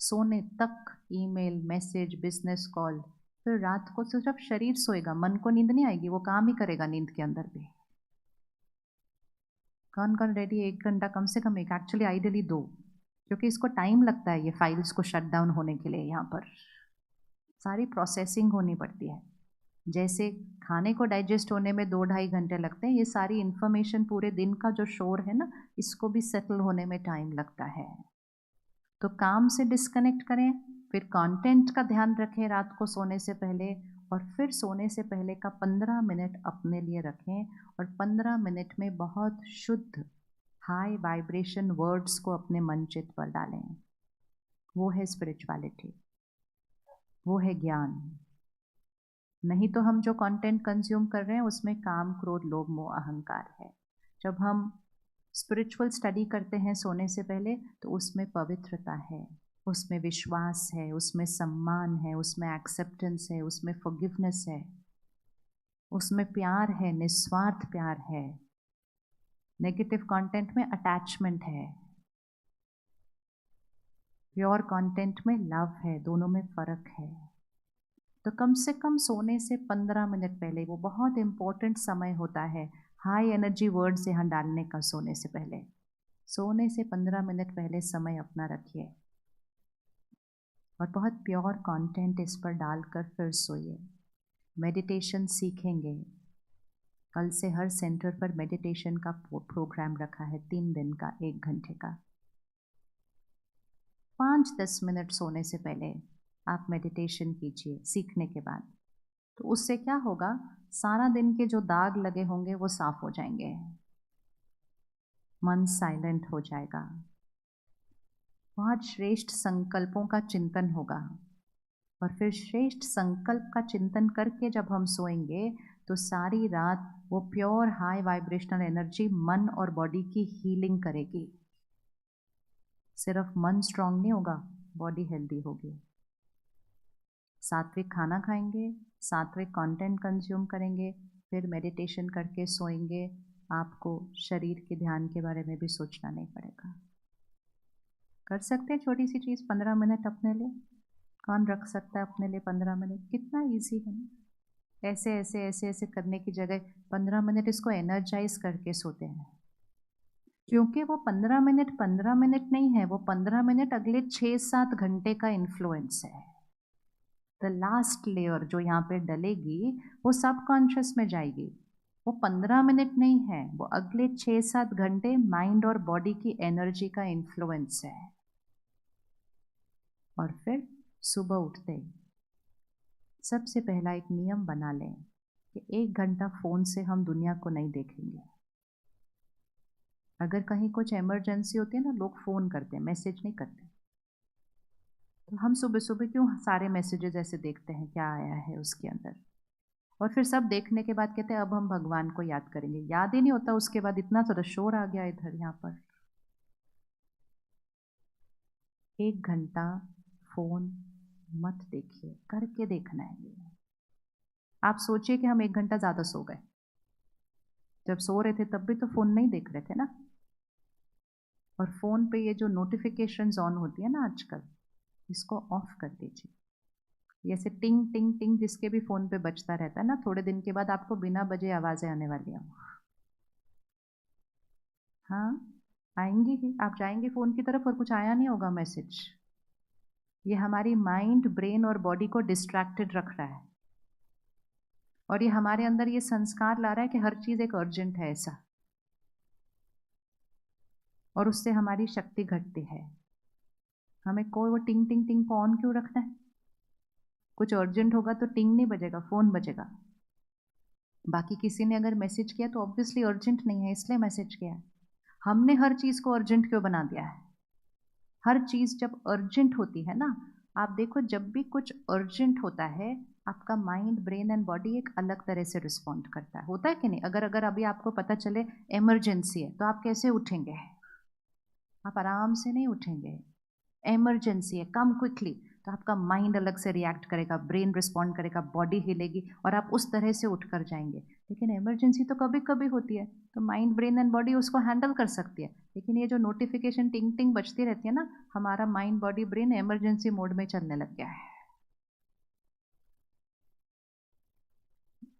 सोने तक ईमेल, मैसेज, बिजनेस कॉल, फिर रात को सिर्फ शरीर सोएगा, मन को नींद नहीं आएगी, वो काम ही करेगा नींद के अंदर भी। कौन कौन रेडी? 1 घंटा कम से कम, एक एक्चुअली आइडियली 2, क्योंकि इसको टाइम लगता है ये फाइल्स को शट डाउन होने के लिए। यहाँ पर सारी प्रोसेसिंग होनी पड़ती है। जैसे खाने को डाइजेस्ट होने में 2-2.5 घंटे लगते हैं, ये सारी इन्फॉर्मेशन पूरे दिन का जो शोर है ना, इसको भी सेटल होने में टाइम लगता है। तो काम से डिस्कनेक्ट करें, फिर कंटेंट का ध्यान रखें रात को सोने से पहले, और फिर सोने से पहले का 15 मिनट अपने लिए रखें, और 15 मिनट में बहुत शुद्ध हाई वाइब्रेशन वर्ड्स को अपने मन चित्त पर डालें। वो है स्पिरिचुअलिटी, वो है ज्ञान। नहीं तो हम जो कंटेंट कंज्यूम कर रहे हैं उसमें काम, क्रोध, लोभ, मोह, अहंकार है। जब हम स्पिरिचुअल स्टडी करते हैं सोने से पहले, तो उसमें पवित्रता है, उसमें विश्वास है, उसमें सम्मान है, उसमें एक्सेप्टेंस है, उसमें फॉरगिवनेस है, उसमें प्यार है, निस्वार्थ प्यार है। नेगेटिव कंटेंट में अटैचमेंट है, प्योर कंटेंट में लव है, दोनों में फ़र्क है। तो कम से कम सोने से 15 मिनट पहले, वो बहुत इम्पोर्टेंट समय होता है हाई एनर्जी वर्ड्स यहाँ डालने का। सोने से पहले, सोने से 15 मिनट पहले समय अपना रखिए और बहुत प्योर कंटेंट इस पर डालकर फिर सोइए। मेडिटेशन सीखेंगे, कल से हर सेंटर पर मेडिटेशन का प्रोग्राम रखा है, 3 दिन का, 1 घंटे का। 5-10 मिनट सोने से पहले आप मेडिटेशन कीजिए सीखने के बाद। तो उससे क्या होगा, सारा दिन के जो दाग लगे होंगे वो साफ हो जाएंगे, मन साइलेंट हो जाएगा, बहुत श्रेष्ठ संकल्पों का चिंतन होगा, और फिर श्रेष्ठ संकल्प का चिंतन करके जब हम सोएंगे तो सारी रात वो प्योर हाई वाइब्रेशनल एनर्जी मन और बॉडी की हीलिंग करेगी। सिर्फ मन स्ट्रांग नहीं होगा, बॉडी हेल्दी होगी। सात्विक खाना खाएंगे, सात्विक कंटेंट कंज्यूम करेंगे, फिर मेडिटेशन करके सोएंगे, आपको शरीर के ध्यान के बारे में भी सोचना नहीं पड़ेगा। कर सकते हैं छोटी सी चीज़ 15 मिनट अपने लिए। कौन रख सकता है अपने लिए 15 मिनट? कितना ईजी है ना। ऐसे ऐसे ऐसे ऐसे करने की जगह 15 मिनट इसको एनर्जाइज करके सोते हैं, क्योंकि वो 15 मिनट नहीं है, वो 15 मिनट अगले 6-7 घंटे का इन्फ्लुएंस है। द लास्ट लेयर जो यहाँ पे डलेगी वो सबकॉन्शियस में जाएगी। वो 15 मिनट नहीं है, वो अगले 6-7 घंटे माइंड और बॉडी की एनर्जी का इन्फ्लुएंस है। और फिर सुबह उठते ही सबसे पहला एक नियम बना लें कि 1 घंटा फ़ोन से हम दुनिया को नहीं देखेंगे। अगर कहीं कुछ इमरजेंसी होती है ना, लोग फ़ोन करते हैं, मैसेज नहीं करते। तो हम सुबह सुबह क्यों सारे मैसेजेस ऐसे देखते हैं, क्या आया है उसके अंदर? और फिर सब देखने के बाद कहते हैं अब हम भगवान को याद करेंगे। याद ही नहीं होता, उसके बाद इतना सारा शोर आ गया इधर यहाँ पर। 1 घंटा फ़ोन मत देखिए, करके देखना है ये। आप सोचिए कि हम 1 घंटा ज़्यादा सो गए। जब सो रहे थे तब भी तो फ़ोन नहीं देख रहे थे ना। और फ़ोन पे ये जो नोटिफिकेशंस ऑन होती है ना आजकल, इसको ऑफ कर दीजिए। जैसे टिंग टिंग टिंग जिसके भी फ़ोन पे बजता रहता है ना, थोड़े दिन के बाद आपको बिना बजे आवाज़ें आने वाली हैं। हाँ, आएंगी ही। आप जाएंगे फ़ोन की तरफ और कुछ आया नहीं होगा मैसेज। ये हमारी माइंड, ब्रेन और बॉडी को डिस्ट्रैक्टेड रख रहा है। और ये हमारे अंदर ये संस्कार ला रहा है कि हर चीज़ एक अर्जेंट है ऐसा। और उससे हमारी शक्ति घटती है। हमें कोई वो टिंग टिंग टिंग को ऑन क्यों रखना है? कुछ अर्जेंट होगा तो टिंग नहीं बजेगा, फ़ोन बजेगा। बाकी किसी ने अगर मैसेज किया तो ऑब्वियसली अर्जेंट नहीं है, इसलिए मैसेज किया है। हमने हर चीज़ को अर्जेंट क्यों बना दिया है? हर चीज़ जब अर्जेंट होती है ना, आप देखो जब भी कुछ अर्जेंट होता है, आपका माइंड, ब्रेन एंड बॉडी एक अलग तरह से रिस्पॉन्ड करता है। होता है कि नहीं? अगर अभी आपको पता चले इमरजेंसी है तो आप कैसे उठेंगे? आप आराम से नहीं उठेंगे। इमरजेंसी है, कम क्विकली, तो आपका माइंड अलग से रिएक्ट करेगा, ब्रेन रिस्पॉन्ड करेगा, बॉडी हिलेगी और आप उस तरह से उठ कर जाएंगे। लेकिन इमरजेंसी तो कभी कभी होती है, तो माइंड, ब्रेन एंड बॉडी उसको हैंडल कर सकती है। लेकिन ये जो नोटिफिकेशन टिंग टिंग बजती रहती है ना, हमारा mind, body, brain emergency mode में चलने लग गया है।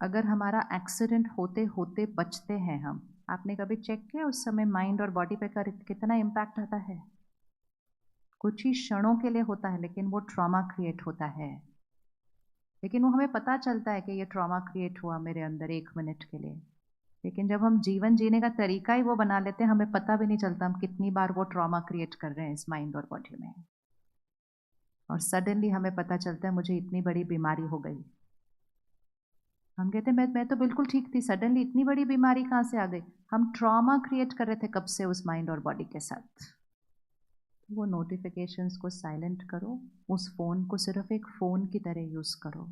अगर हमारा एक्सीडेंट होते होते बचते हैं हम, आपने कभी चेक किया उस समय माइंड और बॉडी पे कितना इम्पैक्ट आता है? कुछ ही क्षणों के लिए होता है, लेकिन वो ट्रॉमा क्रिएट होता है। लेकिन वो हमें पता चलता है कि ये ट्रॉमा क्रिएट हुआ मेरे अंदर 1 मिनट के लिए। लेकिन जब हम जीवन जीने का तरीका ही वो बना लेते हैं, हमें पता भी नहीं चलता हम कितनी बार वो ट्रॉमा क्रिएट कर रहे हैं इस माइंड और बॉडी में। और सडनली हमें पता चलता है मुझे इतनी बड़ी बीमारी हो गई। हम कहते हैं मैं तो बिल्कुल ठीक थी, सडनली इतनी बड़ी बीमारी कहाँ से आ गई? हम ट्रॉमा क्रिएट कर रहे थे कब से उस माइंड और बॉडी के साथ। वो नोटिफिकेशंस को साइलेंट करो, उस फ़ोन को सिर्फ एक फ़ोन की तरह यूज़ करो।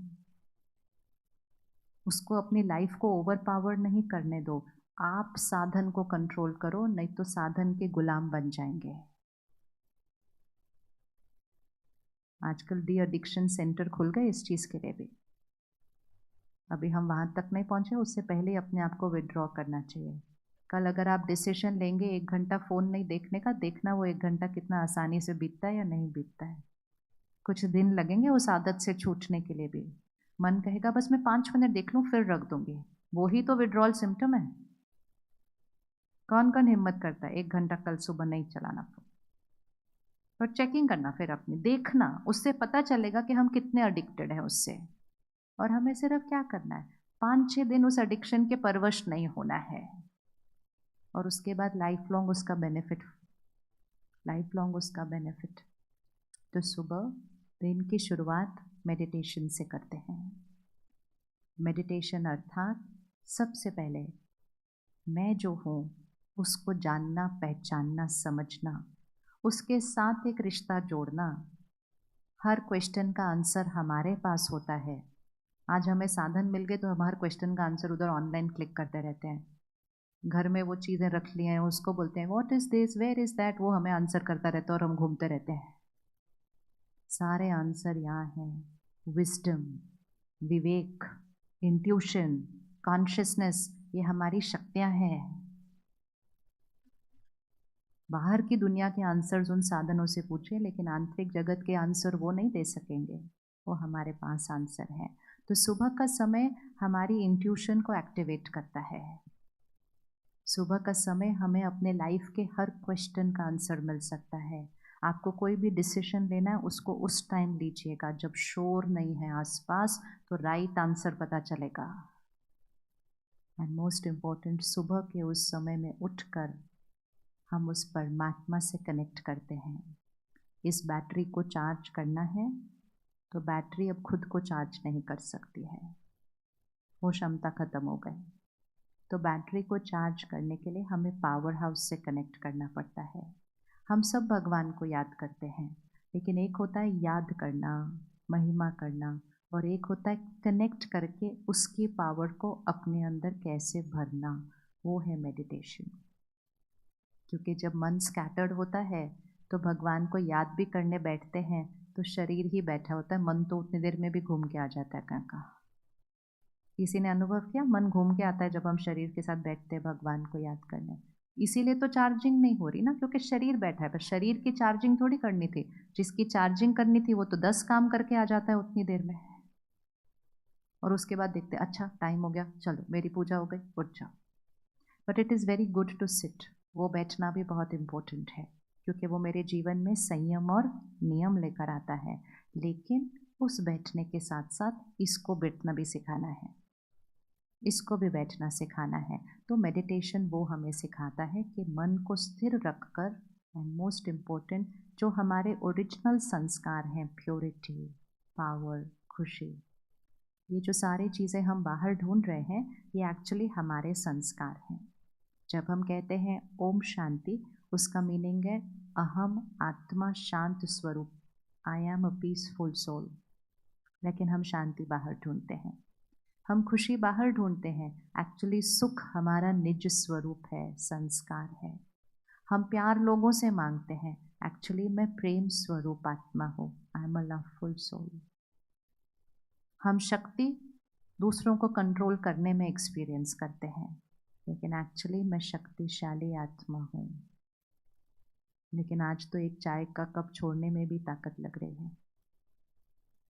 उसको अपनी लाइफ को ओवर पावर नहीं करने दो। आप साधन को कंट्रोल करो, नहीं तो साधन के गुलाम बन जाएंगे। आजकल डी एडिक्शन सेंटर खुल गए इस चीज़ के लिए भी। अभी हम वहाँ तक नहीं पहुँचे, उससे पहले ही अपने आप को विड्रॉ करना चाहिए। कल अगर आप डिसीजन लेंगे 1 घंटा फ़ोन नहीं देखने का, देखना वो 1 घंटा कितना आसानी से बीतता है या नहीं बीतता है। कुछ दिन लगेंगे उस आदत से छूटने के लिए भी। मन कहेगा बस मैं 5 मिनट देख लूँ फिर रख दूंगी। वो ही तो विड्रॉल सिम्टम है। कौन कौन हिम्मत करता है 1 घंटा कल सुबह नहीं चलाना फ़ोन? और चेकिंग करना, फिर अपनी देखना, उससे पता चलेगा कि हम कितने एडिक्टेड हैं उससे। और हमें सिर्फ क्या करना है, 5-6 दिन उस एडिक्शन के परवश नहीं होना है। और उसके बाद लाइफ लॉन्ग उसका बेनिफिट, लाइफ लॉन्ग उसका बेनिफिट। तो सुबह दिन की शुरुआत मेडिटेशन से करते हैं। मेडिटेशन अर्थात सबसे पहले मैं जो हूँ उसको जानना, पहचानना, समझना, उसके साथ एक रिश्ता जोड़ना। हर क्वेश्चन का आंसर हमारे पास होता है। आज हमें साधन मिल गए तो हम हर क्वेश्चन का आंसर उधर ऑनलाइन क्लिक करते रहते हैं। घर में वो चीज़ें रख ली हैं, उसको बोलते हैं what is this, where is that, वो हमें आंसर करता रहता है और हम घूमते रहते हैं। सारे आंसर यहाँ हैं। विजडम, विवेक, इंट्यूशन, कॉन्शियसनेस, ये हमारी शक्तियाँ हैं। बाहर की दुनिया के आंसर्स उन साधनों से पूछे, लेकिन आंतरिक जगत के आंसर वो नहीं दे सकेंगे, वो हमारे पास आंसर है। तो सुबह का समय हमारी इंट्यूशन को एक्टिवेट करता है। सुबह का समय हमें अपने लाइफ के हर क्वेश्चन का आंसर मिल सकता है। आपको कोई भी डिसीजन लेना है, उसको उस टाइम लीजिएगा जब शोर नहीं है आसपास, तो राइट आंसर पता चलेगा। एंड मोस्ट इम्पॉर्टेंट, सुबह के उस समय में उठकर हम उस परमात्मा से कनेक्ट करते हैं। इस बैटरी को चार्ज करना है तो बैटरी अब खुद को चार्ज नहीं कर सकती है, वो क्षमता ख़त्म हो गई। तो बैटरी को चार्ज करने के लिए हमें पावर हाउस से कनेक्ट करना पड़ता है। हम सब भगवान को याद करते हैं, लेकिन एक होता है याद करना, महिमा करना, और एक होता है कनेक्ट करके उसकी पावर को अपने अंदर कैसे भरना, वो है मेडिटेशन। क्योंकि जब मन स्कैटर्ड होता है तो भगवान को याद भी करने बैठते हैं तो शरीर ही बैठा होता है, मन तो उतनी देर में भी घूम के आ जाता है कहाँ कहाँ। किसी ने अनुभव किया, मन घूम के आता है जब हम शरीर के साथ बैठते हैं भगवान को याद करने। इसीलिए तो चार्जिंग नहीं हो रही ना, क्योंकि शरीर बैठा है, पर शरीर की चार्जिंग थोड़ी करनी थी। जिसकी चार्जिंग करनी थी वो तो 10 काम करके आ जाता है उतनी देर में, और उसके बाद देखते अच्छा टाइम हो गया, चलो मेरी पूजा हो गई, उठ जाओ। But it is very good to sit, वो बैठना भी बहुत इम्पोर्टेंट है, क्योंकि वो मेरे जीवन में संयम और नियम लेकर आता है। लेकिन उस बैठने के साथ साथ इसको बैठना भी सिखाना है, इसको भी बैठना सिखाना है। तो मेडिटेशन वो हमें सिखाता है कि मन को स्थिर रखकर, एंड मोस्ट इम्पोर्टेंट जो हमारे ओरिजिनल संस्कार हैं, प्योरिटी, पावर, खुशी, ये जो सारी चीज़ें हम बाहर ढूंढ रहे हैं, ये एक्चुअली हमारे संस्कार हैं। जब हम कहते हैं ओम शांति, उसका मीनिंग है अहम आत्मा शांत स्वरूप, I am a peaceful soul. लेकिन हम शांति बाहर ढूंढते हैं, हम खुशी बाहर ढूंढते हैं। एक्चुअली सुख हमारा निज स्वरूप है, संस्कार है। हम प्यार लोगों से मांगते हैं, एक्चुअली मैं प्रेम स्वरूप आत्मा हूँ, I am a loveful soul. हम शक्ति दूसरों को कंट्रोल करने में एक्सपीरियंस करते हैं, लेकिन एक्चुअली मैं शक्तिशाली आत्मा हूँ। लेकिन आज तो एक चाय का कप छोड़ने में भी ताकत लग रही है,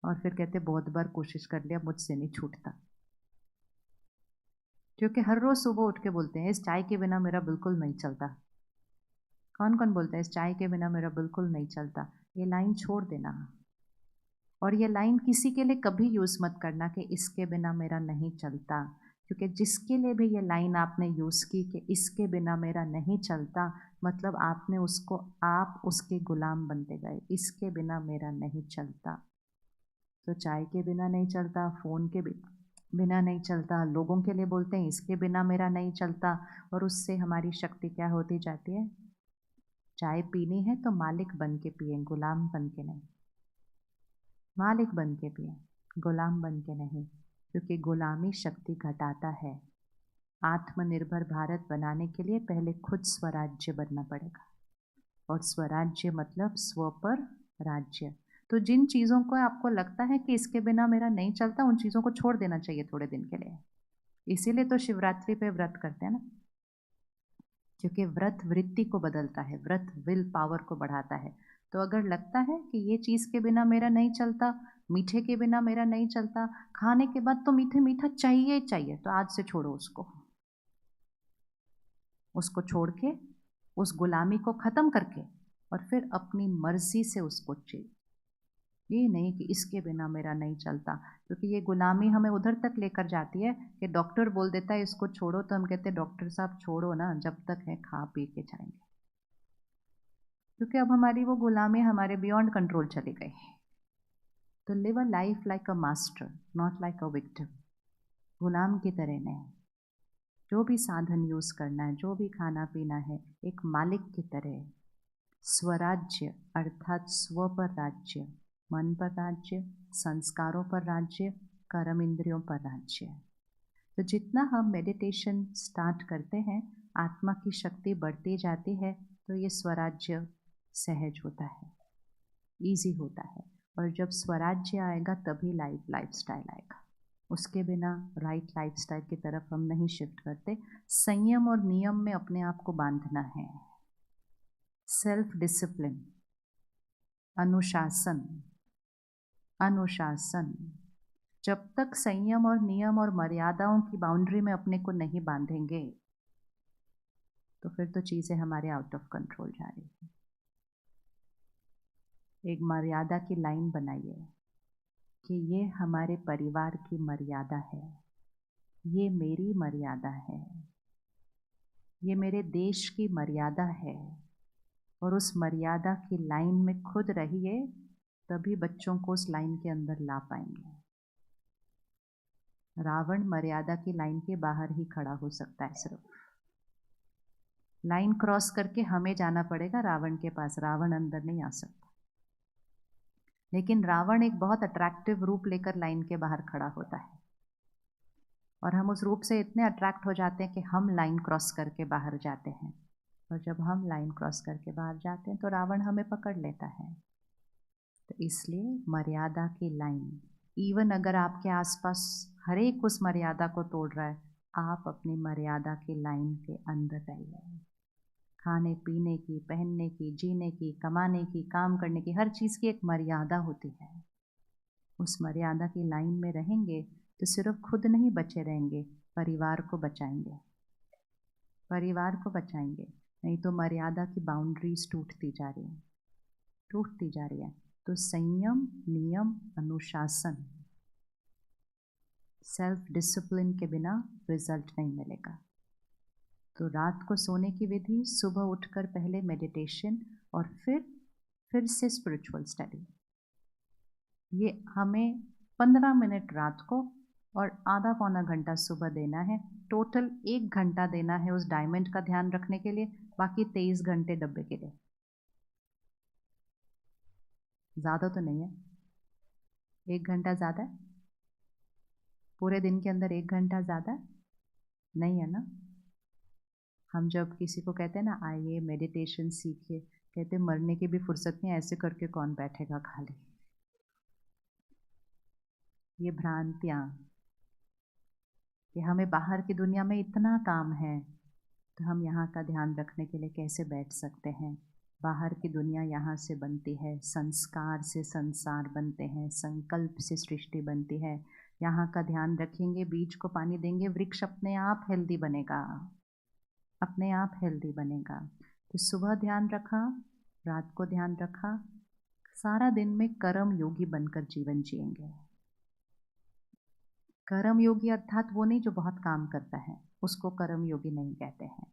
और फिर कहते बहुत बार कोशिश कर लिया, मुझसे नहीं छूटता। क्योंकि हर रोज़ सुबह उठ के बोलते हैं इस चाय के बिना मेरा बिल्कुल नहीं चलता। कौन कौन बोलता है इस चाय के बिना मेरा बिल्कुल नहीं चलता? ये लाइन छोड़ देना, और ये लाइन किसी के लिए कभी यूज़ मत करना कि इसके बिना मेरा नहीं चलता। क्योंकि जिसके लिए भी ये लाइन आपने यूज़ की कि इसके बिना मेरा नहीं चलता, मतलब आपने उसको, आप उसके गुलाम बनते गए, इसके बिना मेरा नहीं चलता। तो चाय के बिना नहीं चलता, फ़ोन के बिना नहीं चलता, लोगों के लिए बोलते हैं इसके बिना मेरा नहीं चलता, और उससे हमारी शक्ति क्या होती जाती है? चाय पीनी है तो मालिक बन के पिए, गुलाम बन के नहीं। मालिक बन के पिए, गुलाम बन के नहीं, क्योंकि गुलामी शक्ति घटाता है। आत्मनिर्भर भारत बनाने के लिए पहले खुद स्वराज्य बनना पड़ेगा, और स्वराज्य मतलब स्व पर राज्य। तो जिन चीज़ों को आपको लगता है कि इसके बिना मेरा नहीं चलता, उन चीज़ों को छोड़ देना चाहिए थोड़े दिन के लिए। इसीलिए तो शिवरात्रि पे व्रत करते हैं ना, क्योंकि व्रत वृत्ति को बदलता है, व्रत विल पावर को बढ़ाता है। तो अगर लगता है कि ये चीज़ के बिना मेरा नहीं चलता, मीठे के बिना मेरा नहीं चलता, खाने के बाद तो मीठे मीठा चाहिए चाहिए, तो आज से छोड़ो उसको। उसको छोड़ के, उस गुलामी को ख़त्म करके, और फिर अपनी मर्जी से उसको चाहिए। ये नहीं कि इसके बिना मेरा नहीं चलता, क्योंकि ये गुलामी हमें उधर तक लेकर जाती है कि डॉक्टर बोल देता है इसको छोड़ो, तो हम कहते हैं डॉक्टर साहब छोड़ो ना, जब तक है खा पी के जाएंगे। क्योंकि अब हमारी वो गुलामी हमारे बियॉन्ड कंट्रोल चली गई। तो live a life like a master, not like a victim. गुलाम की तरह नहीं। जो भी साधन यूज़ करना है, जो भी खाना पीना है, एक मालिक की तरह। स्वराज्य अर्थात स्व पर राज्य, मन पर राज्य, संस्कारों पर राज्य, कर्म इंद्रियों पर राज्य। तो जितना हम मेडिटेशन स्टार्ट करते हैं, आत्मा की शक्ति बढ़ती जाती है, तो ये स्वराज्य सहज होता है, इजी होता है। और जब स्वराज्य आएगा तभी लाइफस्टाइल आएगा। उसके बिना राइट लाइफस्टाइल की तरफ हम नहीं शिफ्ट करते। संयम और नियम में अपने आप को बांधना है। सेल्फ डिसिप्लिन, अनुशासन, अनुशासन। जब तक संयम और नियम और मर्यादाओं की बाउंड्री में अपने को नहीं बांधेंगे तो फिर तो चीज़ें हमारे आउट ऑफ कंट्रोल जा रही हैं। एक मर्यादा की लाइन बनाइए कि ये हमारे परिवार की मर्यादा है, ये मेरी मर्यादा है, ये मेरे देश की मर्यादा है, और उस मर्यादा की लाइन में खुद रहिए, तभी बच्चों को उस लाइन के अंदर ला पाएंगे। रावण मर्यादा की लाइन के बाहर ही खड़ा हो सकता है, सिर्फ लाइन क्रॉस करके हमें जाना पड़ेगा रावण के पास, रावण अंदर नहीं आ सकता। लेकिन रावण एक बहुत अट्रैक्टिव रूप लेकर लाइन के बाहर खड़ा होता है, और हम उस रूप से इतने अट्रैक्ट हो जाते हैं कि हम लाइन क्रॉस करके बाहर जाते हैं, और जब हम लाइन क्रॉस करके बाहर जाते हैं तो रावण हमें पकड़ लेता है। तो इसलिए मर्यादा की लाइन, इवन अगर आपके आसपास हर एक उस मर्यादा को तोड़ रहा है, आप अपनी मर्यादा की लाइन के अंदर रहिए। खाने पीने की, पहनने की, जीने की, कमाने की, काम करने की, हर चीज़ की एक मर्यादा होती है। उस मर्यादा की लाइन में रहेंगे तो सिर्फ खुद नहीं बचे रहेंगे, परिवार को बचाएंगे, परिवार को बचाएंगे। नहीं तो मर्यादा की बाउंड्रीज टूटती जा रही है, टूटती जा रही है। तो संयम, नियम, अनुशासन, सेल्फ डिसिप्लिन के बिना रिजल्ट नहीं मिलेगा। तो रात को सोने की विधि, सुबह उठकर पहले मेडिटेशन और फिर से स्पिरिचुअल स्टडी। ये हमें 15 मिनट रात को और आधा पौना घंटा सुबह देना है। टोटल 1 घंटा देना है उस डायमंड का ध्यान रखने के लिए, बाकी 23 घंटे डब्बे के लिए। ज़्यादा तो नहीं है, 1 घंटा ज़्यादा है? पूरे दिन के अंदर 1 घंटा ज़्यादा नहीं है ना? हम जब किसी को कहते हैं ना आइए मेडिटेशन सीखिए, कहते मरने की भी फुर्सत नहीं, ऐसे करके कौन बैठेगा खाली। ये भ्रांतियाँ कि हमें बाहर की दुनिया में इतना काम है तो हम यहाँ का ध्यान रखने के लिए कैसे बैठ सकते हैं। बाहर की दुनिया यहाँ से बनती है, संस्कार से संसार बनते हैं, संकल्प से सृष्टि बनती है। यहाँ का ध्यान रखेंगे, बीज को पानी देंगे, वृक्ष अपने आप हेल्दी बनेगा, अपने आप हेल्दी बनेगा। तो सुबह ध्यान रखा, रात को ध्यान रखा, सारा दिन में कर्म योगी बनकर जीवन जिएंगे। कर्म योगी अर्थात वो नहीं जो बहुत काम करता है, उसको कर्म योगी नहीं कहते हैं।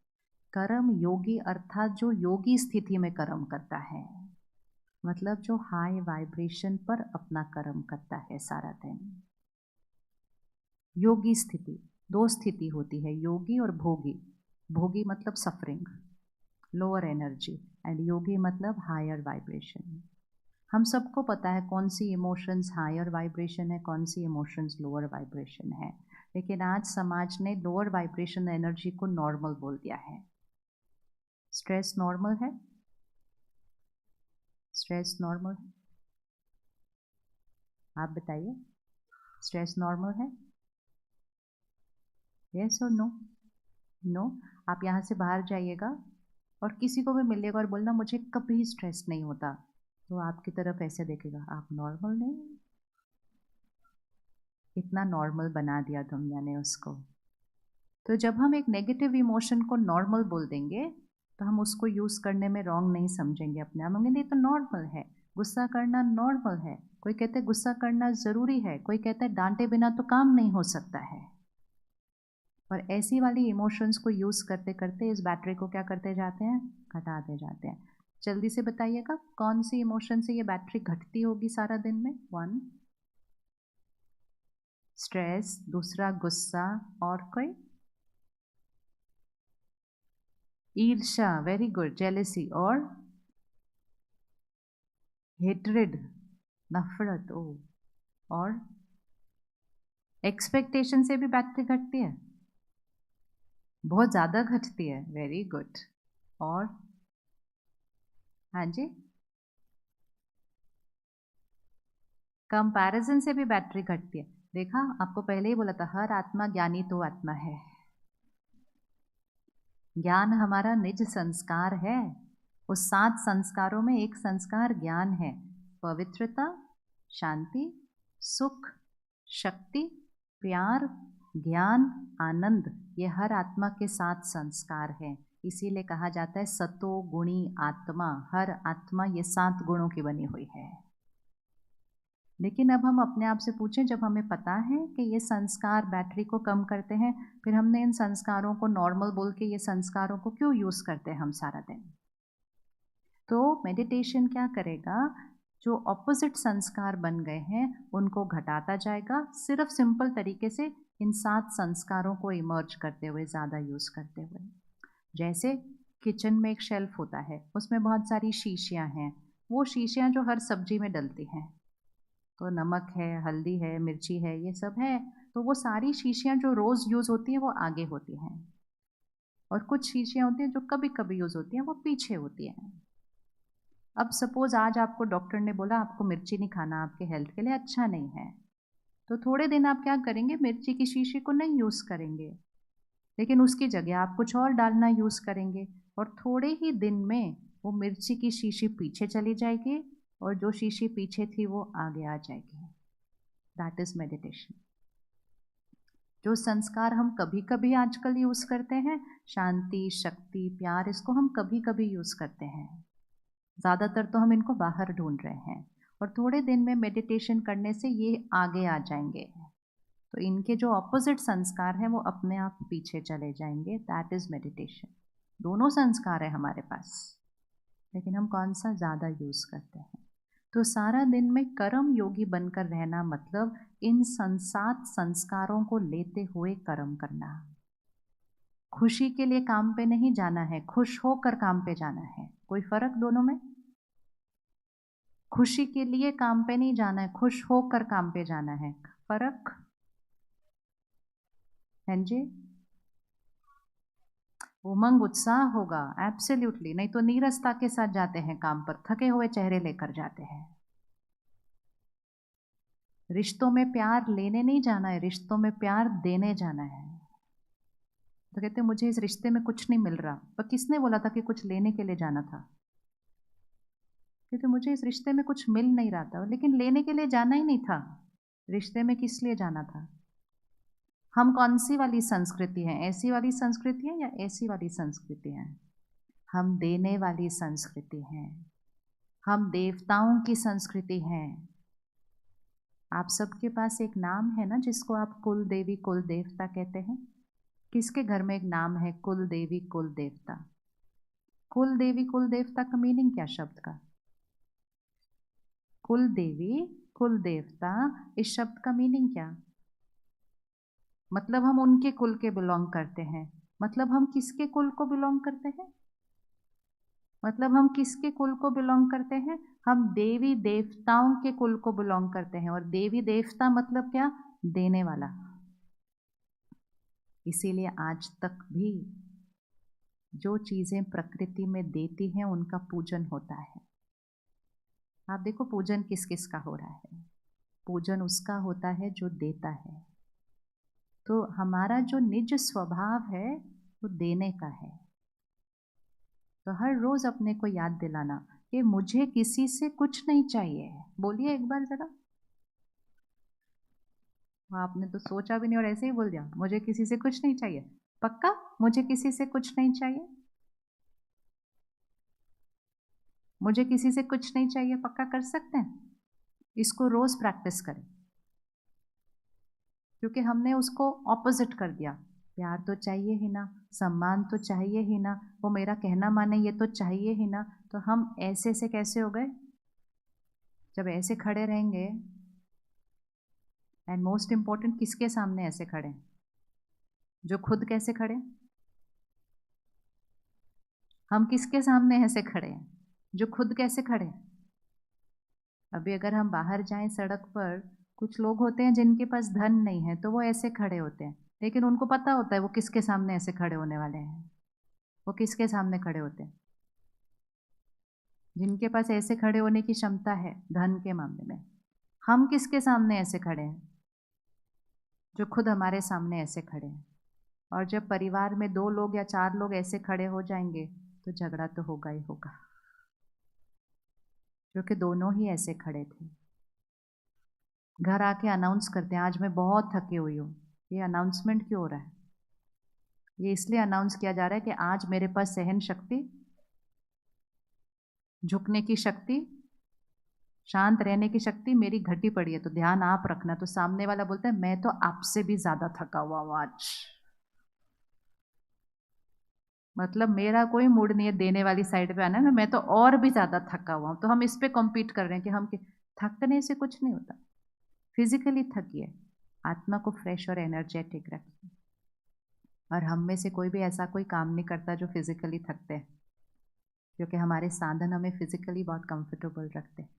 कर्म योगी अर्थात जो योगी स्थिति में कर्म करता है, मतलब जो हाई वाइब्रेशन पर अपना कर्म करता है सारा दिन। योगी स्थिति, 2 स्थिति होती है, योगी और भोगी। भोगी मतलब सफरिंग, लोअर एनर्जी, एंड योगी मतलब हायर वाइब्रेशन। हम सबको पता है कौन सी इमोशंस हायर वाइब्रेशन है, कौन सी इमोशंस लोअर वाइब्रेशन है, लेकिन आज समाज ने लोअर वाइब्रेशन एनर्जी को नॉर्मल बोल दिया है। स्ट्रेस नॉर्मल है? स्ट्रेस नॉर्मल है? आप बताइए, स्ट्रेस नॉर्मल है? यस और नो? नो। आप यहाँ से बाहर जाइएगा और किसी को भी मिलिएगा और बोलना मुझे कभी स्ट्रेस नहीं होता, तो आपकी तरफ ऐसे देखेगा, आप नॉर्मल नहीं। इतना नॉर्मल बना दिया दुनिया ने उसको। तो जब हम एक नेगेटिव इमोशन को नॉर्मल बोल देंगे तो हम उसको यूज़ करने में रॉन्ग नहीं समझेंगे अपने आप। हम नहीं तो नॉर्मल है, गुस्सा करना नॉर्मल है। कोई कहते हैं गुस्सा करना ज़रूरी है, कोई कहता है डांटे बिना तो काम नहीं हो सकता है। और ऐसी वाली इमोशंस को यूज़ करते करते इस बैटरी को क्या करते जाते हैं, घटाते जाते हैं। जल्दी से बताइएगा कौन सी इमोशन से ये बैटरी घटती होगी सारा दिन में? 1 स्ट्रेस, दूसरा गुस्सा, और कोई? ईर्ष्या, वेरी गुड, जेलेसी, और हेट्रेड, नफरत। ओ, और एक्सपेक्टेशन से भी बैटरी घटती है, बहुत ज़्यादा घटती है, वेरी गुड। और हाँ जी, कंपैरिजन से भी बैटरी घटती है। देखा, आपको पहले ही बोला था हर आत्मा ज्ञानी तो आत्मा है। ज्ञान हमारा निज संस्कार है, उस 7 संस्कारों में एक संस्कार ज्ञान है। पवित्रता, शांति, सुख, शक्ति, प्यार, ज्ञान, आनंद, ये हर आत्मा के 7 संस्कार हैं। इसीलिए कहा जाता है सतो गुणी आत्मा। हर आत्मा ये 7 गुणों की बनी हुई है। लेकिन अब हम अपने आप से पूछें, जब हमें पता है कि ये संस्कार बैटरी को कम करते हैं, फिर हमने इन संस्कारों को नॉर्मल बोल के ये संस्कारों को क्यों यूज़ करते हैं हम सारा दिन? तो मेडिटेशन क्या करेगा, जो ऑपोजिट संस्कार बन गए हैं उनको घटाता जाएगा, सिर्फ सिंपल तरीके से इन 7 संस्कारों को इमर्ज करते हुए, ज़्यादा यूज़ करते हुए। जैसे किचन में एक शेल्फ होता है, उसमें बहुत सारी शीशियाँ हैं। वो शीशियाँ जो हर सब्जी में डलती हैं, तो नमक है, हल्दी है, मिर्ची है, ये सब है। तो वो सारी शीशियाँ जो रोज़ यूज़ होती हैं वो आगे होती हैं, और कुछ शीशियाँ होती हैं जो कभी कभी यूज़ होती हैं वो पीछे होती हैं। अब सपोज़ आज आपको डॉक्टर ने बोला आपको मिर्ची नहीं खाना, आपके हेल्थ के लिए अच्छा नहीं है, तो थोड़े दिन आप क्या करेंगे, मिर्ची की शीशी को नहीं यूज़ करेंगे, लेकिन उसकी जगह आप कुछ और डालना यूज़ करेंगे, और थोड़े ही दिन में वो मिर्ची की शीशी पीछे चली जाएगी और जो शीशी पीछे थी वो आगे आ जाएगी। That is meditation. जो संस्कार हम कभी कभी आजकल यूज़ करते हैं, शांति, शक्ति, प्यार, इसको हम कभी कभी यूज़ करते हैं, ज़्यादातर तो हम इनको बाहर ढूंढ रहे हैं, और थोड़े दिन में मेडिटेशन करने से ये आगे आ जाएंगे, तो इनके जो ऑपोजिट संस्कार हैं वो अपने आप पीछे चले जाएंगे। That is meditation. दोनों संस्कार है हमारे पास, लेकिन हम कौन सा ज़्यादा यूज़ करते हैं। तो सारा दिन में कर्म योगी बनकर रहना मतलब इन 7 संस्कारों को लेते हुए कर्म करना। खुशी के लिए काम पे नहीं जाना है, खुश होकर काम पे जाना है। कोई फर्क दोनों में? खुशी के लिए काम पे नहीं जाना है, खुश होकर काम पे जाना है। फर्क है जी? उमंग उत्साह होगा, एब्सोल्युटली, नहीं तो नीरसता के साथ जाते हैं काम पर, थके हुए चेहरे लेकर जाते हैं। रिश्तों में प्यार लेने नहीं जाना है, रिश्तों में प्यार देने जाना है। तो कहते हैं मुझे इस रिश्ते में कुछ नहीं मिल रहा, पर किसने बोला था कि कुछ लेने के लिए जाना था? क्योंकि मुझे इस रिश्ते में कुछ मिल नहीं रहा था, लेकिन लेने के लिए जाना ही नहीं था। रिश्ते में किस लिए जाना था? हम कौन सी वाली संस्कृति हैं, ऐसी वाली संस्कृति है या ऐसी वाली संस्कृति है? हम देने वाली संस्कृति हैं, हम देवताओं की संस्कृति हैं। आप सबके पास एक नाम है ना जिसको आप कुल देवी कुल देवता कहते हैं। किसके घर में एक नाम है कुल देवी कुल देवता? कुल देवी कुल देवता का मीनिंग क्या शब्द का? कुल देवी कुल देवता, इस शब्द का मीनिंग क्या? मतलब हम उनके कुल के बिलोंग करते हैं। मतलब हम किसके कुल को बिलोंग करते हैं? मतलब हम किसके कुल को बिलोंग करते हैं? हम देवी देवताओं के कुल को बिलोंग करते हैं, और देवी देवता मतलब क्या? देने वाला। इसीलिए आज तक भी जो चीज़ें प्रकृति में देती हैं उनका पूजन होता है। आप देखो पूजन किस किस का हो रहा है? पूजन उसका होता है जो देता है। तो हमारा जो निज स्वभाव है वो देने का है। तो हर रोज अपने को याद दिलाना कि मुझे किसी से कुछ नहीं चाहिए। बोलिए एक बार जरा। आपने तो सोचा भी नहीं और ऐसे ही बोल दिया, मुझे किसी से कुछ नहीं चाहिए। पक्का मुझे किसी से कुछ नहीं चाहिए? मुझे किसी से कुछ नहीं चाहिए, पक्का कर सकते हैं? इसको रोज प्रैक्टिस करें, क्योंकि हमने उसको ऑपोजिट कर दिया। प्यार तो चाहिए ही ना, सम्मान तो चाहिए ही ना, वो मेरा कहना माने ये तो चाहिए ही ना। तो हम ऐसे से कैसे हो गए? जब ऐसे खड़े रहेंगे, एंड मोस्ट इंपॉर्टेंट किसके सामने ऐसे खड़े? जो खुद कैसे खड़े? हम किसके सामने ऐसे खड़े हैं? जो खुद कैसे खड़े? अभी अगर हम बाहर जाएं सड़क पर, कुछ लोग होते हैं जिनके पास धन नहीं है तो वो ऐसे खड़े होते हैं, लेकिन उनको पता होता है वो किसके सामने ऐसे खड़े होने वाले हैं। वो किसके सामने खड़े होते हैं? जिनके पास ऐसे खड़े होने की क्षमता है धन के मामले में। हम किसके सामने ऐसे खड़े हैं? जो खुद हमारे सामने ऐसे खड़े हैं। और जब परिवार में 2 लोग या 4 लोग ऐसे खड़े हो जाएंगे तो झगड़ा तो होगा ही होगा। क्योंकि दोनों ही ऐसे खड़े थे। घर आके अनाउंस करते हैं, आज मैं बहुत थकी हुई हूँ। ये अनाउंसमेंट क्यों हो रहा है? ये इसलिए अनाउंस किया जा रहा है कि आज मेरे पास सहन शक्ति, झुकने की शक्ति, शांत रहने की शक्ति मेरी घटी पड़ी है, तो ध्यान आप रखना। तो सामने वाला बोलता है मैं तो आपसे भी ज्यादा थका हुआ हूं आज, मतलब मेरा कोई मूड नहीं है देने वाली साइड पे आना है, मैं तो और भी ज्यादा थका हुआ हूं। तो हम इस पे कॉम्पीट कर रहे हैं कि हम थकने से कुछ नहीं होता। फिजिकली थकिए, आत्मा को फ्रेश और एनर्जेटिक रखिए। और हम में से कोई भी ऐसा कोई काम नहीं करता जो फिजिकली थकते हैं, क्योंकि हमारे साधन हमें फिजिकली बहुत कंफर्टेबल रखते हैं।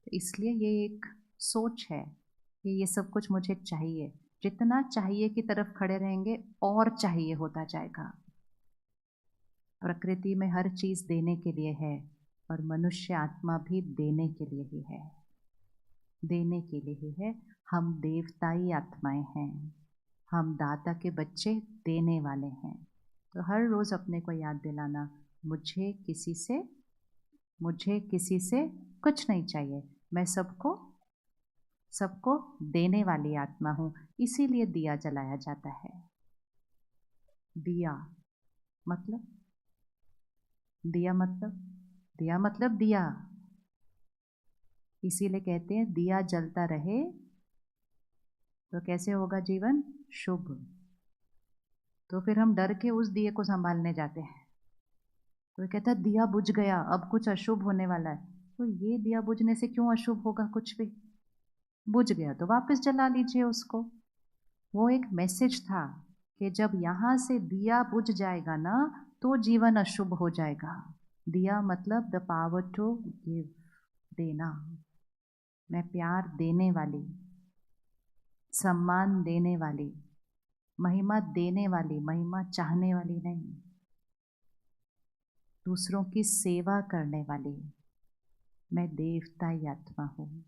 तो इसलिए ये एक सोच है कि ये सब कुछ मुझे चाहिए। जितना चाहिए की तरफ खड़े रहेंगे और चाहिए होता जाएगा। प्रकृति में हर चीज देने के लिए है, और मनुष्य आत्मा भी देने के लिए ही है, देने के लिए ही है। हम देवताई आत्माएं हैं, हम दाता के बच्चे, देने वाले हैं। तो हर रोज अपने को याद दिलाना, मुझे किसी से कुछ नहीं चाहिए, मैं सबको सबको देने वाली आत्मा हूं। इसीलिए दिया जलाया जाता है। दिया मतलब दिया मतलब दिया मतलब दिया। इसीलिए कहते हैं दिया जलता रहे तो कैसे होगा जीवन शुभ। तो फिर हम डर के उस दिए को संभालने जाते हैं। कोई कहता है दिया बुझ गया, अब कुछ अशुभ होने वाला है। तो ये दिया बुझने से क्यों अशुभ होगा? कुछ भी बुझ गया तो वापस जला लीजिए उसको। वो एक मैसेज था कि जब यहां से दिया बुझ जाएगा ना, तो जीवन अशुभ हो जाएगा। दिया मतलब द पावर टू गिव, देना। मैं प्यार देने वाली, सम्मान देने वाली, महिमा देने वाली, महिमा चाहने वाली नहीं, दूसरों की सेवा करने वाली। मैं देवताई आत्मा हूँ।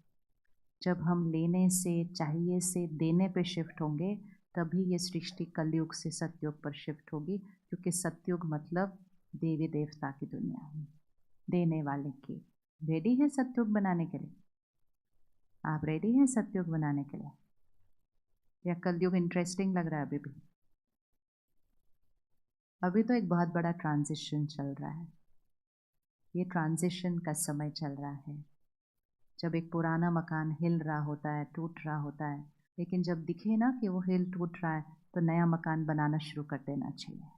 जब हम लेने से, चाहिए से देने पे शिफ्ट होंगे, तभी ये सृष्टि कलयुग से सतयुग पर शिफ्ट होगी। क्योंकि सतयुग मतलब देवी देवता की दुनिया है, देने वाले की। रेडी है सतयुग बनाने के लिए? आप रेडी हैं सतयुग बनाने के लिए, या कलयुग इंटरेस्टिंग लग रहा है अभी भी? अभी तो एक बहुत बड़ा ट्रांजिशन चल रहा है। ये ट्रांजिशन का समय चल रहा है, जब एक पुराना मकान हिल रहा होता है, टूट रहा होता है, लेकिन जब दिखे ना कि वो हिल टूट रहा है, तो नया मकान बनाना शुरू कर देना चाहिए।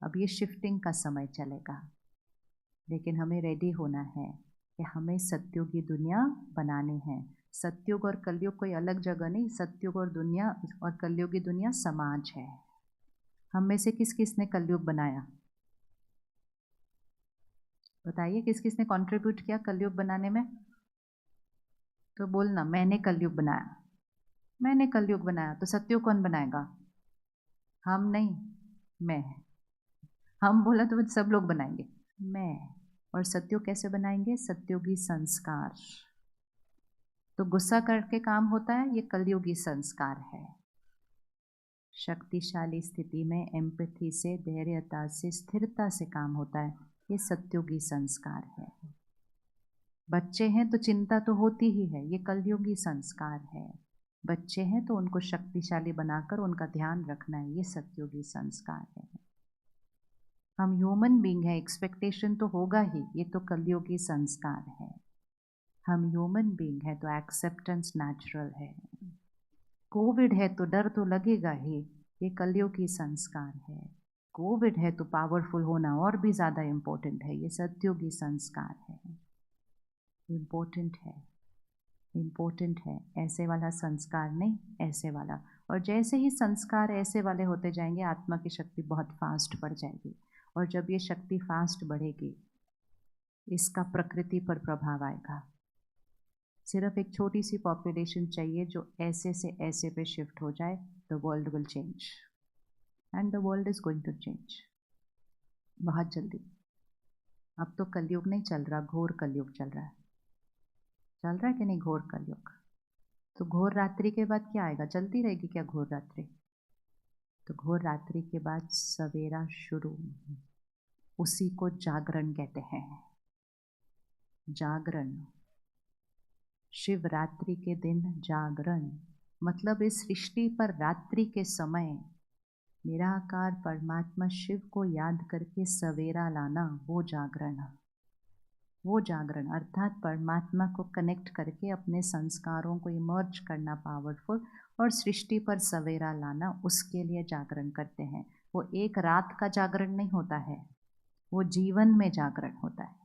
अब ये शिफ्टिंग का समय चलेगा, लेकिन हमें रेडी होना है कि हमें सतयुग की दुनिया बनानी है। सतयुग और कलयुग कोई अलग जगह नहीं, सतयुग और दुनिया और कलयुग की दुनिया समाज है। हम में से किस किस ने कलयुग बनाया? बताइए, किस किस ने कंट्रीब्यूट किया कलयुग बनाने में? तो बोलना, मैंने कलयुग बनाया, मैंने कलयुग बनाया। तो सतयुग कौन बनाएगा? हम नहीं, मैं। हम बोला तो सब लोग बनाएंगे, मैं। और सतयुग कैसे बनाएंगे? सतयुगी संस्कार। तो गुस्सा करके काम होता है, ये कलयुगी संस्कार है। शक्तिशाली स्थिति में एम्पैथी से, धैर्यता से, स्थिरता से काम होता है, ये सतयुगी संस्कार है। बच्चे हैं तो चिंता तो होती ही है, ये कलयुगी संस्कार है। बच्चे हैं तो उनको शक्तिशाली बनाकर उनका ध्यान रखना है, ये सतयुगी संस्कार है। हम ह्यूमन बीइंग है, एक्सपेक्टेशन तो होगा ही, ये तो कलयुगी संस्कार है। हम ह्यूमन बीइंग है तो एक्सेप्टेंस नेचुरल है। कोविड है तो डर तो लगेगा ही, ये कलयुगी संस्कार है। कोविड है तो पावरफुल होना और भी ज़्यादा इम्पोर्टेंट है, ये सतयुगी संस्कार है। इम्पोर्टेंट है, इम्पोर्टेंट है, ऐसे वाला संस्कार नहीं, ऐसे वाला। और जैसे ही संस्कार ऐसे वाले होते जाएंगे, आत्मा की शक्ति बहुत फास्ट बढ़ जाएगी। और जब ये शक्ति फास्ट बढ़ेगी, इसका प्रकृति पर प्रभाव आएगा। सिर्फ एक छोटी सी पॉपुलेशन चाहिए जो ऐसे से ऐसे पे शिफ्ट हो जाए, the world will change, and the world is going to change बहुत जल्दी। अब तो कलयुग नहीं चल रहा, घोर कलयुग चल रहा है। चल रहा है कि नहीं घोर कलयुग? तो घोर रात्रि के बाद क्या आएगा? चलती रहेगी क्या घोर रात्रि? तो घोर रात्रि के बाद सवेरा शुरू, उसी को जागरण कहते हैं। जागरण, शिवरात्रि के दिन जागरण, मतलब इस सृष्टि पर रात्रि के समय निराकार परमात्मा शिव को याद करके सवेरा लाना, वो जागरण। वो जागरण अर्थात परमात्मा को कनेक्ट करके अपने संस्कारों को इमर्ज करना पावरफुल और सृष्टि पर सवेरा लाना, उसके लिए जागरण करते हैं। वो एक रात का जागरण नहीं होता है, वो जीवन में जागरण होता है।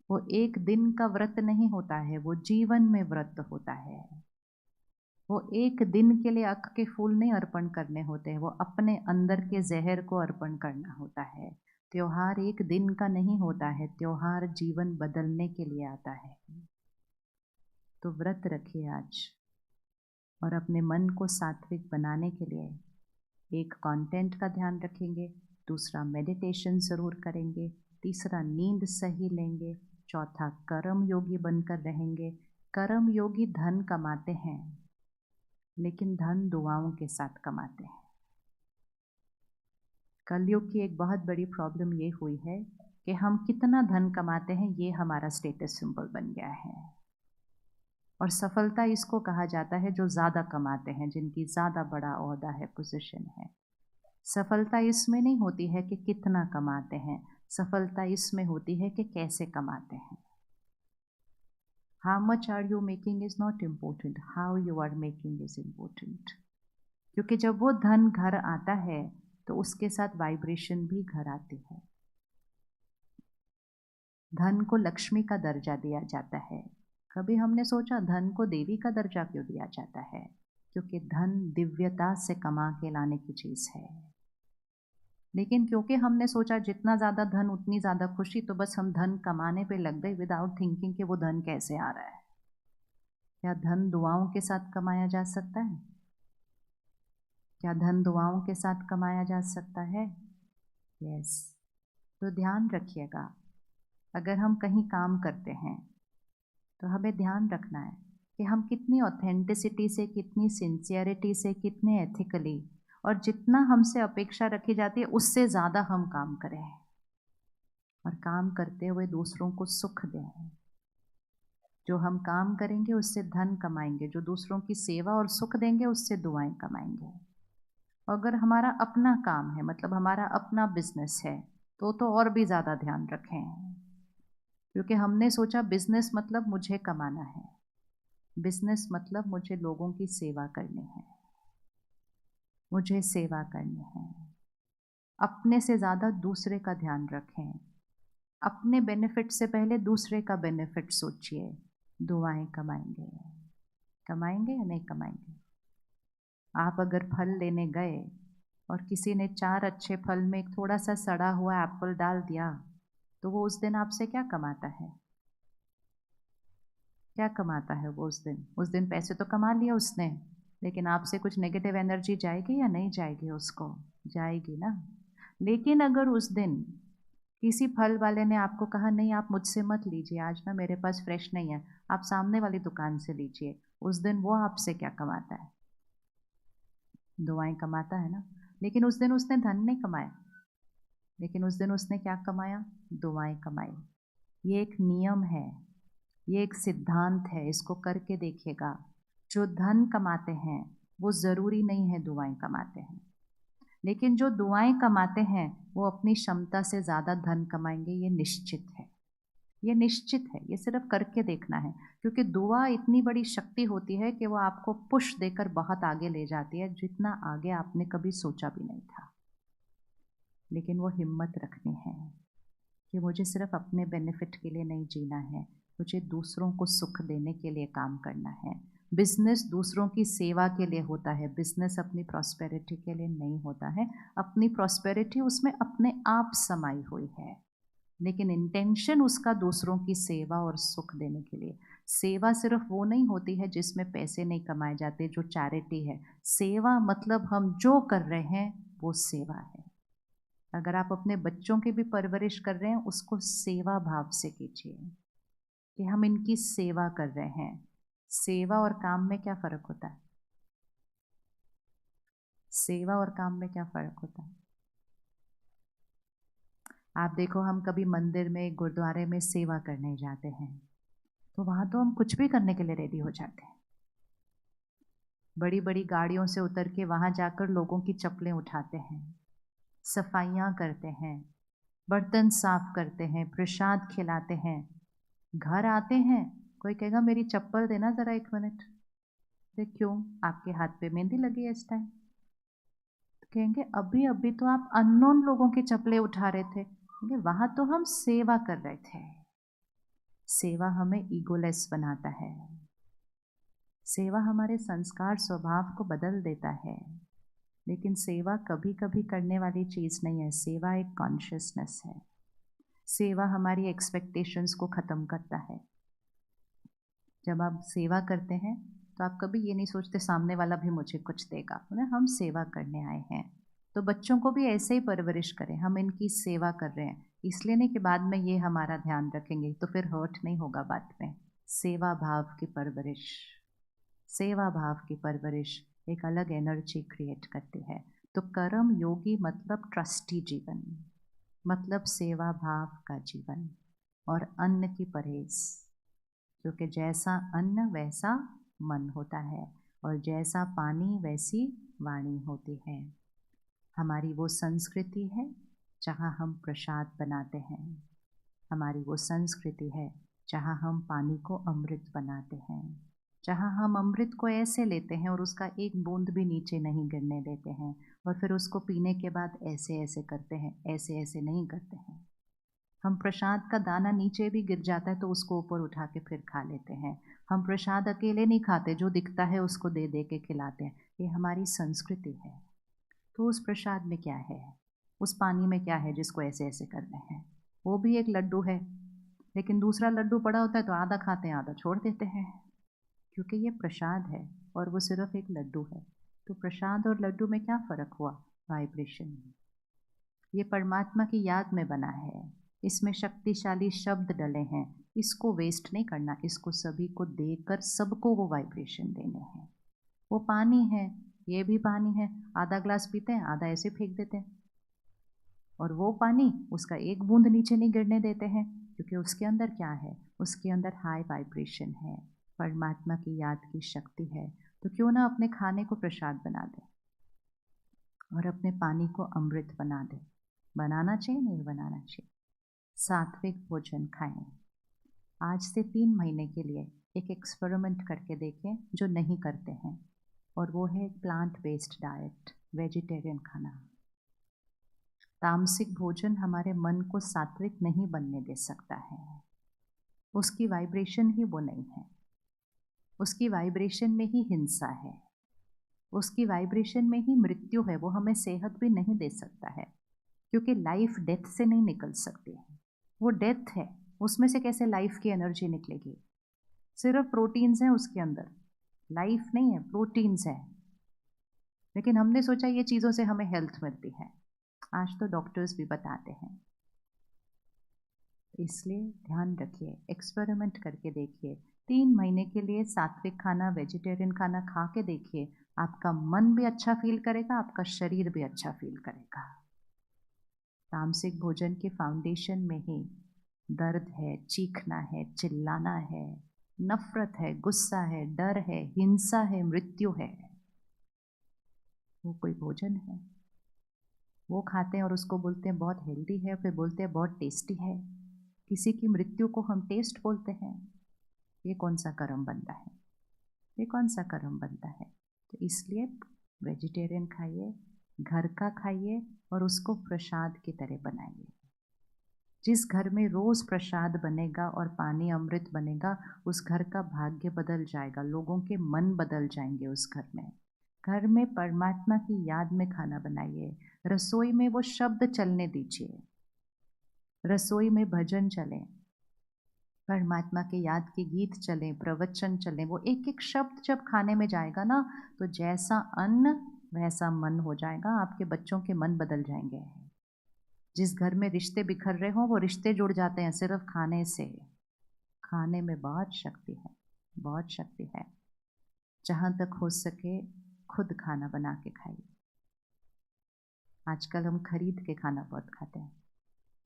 वो एक दिन का व्रत नहीं होता है, वो जीवन में व्रत होता है। वो एक दिन के लिए अख के फूल नहीं अर्पण करने होते हैं, वो अपने अंदर के जहर को अर्पण करना होता है। त्योहार एक दिन का नहीं होता है, त्योहार जीवन बदलने के लिए आता है। तो व्रत रखिए आज, और अपने मन को सात्विक बनाने के लिए एक कंटेंट का ध्यान रखेंगे, दूसरा मेडिटेशन ज़रूर करेंगे, तीसरा नींद सही लेंगे, चौथा कर्म योगी बनकर रहेंगे। कर्म योगी धन कमाते हैं, लेकिन धन दुआओं के साथ कमाते हैं। कलयुग की एक बहुत बड़ी प्रॉब्लम ये हुई है कि हम कितना धन कमाते हैं ये हमारा स्टेटस सिंबल बन गया है। और सफलता इसको कहा जाता है जो ज़्यादा कमाते हैं, जिनकी ज़्यादा बड़ा ओहदा है, पोजीशन है। सफलता इसमें नहीं होती है कि कितना कमाते हैं, सफलता इसमें होती है कि कैसे कमाते हैं। How much are you making is not important, how you are making is important। क्योंकि जब वो धन घर आता है तो उसके साथ वाइब्रेशन भी घर आती है। धन को लक्ष्मी का दर्जा दिया जाता है। कभी हमने सोचा धन को देवी का दर्जा क्यों दिया जाता है? क्योंकि धन दिव्यता से कमा के लाने की चीज़ है। लेकिन क्योंकि हमने सोचा जितना ज़्यादा धन उतनी ज़्यादा खुशी, तो बस हम धन कमाने पे लग गए विदाउट थिंकिंग कि वो धन कैसे आ रहा है। क्या धन दुआओं के साथ कमाया जा सकता है? क्या धन दुआओं के साथ कमाया जा सकता है? यस। तो ध्यान रखिएगा, अगर हम कहीं काम करते हैं तो हमें ध्यान रखना है कि हम कितनी ऑथेंटिसिटी से, कितनी सिंसियरिटी से, कितने एथिकली, और जितना हमसे अपेक्षा रखी जाती है उससे ज़्यादा हम काम करें, और काम करते हुए दूसरों को सुख दें। जो हम काम करेंगे उससे धन कमाएंगे, जो दूसरों की सेवा और सुख देंगे उससे दुआएं कमाएंगे। अगर हमारा अपना काम है, मतलब हमारा अपना बिजनेस है, तो और भी ज़्यादा ध्यान रखें, क्योंकि हमने सोचा बिजनेस मतलब मुझे कमाना है, बिजनेस मतलब मुझे लोगों की सेवा करनी है, मुझे सेवा करनी है। अपने से ज़्यादा दूसरे का ध्यान रखें, अपने बेनिफिट से पहले दूसरे का बेनिफिट सोचिए। दुआएं कमाएंगे, कमाएंगे या नहीं कमाएंगे? आप अगर फल लेने गए और किसी ने 4 अच्छे फल में एक थोड़ा सा सड़ा हुआ एप्पल डाल दिया, तो वो उस दिन आपसे क्या कमाता है? क्या कमाता है वो उस दिन? उस दिन पैसे तो कमा लिया उसने, लेकिन आपसे कुछ नेगेटिव एनर्जी जाएगी या नहीं जाएगी? उसको जाएगी ना। लेकिन अगर उस दिन किसी फल वाले ने आपको कहा नहीं आप मुझसे मत लीजिए, आज ना मेरे पास फ्रेश नहीं है, आप सामने वाली दुकान से लीजिए, उस दिन वो आपसे क्या कमाता है? दुआएं कमाता है ना। लेकिन उस दिन उसने धन नहीं कमाया, लेकिन उस दिन उसने क्या कमाया? दुआएं कमाई। ये एक नियम है, ये एक सिद्धांत है, इसको करके देखिएगा। जो धन कमाते हैं वो ज़रूरी नहीं है दुआएं कमाते हैं, लेकिन जो दुआएं कमाते हैं वो अपनी क्षमता से ज़्यादा धन कमाएंगे, ये निश्चित है। ये निश्चित है, ये सिर्फ करके देखना है, क्योंकि दुआ इतनी बड़ी शक्ति होती है कि वो आपको पुश देकर बहुत आगे ले जाती है, जितना आगे आपने कभी सोचा भी नहीं था। लेकिन वो हिम्मत रखनी है कि मुझे सिर्फ अपने बेनिफिट के लिए नहीं जीना है, मुझे दूसरों को सुख देने के लिए काम करना है। बिजनेस दूसरों की सेवा के लिए होता है, बिजनेस अपनी प्रॉस्पेरिटी के लिए नहीं होता है। अपनी प्रॉस्पेरिटी उसमें अपने आप समाई हुई है, लेकिन इंटेंशन उसका दूसरों की सेवा और सुख देने के लिए। सेवा सिर्फ वो नहीं होती है जिसमें पैसे नहीं कमाए जाते, जो चैरिटी है। सेवा मतलब हम जो कर रहे हैं वो सेवा है। अगर आप अपने बच्चों की भी परवरिश कर रहे हैं, उसको सेवा भाव से कीजिए कि हम इनकी सेवा कर रहे हैं। सेवा और काम में क्या फ़र्क होता है? सेवा और काम में क्या फ़र्क होता है? आप देखो, हम कभी मंदिर में, गुरुद्वारे में सेवा करने जाते हैं, तो वहाँ तो हम कुछ भी करने के लिए रेडी हो जाते हैं। बड़ी बड़ी गाड़ियों से उतर के वहाँ जाकर लोगों की चप्पलें उठाते हैं, सफाइयाँ करते हैं, बर्तन साफ करते हैं, प्रसाद खिलाते हैं। घर आते हैं, कोई कहेगा मेरी चप्पल देना ज़रा 1 मिनट। तो क्यों? आपके हाथ पे मेहंदी लगी है इस टाइम। तो कहेंगे अभी अभी तो आप अननोन लोगों की चप्पलें उठा रहे थे। कहेंगे वहाँ तो हम सेवा कर रहे थे। सेवा हमें ईगोलेस बनाता है। सेवा हमारे संस्कार स्वभाव को बदल देता है। लेकिन सेवा कभी कभी करने वाली चीज़ नहीं है। सेवा एक कॉन्शियसनेस है। सेवा हमारी एक्सपेक्टेशंस को ख़त्म करता है। जब आप सेवा करते हैं तो आप कभी ये नहीं सोचते सामने वाला भी मुझे कुछ देगा। ना, हम सेवा करने आए हैं। तो बच्चों को भी ऐसे ही परवरिश करें। हम इनकी सेवा कर रहे हैं, इसलिए नहीं कि बाद में ये हमारा ध्यान रखेंगे, तो फिर हर्ट नहीं होगा बाद में। सेवा भाव की परवरिश, सेवा भाव की परवरिश एक अलग एनर्जी क्रिएट करती है। तो कर्म योगी मतलब ट्रस्टी जीवन, मतलब सेवा भाव का जीवन और अन्न की परहेज। क्योंकि जैसा अन्न वैसा मन होता है और जैसा पानी वैसी वाणी होती है। हमारी वो संस्कृति है जहाँ हम प्रसाद बनाते हैं। हमारी वो संस्कृति है जहाँ हम पानी को अमृत बनाते हैं, जहाँ हम अमृत को ऐसे लेते हैं और उसका एक बूंद भी नीचे नहीं गिरने देते हैं, और फिर उसको पीने के बाद ऐसे ऐसे करते हैं, ऐसे ऐसे नहीं करते हैं। हम प्रसाद का दाना नीचे भी गिर जाता है तो उसको ऊपर उठा के फिर खा लेते हैं। हम प्रसाद अकेले नहीं खाते, जो दिखता है उसको दे दे के खिलाते हैं। ये हमारी संस्कृति है। तो उस प्रसाद में क्या है, उस पानी में क्या है जिसको ऐसे ऐसे करते हैं? वो भी एक लड्डू है, लेकिन दूसरा लड्डू पड़ा होता है तो आधा खाते हैं, आधा छोड़ देते हैं, क्योंकि ये प्रसाद है और वो सिर्फ एक लड्डू है। तो प्रसाद और लड्डू में क्या फ़र्क हुआ? वाइब्रेशन। ये परमात्मा की याद में बना है, इसमें शक्तिशाली शब्द डले हैं। इसको वेस्ट नहीं करना, इसको सभी को देकर सबको वो वाइब्रेशन देने हैं। वो पानी है, ये भी पानी है। आधा ग्लास पीते हैं, आधा ऐसे फेंक देते हैं, और वो पानी उसका एक बूंद नीचे नहीं गिरने देते हैं, क्योंकि उसके अंदर क्या है? उसके अंदर हाई वाइब्रेशन है, परमात्मा की याद की शक्ति है। तो क्यों ना अपने खाने को प्रसाद बना दें और अपने पानी को अमृत बना दें। बनाना चाहिए, नहीं बनाना चाहिए? सात्विक भोजन खाएं। आज से 3 महीने के लिए एक एक्सपेरिमेंट करके देखें जो नहीं करते हैं, और वो है प्लांट बेस्ड डाइट, वेजिटेरियन खाना। तामसिक भोजन हमारे मन को सात्विक नहीं बनने दे सकता है। उसकी वाइब्रेशन ही वो नहीं है। उसकी वाइब्रेशन में ही हिंसा है, उसकी वाइब्रेशन में ही मृत्यु है। वो हमें सेहत भी नहीं दे सकता है, क्योंकि लाइफ डेथ से नहीं निकल सकती है। वो डेथ है, उसमें से कैसे लाइफ की एनर्जी निकलेगी? सिर्फ प्रोटीन्स हैं उसके अंदर, लाइफ नहीं है, प्रोटीन्स है। लेकिन हमने सोचा ये चीज़ों से हमें हेल्थ मिलती है। आज तो डॉक्टर्स भी बताते हैं। इसलिए ध्यान रखिए, एक्सपेरिमेंट करके देखिए। 3 महीने के लिए सात्विक खाना, वेजिटेरियन खाना खा के देखिए। आपका मन भी अच्छा फील करेगा, आपका शरीर भी अच्छा फील करेगा। तामसिक भोजन के फाउंडेशन में ही दर्द है, चीखना है, चिल्लाना है, नफरत है, गुस्सा है, डर है, हिंसा है, मृत्यु है। वो कोई भोजन है? वो खाते हैं और उसको बोलते हैं बहुत हेल्दी है, फिर बोलते हैं बहुत टेस्टी है। किसी की मृत्यु को हम टेस्ट बोलते हैं। ये कौन सा कर्म बनता है? ये कौन सा कर्म बनता है? तो इसलिए वेजिटेरियन खाइए, घर का खाइए और उसको प्रसाद की तरह बनाइए। जिस घर में रोज़ प्रसाद बनेगा और पानी अमृत बनेगा, उस घर का भाग्य बदल जाएगा, लोगों के मन बदल जाएंगे उस घर में। घर में परमात्मा की याद में खाना बनाइए। रसोई में वो शब्द चलने दीजिए, रसोई में भजन चलें, परमात्मा के याद के गीत चलें, प्रवचन चलें। वो एक एक शब्द जब खाने में जाएगा ना, तो जैसा अन्न वैसा मन हो जाएगा। आपके बच्चों के मन बदल जाएंगे। जिस घर में रिश्ते बिखर रहे हों, वो रिश्ते जुड़ जाते हैं सिर्फ खाने से। खाने में बहुत शक्ति है, बहुत शक्ति है। जहाँ तक हो सके खुद खाना बना के खाइए। आजकल हम खरीद के खाना बहुत खाते हैं,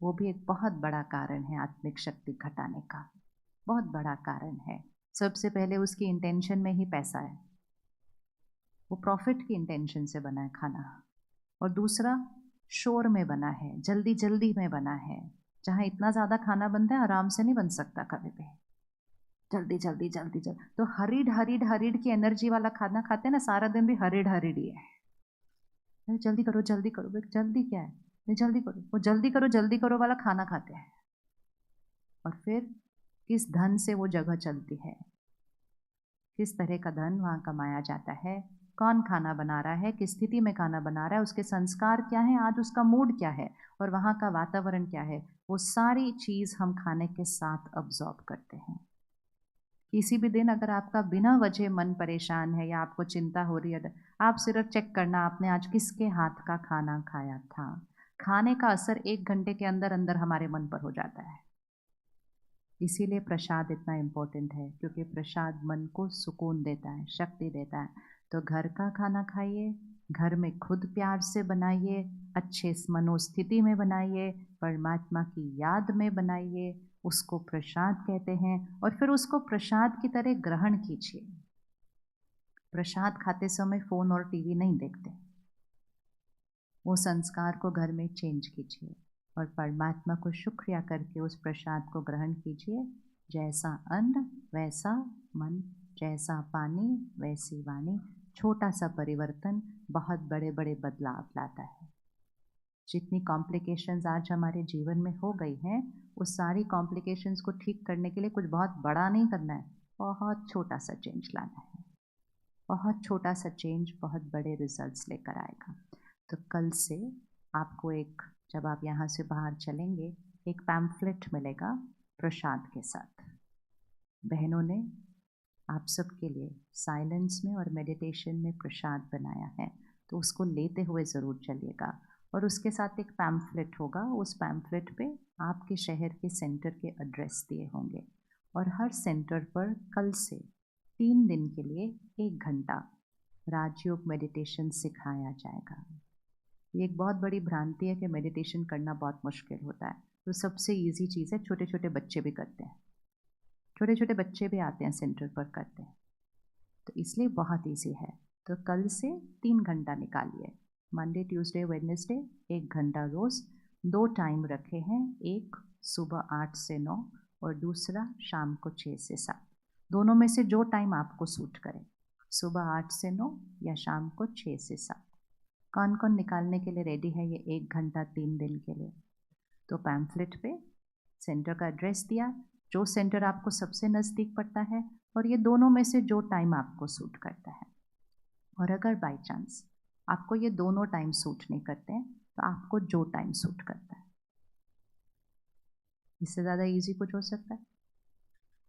वो भी एक बहुत बड़ा कारण है आत्मिक शक्ति घटाने का, बहुत बड़ा कारण है। सबसे पहले उसकी इंटेंशन में ही पैसा है, वो प्रॉफिट की इंटेंशन से बना है खाना। और दूसरा शोर में बना है, जल्दी जल्दी में बना है। जहाँ इतना ज़्यादा खाना बनता है आराम से नहीं बन सकता कभी भी, जल्दी जल्दी जल्दी जल्दी। तो हरिड हरिड हरिड की एनर्जी वाला खाना खाते हैं ना, सारा दिन भी हरिड हरिड ही है। अरे जल्दी करो जल्दी करो, भाई जल्दी क्या है, नहीं जल्दी करो, वो जल्दी करो वाला खाना खाते हैं। और फिर किस धन से वो जगह चलती है, किस तरह का धन वहाँ कमाया जाता है, कौन खाना बना रहा है, किस स्थिति में खाना बना रहा है, उसके संस्कार क्या है, आज उसका मूड क्या है, और वहाँ का वातावरण क्या है, वो सारी चीज़ हम खाने के साथ अब्जॉर्ब करते हैं। किसी भी दिन अगर आपका बिना वजह मन परेशान है या आपको चिंता हो रही है, आप सिर्फ चेक करना आपने आज किसके हाथ का खाना खाया था। खाने का असर 1 घंटे के अंदर अंदर हमारे मन पर हो जाता है। इसीलिए प्रसाद इतना इम्पोर्टेंट है, क्योंकि प्रसाद मन को सुकून देता है, शक्ति देता है। तो घर का खाना खाइए, घर में खुद प्यार से बनाइए, अच्छे मनोस्थिति में बनाइए, परमात्मा की याद में बनाइए, उसको प्रसाद कहते हैं। और फिर उसको प्रसाद की तरह ग्रहण कीजिए। प्रसाद खाते समय फ़ोन और टीवी नहीं देखते, वो संस्कार को घर में चेंज कीजिए और परमात्मा को शुक्रिया करके उस प्रसाद को ग्रहण कीजिए। जैसा अन्न वैसा मन, जैसा पानी वैसी वाणी। छोटा सा परिवर्तन बहुत बड़े बड़े बदलाव लाता है। जितनी कॉम्प्लिकेशंस आज हमारे जीवन में हो गई हैं, उस सारी कॉम्प्लिकेशंस को ठीक करने के लिए कुछ बहुत बड़ा नहीं करना है, बहुत छोटा सा चेंज लाना है। बहुत छोटा सा चेंज बहुत बड़े रिजल्ट्स लेकर आएगा। तो कल से आपको एक, जब आप यहाँ से बाहर चलेंगे, एक पैम्फलेट मिलेगा प्रसाद के साथ। बहनों ने आप सबके लिए साइलेंस में और मेडिटेशन में प्रसाद बनाया है, तो उसको लेते हुए ज़रूर चलिएगा। और उसके साथ एक पैम्फलेट होगा, उस पैम्फलेट पे आपके शहर के सेंटर के एड्रेस दिए होंगे। और हर सेंटर पर कल से 3 दिन के लिए 1 घंटा राजयोग मेडिटेशन सिखाया जाएगा। ये एक बहुत बड़ी भ्रांति है कि मेडिटेशन करना बहुत मुश्किल होता है। तो सबसे इजी चीज़ है, छोटे छोटे बच्चे भी करते हैं, छोटे छोटे बच्चे भी आते हैं सेंटर पर करते हैं, तो इसलिए बहुत इजी है। तो कल से 3 घंटा निकालिए, मंडे ट्यूसडे वेडनेसडे 1 घंटा रोज़। 2 टाइम रखे हैं, एक सुबह 8 से 9 और दूसरा शाम को 6 से 7। दोनों में से जो टाइम आपको सूट करे, सुबह 8 से 9 या शाम को 6 से 7। कौन कौन निकालने के लिए रेडी है ये 1 घंटा 3 दिन के लिए? तो पैम्फलेट पे सेंटर का एड्रेस दिया, जो सेंटर आपको सबसे नज़दीक पड़ता है, और ये दोनों में से जो टाइम आपको सूट करता है। और अगर बाई चांस आपको ये दोनों टाइम सूट नहीं करते हैं, तो आपको जो टाइम सूट करता है, इससे ज़्यादा इजी कुछ हो सकता है?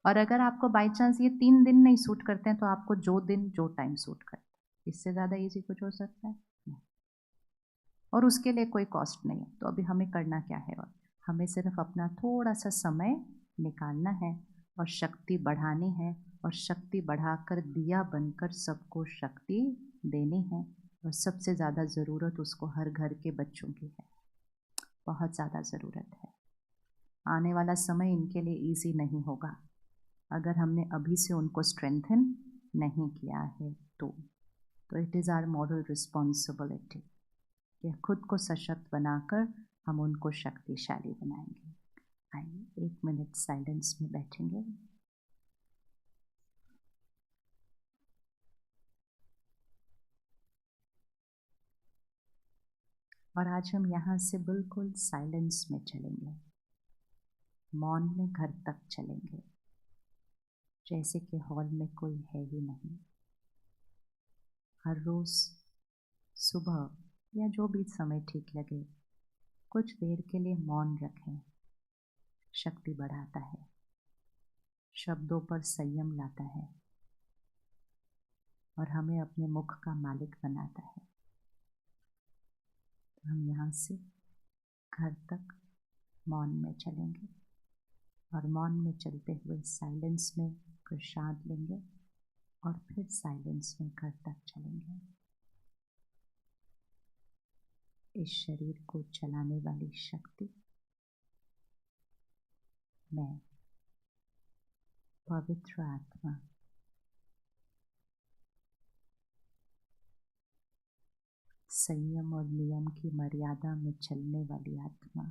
और अगर आपको बाई चांस ये 3 दिन नहीं सूट करते हैं, तो आपको जो दिन जो टाइम सूट करता है, इससे ज़्यादा इजी कुछ हो सकता है? नहीं। और उसके लिए कोई कॉस्ट नहीं है। तो अभी हमें करना क्या है, और हमें सिर्फ अपना थोड़ा सा समय निकालना है और शक्ति बढ़ानी है, और शक्ति बढ़ाकर दिया बनकर सबको शक्ति देनी है। और सबसे ज़्यादा ज़रूरत उसको हर घर के बच्चों की है, बहुत ज़्यादा ज़रूरत है। आने वाला समय इनके लिए ईजी नहीं होगा अगर हमने अभी से उनको स्ट्रेंथन नहीं किया है। तो it is our moral responsibility कि खुद को सशक्त बनाकर हम उनको शक्तिशाली बनाएंगे। आइए 1 मिनट साइलेंस में बैठेंगे। और आज हम यहाँ से बिल्कुल साइलेंस में चलेंगे, मौन में घर तक चलेंगे, जैसे कि हॉल में कोई है ही नहीं। हर रोज़ सुबह या जो भी समय ठीक लगे, कुछ देर के लिए मौन रखें। शक्ति बढ़ाता है, शब्दों पर संयम लाता है, और हमें अपने मुख का मालिक बनाता है। तो हम यहाँ से घर तक मौन में चलेंगे, और मौन में चलते हुए साइलेंस में प्रसाद लेंगे, और फिर साइलेंस में घर तक चलेंगे। इस शरीर को चलाने वाली शक्ति मैं पवित्र आत्मा संयम और नियम की मर्यादा में चलने वाली आत्मा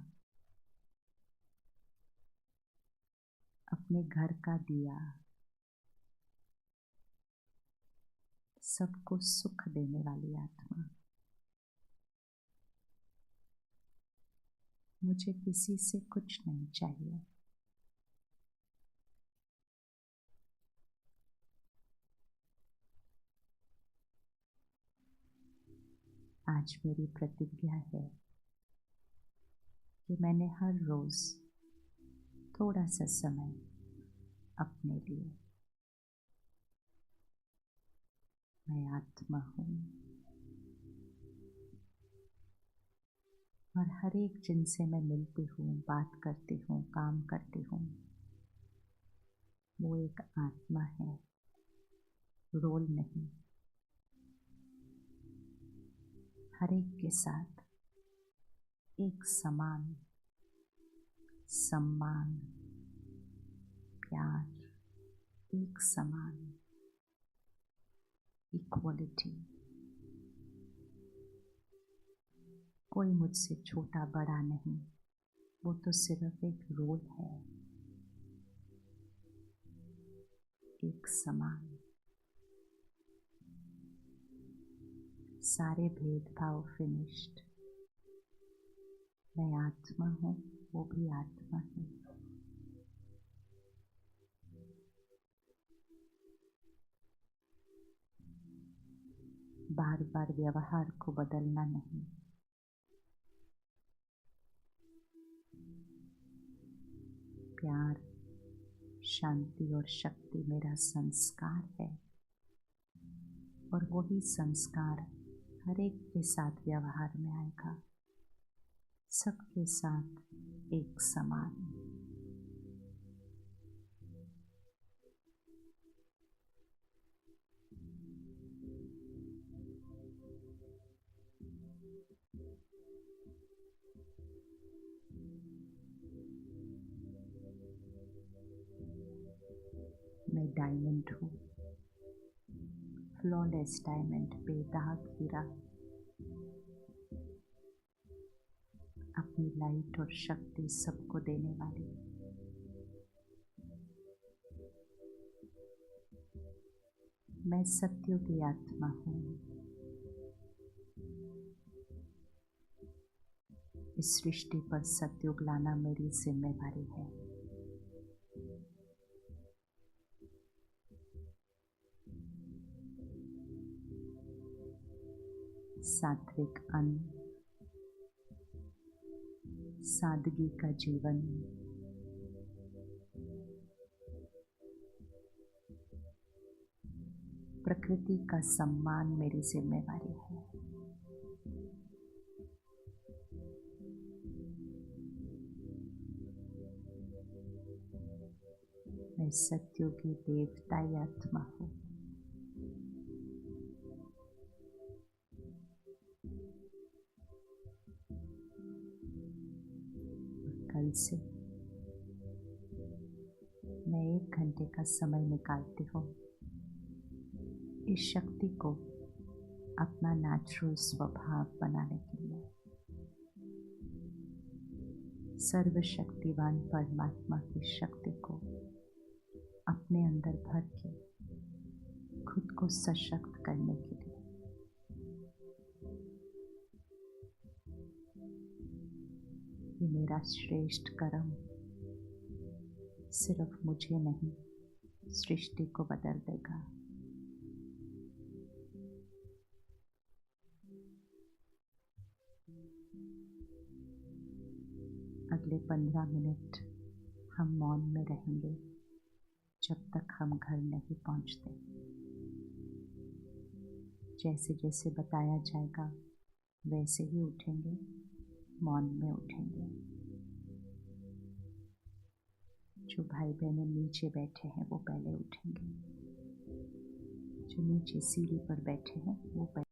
अपने घर का दिया सबको सुख देने वाली आत्मा मुझे किसी से कुछ नहीं चाहिए। आज मेरी प्रतिज्ञा है कि मैंने हर रोज थोड़ा सा समय अपने लिए। मैं आत्मा हूँ और हर एक जिनसे मैं मिलती हूँ, बात करती हूँ, काम करती हूँ, वो एक आत्मा है, रोल नहीं। हर एक के साथ एक समान सम्मान प्यार, एक समान इक्वलिटी। कोई मुझसे छोटा बड़ा नहीं, वो तो सिर्फ एक रोल है। एक समान, सारे भेदभाव फिनिश्ड। मैं आत्मा हूँ, वो भी आत्मा है। बार बार व्यवहार को बदलना नहीं। प्यार, शांति और शक्ति मेरा संस्कार है और वही संस्कार हर एक के साथ व्यवहार में आएगा, सबके साथ एक समान। मैं डायमंड हूँ, फ्लॉलेस डायमंड, बेदाग हीरा। अपनी लाइट और शक्ति सबको देने वाली। मैं सत्य की आत्मा हूँ। इस सृष्टि पर सत्युग लाना मेरी जिम्मेदारी है। सात्विक अन्न, सादगी का जीवन, प्रकृति का सम्मान मेरी जिम्मेदारी है। मैं सत्य की देवताई आत्मा हूँ। कल से मैं 1 घंटे का समय निकालती हूँ इस शक्ति को अपना नेचुरल स्वभाव बनाने के लिए। सर्वशक्तिवान परमात्मा की शक्ति को अपने अंदर भर के खुद को सशक्त करने के लिए। ये मेरा श्रेष्ठ कर्म सिर्फ मुझे नहीं, सृष्टि को बदल देगा। अगले 15 मिनट हम मौन में रहेंगे जब तक हम घर नहीं पहुंचते। जैसे जैसे बताया जाएगा वैसे ही उठेंगे, मौन में उठेंगे। जो भाई बहनें नीचे बैठे हैं वो पहले उठेंगे, जो नीचे सीढ़ी पर बैठे हैं वो पहले